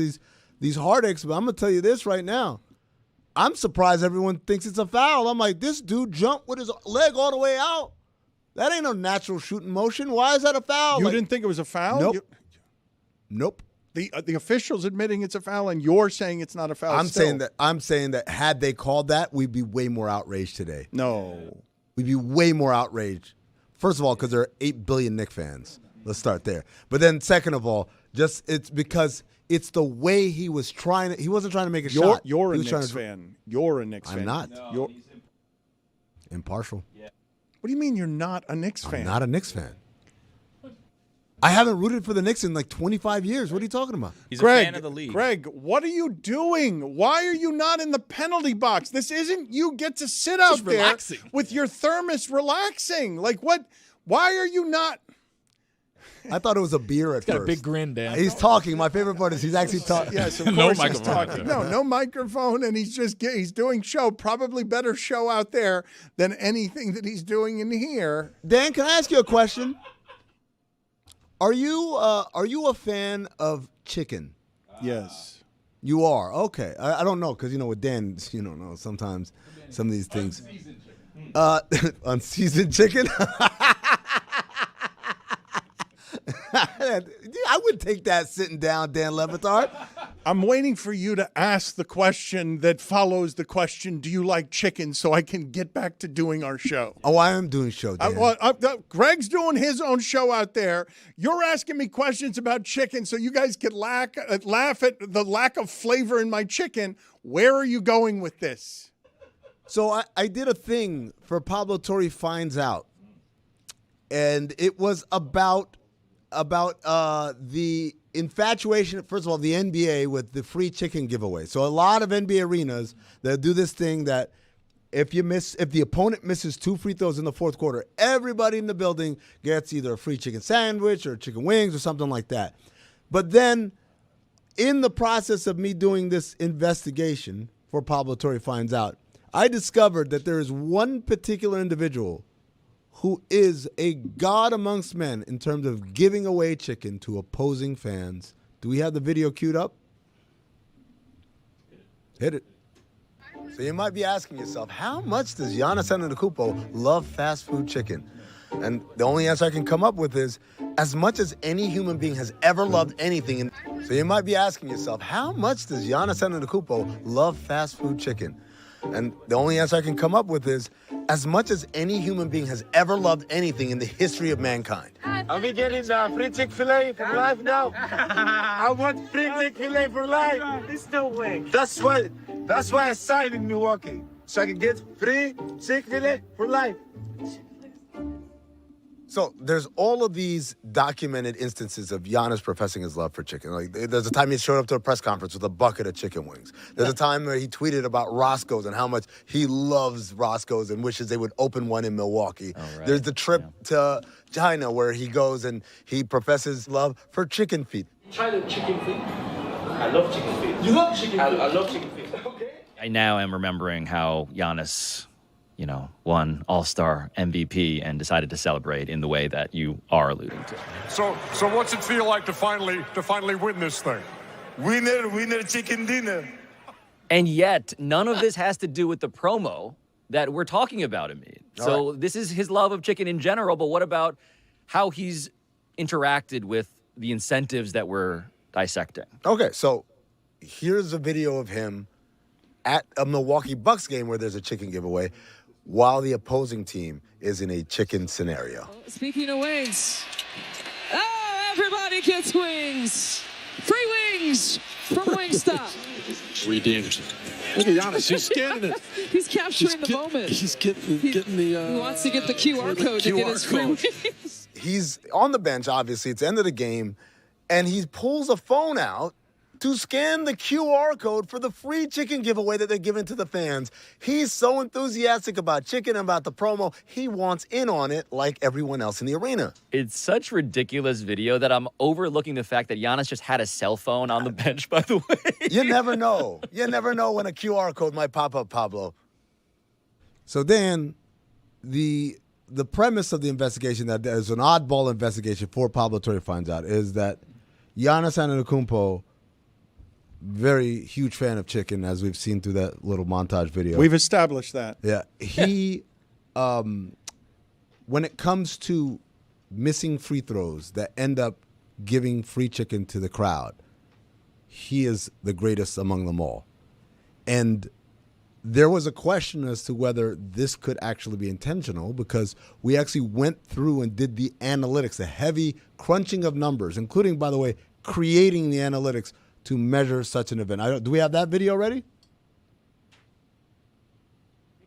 these heartaches. But I'm going to tell you this right now. I'm surprised everyone thinks it's a foul. I'm like, this dude jumped with his leg all the way out. That ain't no natural shooting motion. Why is that a foul? You didn't think it was a foul? Nope. Nope. The official's admitting it's a foul, and you're saying it's not a foul. I'm saying that had they called that, we'd be way more outraged today. No. We'd be way more outraged. First of all, because there are 8 billion Knicks fans. Let's start there. But then second of all, it's because it's the way he was trying. He wasn't trying to make a shot. You're a He was Knicks trying fan. You're a Knicks fan. I'm not. You're impartial. What do you mean you're not a Knicks fan? I'm not a Knicks fan. I haven't rooted for the Knicks in like 25 years. What are you talking about? He's a fan of the league. Greg, what are you doing? Why are you not in the penalty box? This isn't you get to sit out there relaxing. with your thermos relaxing. Like what? Why are you not? I thought it was a beer at Got first. a big grin, Dan. He's talking. My favorite part is he's actually talking. Yes, of No course he's microphone. talking. No microphone, and he's doing show. Probably better show out there than anything that he's doing in here. Dan, can I ask you a question? Are you a fan of chicken? Yes. You are? Okay. I don't know, because, with Dan, you don't know sometimes some of these things. Unseasoned chicken? I would take that sitting down, Dan Le Batard. I'm waiting for you to ask the question that follows the question, do you like chicken, so I can get back to doing our show. Oh, I am doing show, Dan. Greg's doing his own show out there. You're asking me questions about chicken so you guys can laugh at the lack of flavor in my chicken. Where are you going with this? So I did a thing for Pablo Torre Finds Out, and it was about the infatuation, first of all, the NBA with the free chicken giveaway. So a lot of NBA arenas that do this thing that If the opponent misses 2 free throws in the fourth quarter, everybody in the building gets either a free chicken sandwich or chicken wings or something like that. But then, in the process of me doing this investigation for Pablo Torre Finds Out, I discovered that there is one particular individual who is a god amongst men in terms of giving away chicken to opposing fans. Do we have the video queued up? Hit it. So you might be asking yourself, how much does Giannis Antetokounmpo love fast food chicken? And the only answer I can come up with is, as much as any human being has ever loved anything. So you might be asking yourself, how much does Giannis Antetokounmpo love fast food chicken? And the only answer I can come up with is, as much as any human being has ever loved anything in the history of mankind. Are we getting free Chick-fil-A for life now? I want free Chick-fil-A for life. There's no way. That's why I signed in Milwaukee, so I can get free Chick-fil-A for life. So there's all of these documented instances of Giannis professing his love for chicken. Like, there's a time he showed up to a press conference with a bucket of chicken wings. There's a time where he tweeted about Roscoe's and how much he loves Roscoe's and wishes they would open one in Milwaukee. Oh, right. There's the trip to China where he goes and he professes love for chicken feet. Try the chicken feet. I love chicken feet. You love chicken feet? I love chicken feet. Okay. I now am remembering how Giannis, won All-Star MVP and decided to celebrate in the way that you are alluding to. So what's it feel like to finally win this thing? Winner, chicken dinner. And yet, none of this has to do with the promo that we're talking about, Amit. So this is his love of chicken in general, but what about how he's interacted with the incentives that we're dissecting? Okay, so here's a video of him at a Milwaukee Bucks game where there's a chicken giveaway while the opposing team is in a chicken scenario. Speaking of wings, everybody gets wings. Free wings from Wingstop. Redeemed. Look at Giannis, he's scanning it. He's capturing the moment. He's getting the... he wants to get the QR code to get his free wings. He's on the bench, obviously. It's the end of the game. And he pulls a phone out to scan the QR code for the free chicken giveaway that they're giving to the fans. He's so enthusiastic about chicken and about the promo, he wants in on it like everyone else in the arena. It's such ridiculous video that I'm overlooking the fact that Giannis just had a cell phone on the bench, by the way. You never know. You never know when a QR code might pop up, Pablo. So Dan, the premise of the investigation, that there's an oddball investigation for Pablo Torre Finds Out, is that Giannis Antetokounmpo, very huge fan of chicken, as we've seen through that little montage video. We've established that. Yeah. He, when it comes to missing free throws that end up giving free chicken to the crowd, he is the greatest among them all. And there was a question as to whether this could actually be intentional, because we actually went through and did the analytics, the heavy crunching of numbers, including, by the way, creating the analytics to measure such an event. Do we have that video ready?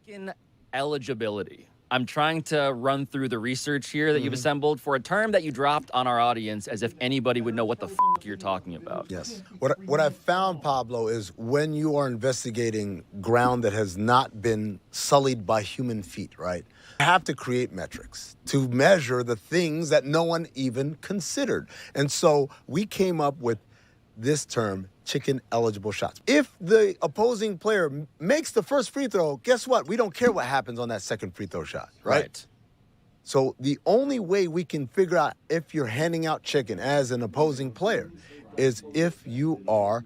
Chicken eligibility. I'm trying to run through the research here that you've assembled for a term that you dropped on our audience as if anybody would know what the f*** you're talking about. Yes. What I've found, Pablo, is when you are investigating ground that has not been sullied by human feet, right? You have to create metrics to measure the things that no one even considered. And so we came up with this term, chicken eligible shots. If the opposing player makes the first free throw, guess what? We don't care what happens on that second free throw shot, right? So the only way we can figure out if you're handing out chicken as an opposing player is if you are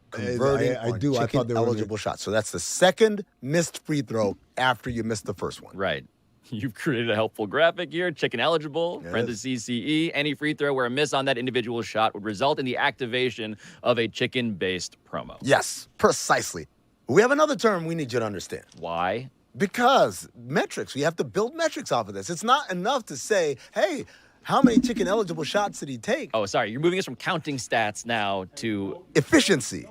converting on chicken eligible shots. So that's the second missed free throw after you missed the first one. Right. You've created a helpful graphic here. Chicken eligible, parentheses CE. Any free throw where a miss on that individual shot would result in the activation of a chicken-based promo. Yes, precisely. We have another term we need you to understand. Why? Because metrics. We have to build metrics off of this. It's not enough to say, hey, how many chicken eligible shots did he take? Oh, sorry. You're moving us from counting stats now to efficiency,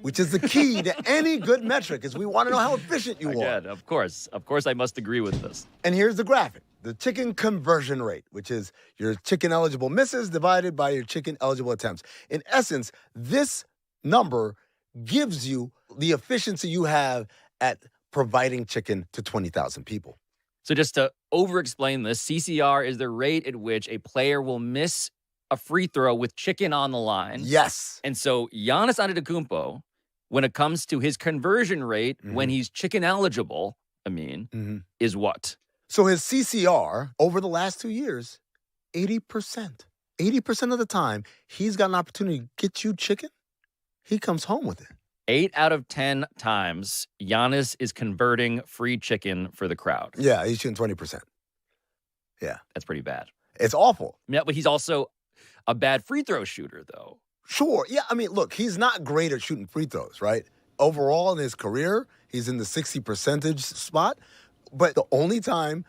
which is the key to any good metric, is we want to know how efficient you are. Again, of course. Of course I must agree with this. And here's the graphic. The chicken conversion rate, which is your chicken eligible misses divided by your chicken eligible attempts. In essence, this number gives you the efficiency you have at providing chicken to 20,000 people. So just to over-explain this, CCR is the rate at which a player will miss a free throw with chicken on the line. Yes. And so Giannis Antetokounmpo, when it comes to his conversion rate when he's chicken eligible, is what? So his CCR over the last 2 years, 80%. 80% of the time, he's got an opportunity to get you chicken. He comes home with it. 8 out of 10 times, Giannis is converting free chicken for the crowd. Yeah, he's shooting 20%. Yeah. That's pretty bad. It's awful. Yeah, but he's also a bad free throw shooter, though. Sure. Yeah, I mean, look, he's not great at shooting free throws, right? Overall in his career, he's in the 60% spot. But the only time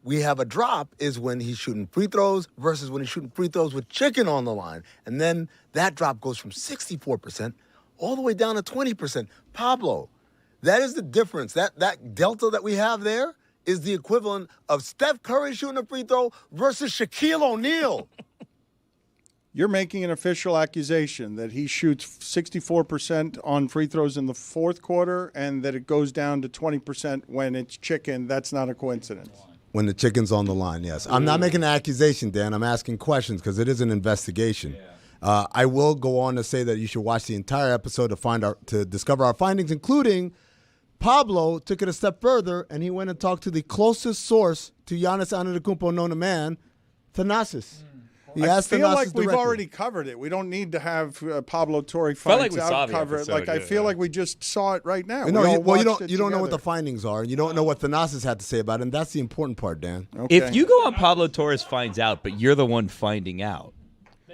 we have a drop is when he's shooting free throws versus when he's shooting free throws with chicken on the line. And then that drop goes from 64% all the way down to 20%. Pablo, that is the difference. That delta that we have there is the equivalent of Steph Curry shooting a free throw versus Shaquille O'Neal. You're making an official accusation that he shoots 64% on free throws in the fourth quarter and that it goes down to 20% when it's chicken. That's not a coincidence. When the chicken's on the line, yes. I'm not making an accusation, Dan. I'm asking questions because it is an investigation. I will go on to say that you should watch the entire episode to discover our findings, including Pablo took it a step further and he went and talked to the closest source to Giannis Antetokounmpo known to man, Thanasis. I feel like we've already covered it. We don't need to have Pablo Torre finds out cover it. Like I feel like we just saw it right now. You don't know what the findings are, and you don't know what Thanasis had to say about it, and that's the important part, Dan. Okay. If you go on Pablo Torres finds out, but you're the one finding out.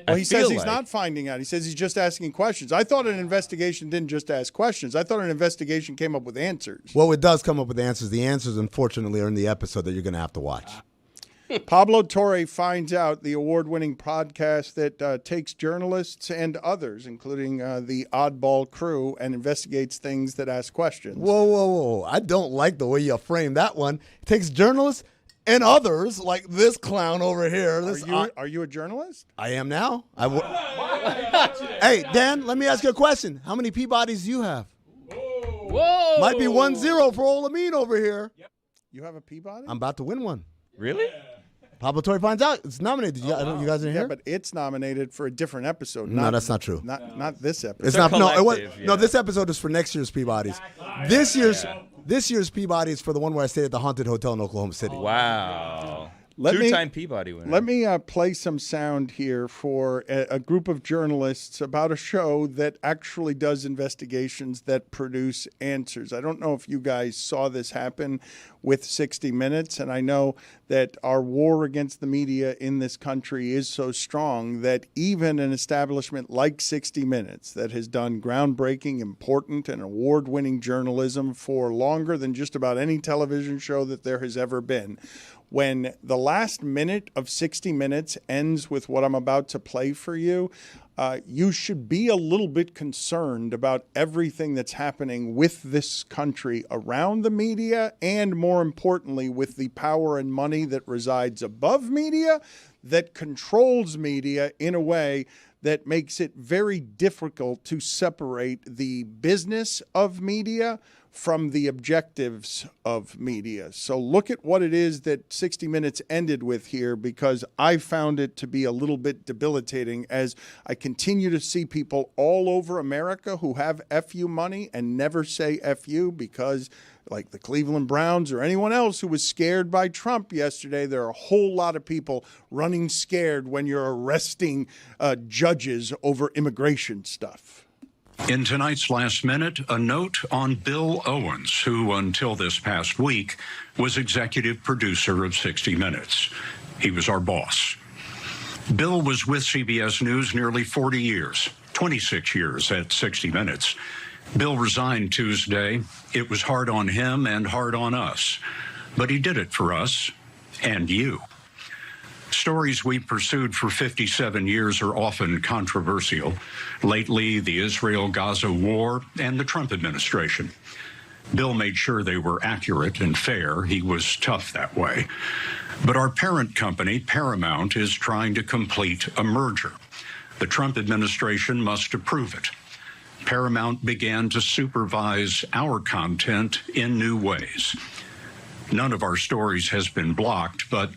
Well, he says he's not finding out. He says he's just asking questions. I thought an investigation didn't just ask questions. I thought an investigation came up with answers. Well, it does come up with answers. The answers, unfortunately, are in the episode that you're going to have to watch. Pablo Torre finds out, the award-winning podcast that takes journalists and others, including the Oddball crew, and investigates things that ask questions. Whoa. I don't like the way you frame that one. It takes journalists and others, like this clown over here. Are you a journalist? I am now. Hey, Dan, let me ask you a question. How many Peabodys do you have? Whoa! Might be 1-0 for Old Amin over here. You have a Peabody? I'm about to win one. Really? Pablo Torre finds out. It's nominated. You guys didn't hear? Yeah, but it's nominated for a different episode. No, that's not true. Not this episode. It's not. No, this episode is for next year's Peabodys. This year's Peabody is for the one where I stayed at the haunted hotel in Oklahoma City. Wow. Two-time Peabody winner. Let me play some sound here for a group of journalists about a show that actually does investigations that produce answers. I don't know if you guys saw this happen with 60 Minutes, and I know that our war against the media in this country is so strong that even an establishment like 60 Minutes that has done groundbreaking, important, and award-winning journalism for longer than just about any television show that there has ever been, when the last minute of 60 Minutes ends with what I'm about to play for you, you should be a little bit concerned about everything that's happening with this country around the media, and more importantly, with the power and money that resides above media, that controls media in a way that makes it very difficult to separate the business of media from the objectives of media. So look at what it is that 60 Minutes ended with here, because I found it to be a little bit debilitating as I continue to see people all over America who have FU money and never say FU because, like the Cleveland Browns or anyone else who was scared by Trump yesterday, there are a whole lot of people running scared when you're arresting judges over immigration stuff. In tonight's Last Minute, a note on Bill Owens, who until this past week was executive producer of 60 Minutes. He was our boss. Bill was with CBS News nearly 40 years, 26 years at 60 Minutes. Bill resigned Tuesday. It was hard on him and hard on us, but he did it for us and you. Stories we pursued for 57 years are often controversial. Lately, the Israel-Gaza war and the Trump administration. Bill made sure they were accurate and fair. He was tough that way. But our parent company, Paramount, is trying to complete a merger. The Trump administration must approve it. Paramount began to supervise our content in new ways. None of our stories has been blocked, but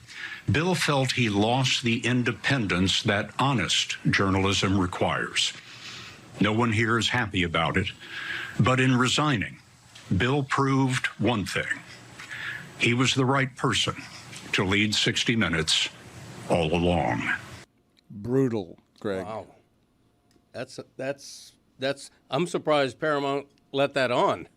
Bill felt he lost the independence that honest journalism requires. No one here is happy about it, but in resigning, Bill proved one thing. He was the right person to lead 60 Minutes all along. Brutal, Greg. Wow. I'm surprised Paramount let that on.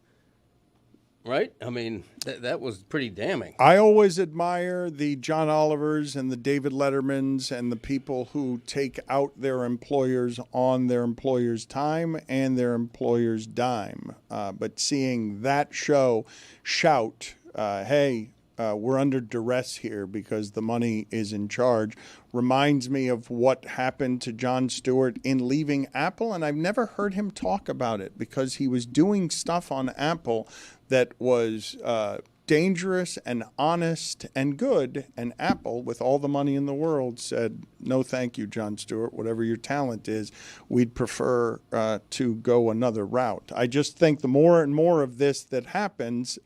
Right? I mean, that was pretty damning. I always admire the John Olivers and the David Lettermans and the people who take out their employers on their employer's time and their employer's dime. But seeing that show shout, hey, we're under duress here because the money is in charge, reminds me of what happened to Jon Stewart in leaving Apple. And I've never heard him talk about it because he was doing stuff on Apple that was dangerous and honest and good. And Apple, with all the money in the world, said, no, thank you, Jon Stewart. Whatever your talent is, we'd prefer to go another route. I just think the more and more of this that happens,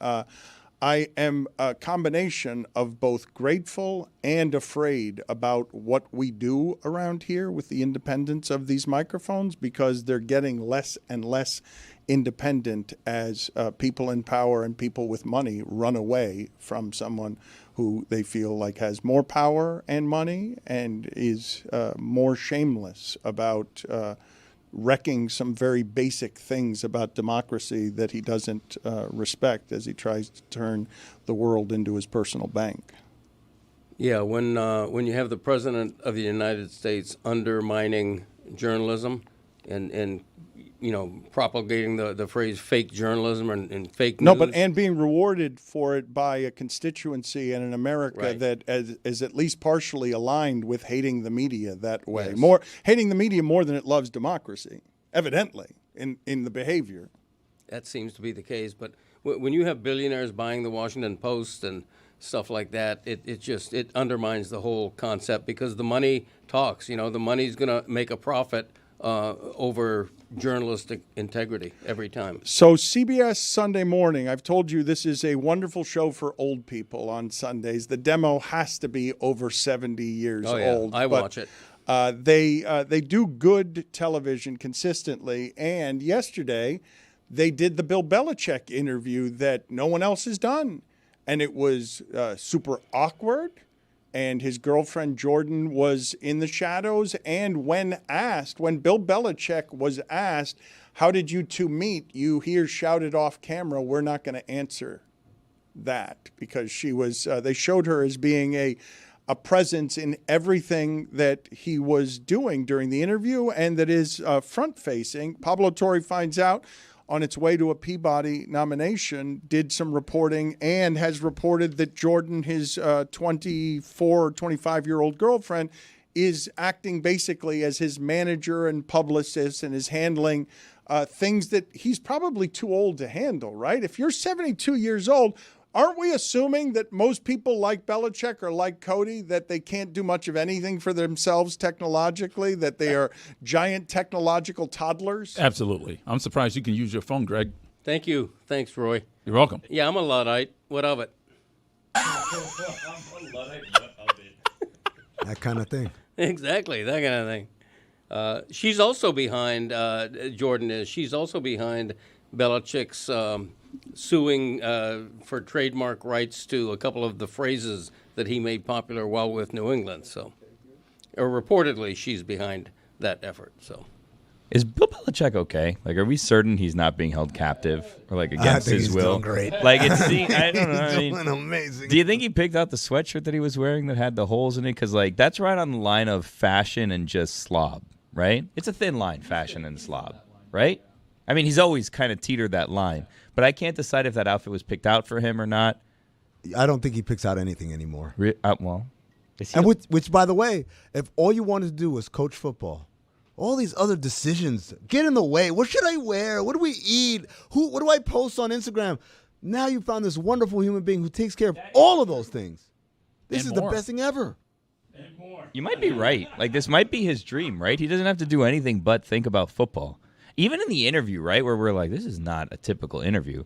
I am a combination of both grateful and afraid about what we do around here with the independence of these microphones, because they're getting less and less independent as people in power and people with money run away from someone who they feel like has more power and money and is more shameless about wrecking some very basic things about democracy that he doesn't respect as he tries to turn the world into his personal bank. Yeah, when you have the President of the United States undermining journalism and propagating the phrase fake journalism and fake news. No, but and being rewarded for it by a constituency and an America that is at least partially aligned with hating the media that way. Yes. More hating the media more than it loves democracy, evidently, in the behavior. That seems to be the case. But when you have billionaires buying the Washington Post and stuff like that, it undermines the whole concept because the money talks. The money's going to make a profit over journalistic integrity every time. So CBS Sunday Morning, I've told you this is a wonderful show for old people on Sundays. The demo has to be over 70 years old. I watch it. They do good television consistently, and yesterday they did the Bill Belichick interview that no one else has done, and it was super awkward. And his girlfriend Jordan was in the shadows. And when Bill Belichick was asked, how did you two meet? You hear shouted off camera, we're not going to answer that, because she was, they showed her as being a presence in everything that he was doing during the interview and that is front facing. Pablo Torre finds out on its way to a Peabody nomination, did some reporting and has reported that Jordan, his 24 or 25-year-old girlfriend, is acting basically as his manager and publicist and is handling things that he's probably too old to handle, right? If you're 72 years old, aren't we assuming that most people like Belichick or like Cody, that they can't do much of anything for themselves technologically, that they are giant technological toddlers? Absolutely. I'm surprised you can use your phone, Greg. Thank you. Thanks, Roy. You're welcome. Yeah, I'm a Luddite. What of it? That kind of thing. Exactly, that kind of thing. She's also behind, Jordan is. She's also behind Belichick's suing for trademark rights to a couple of the phrases that he made popular while with New England. So, or reportedly, she's behind that effort. So, is Bill Belichick okay? Like, are we certain he's not being held captive or like against his he's will? Doing great. Like, I don't know. He's doing amazing. Do you think he picked out the sweatshirt that he was wearing that had the holes in it? Because like that's right on the line of fashion and just slob, right? It's a thin line, fashion and slob, right? I mean, he's always kind of teetered that line. But I can't decide if that outfit was picked out for him or not. I don't think he picks out anything anymore. Well, and which, by the way, if all you wanted to do was coach football, all these other decisions get in the way. What should I wear? What do we eat? What do I post on Instagram? Now you found this wonderful human being who takes care of all of those things. This is the best thing ever. You might be right. Like, this might be his dream, right? He doesn't have to do anything but think about football. even in the interview, right, where we're like, this is not a typical interview.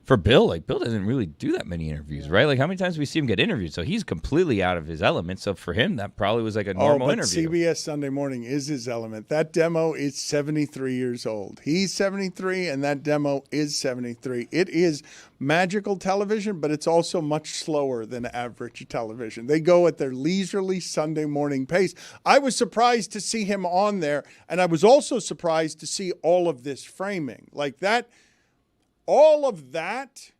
For Bill, like, Bill doesn't really do that many interviews, right? Like, how many times do we see him get interviewed? So he's completely out of his element. So for him, that probably was like a normal interview. CBS Sunday Morning is his element. That demo is 73 years old. He's 73, and that demo is 73. It is magical television, but it's also much slower than average television. They go at their leisurely Sunday morning pace. I was surprised to see him on there, and I was also surprised to see all of this framing. Like that. All of that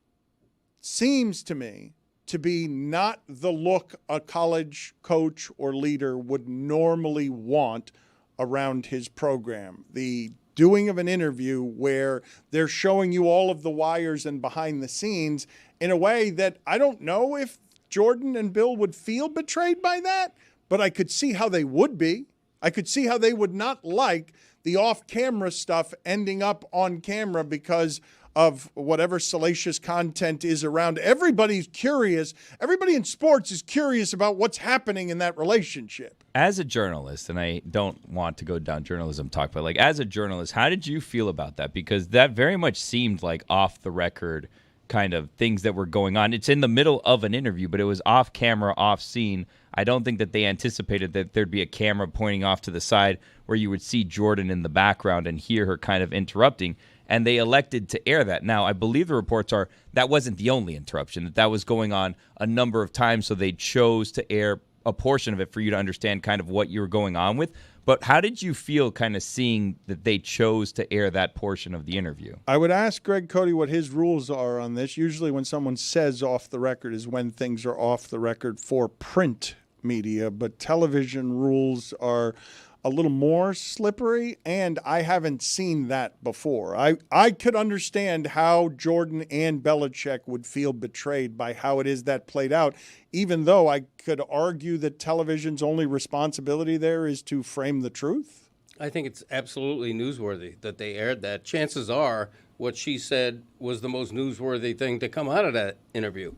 seems to me to be not the look a college coach or leader would normally want around his program. The doing of an interview where they're showing you all of the wires and behind the scenes in a way that I don't know if Jordan and Bill would feel betrayed by that, but I could see how they would be. I could see how they would not like the off-camera stuff ending up on camera because of whatever salacious content is around. Everybody's curious. Everybody in sports is curious about what's happening in that relationship. As a journalist, and I don't want to go down journalism talk, but like as a journalist, how did you feel about that? Because that very much seemed like off the record kind of things that were going on. It's in the middle of an interview, but it was off camera, off scene. I don't think that they anticipated that there'd be a camera pointing off to the side where you would see Jordan in the background and hear her kind of interrupting. And they elected to air that. Now, I believe the reports are that wasn't the only interruption, that was going on a number of times, so they chose to air a portion of it for you to understand kind of what you were going on with. But how did you feel kind of seeing that they chose to air that portion of the interview? I would ask Greg Cody what his rules are on this. Usually when someone says off the record is when things are off the record for print media, but television rules are a little more slippery, and I haven't seen that before. I could understand how Jordan and Belichick would feel betrayed by how it is that played out, even though I could argue that television's only responsibility there is to frame the truth. I think it's absolutely newsworthy that they aired that. Chances are what she said was the most newsworthy thing to come out of that interview.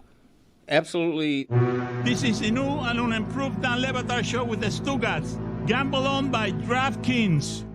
Absolutely. This is the new and unimproved Dan Le Batard Show with the Stugotz. Gamble on by DraftKings.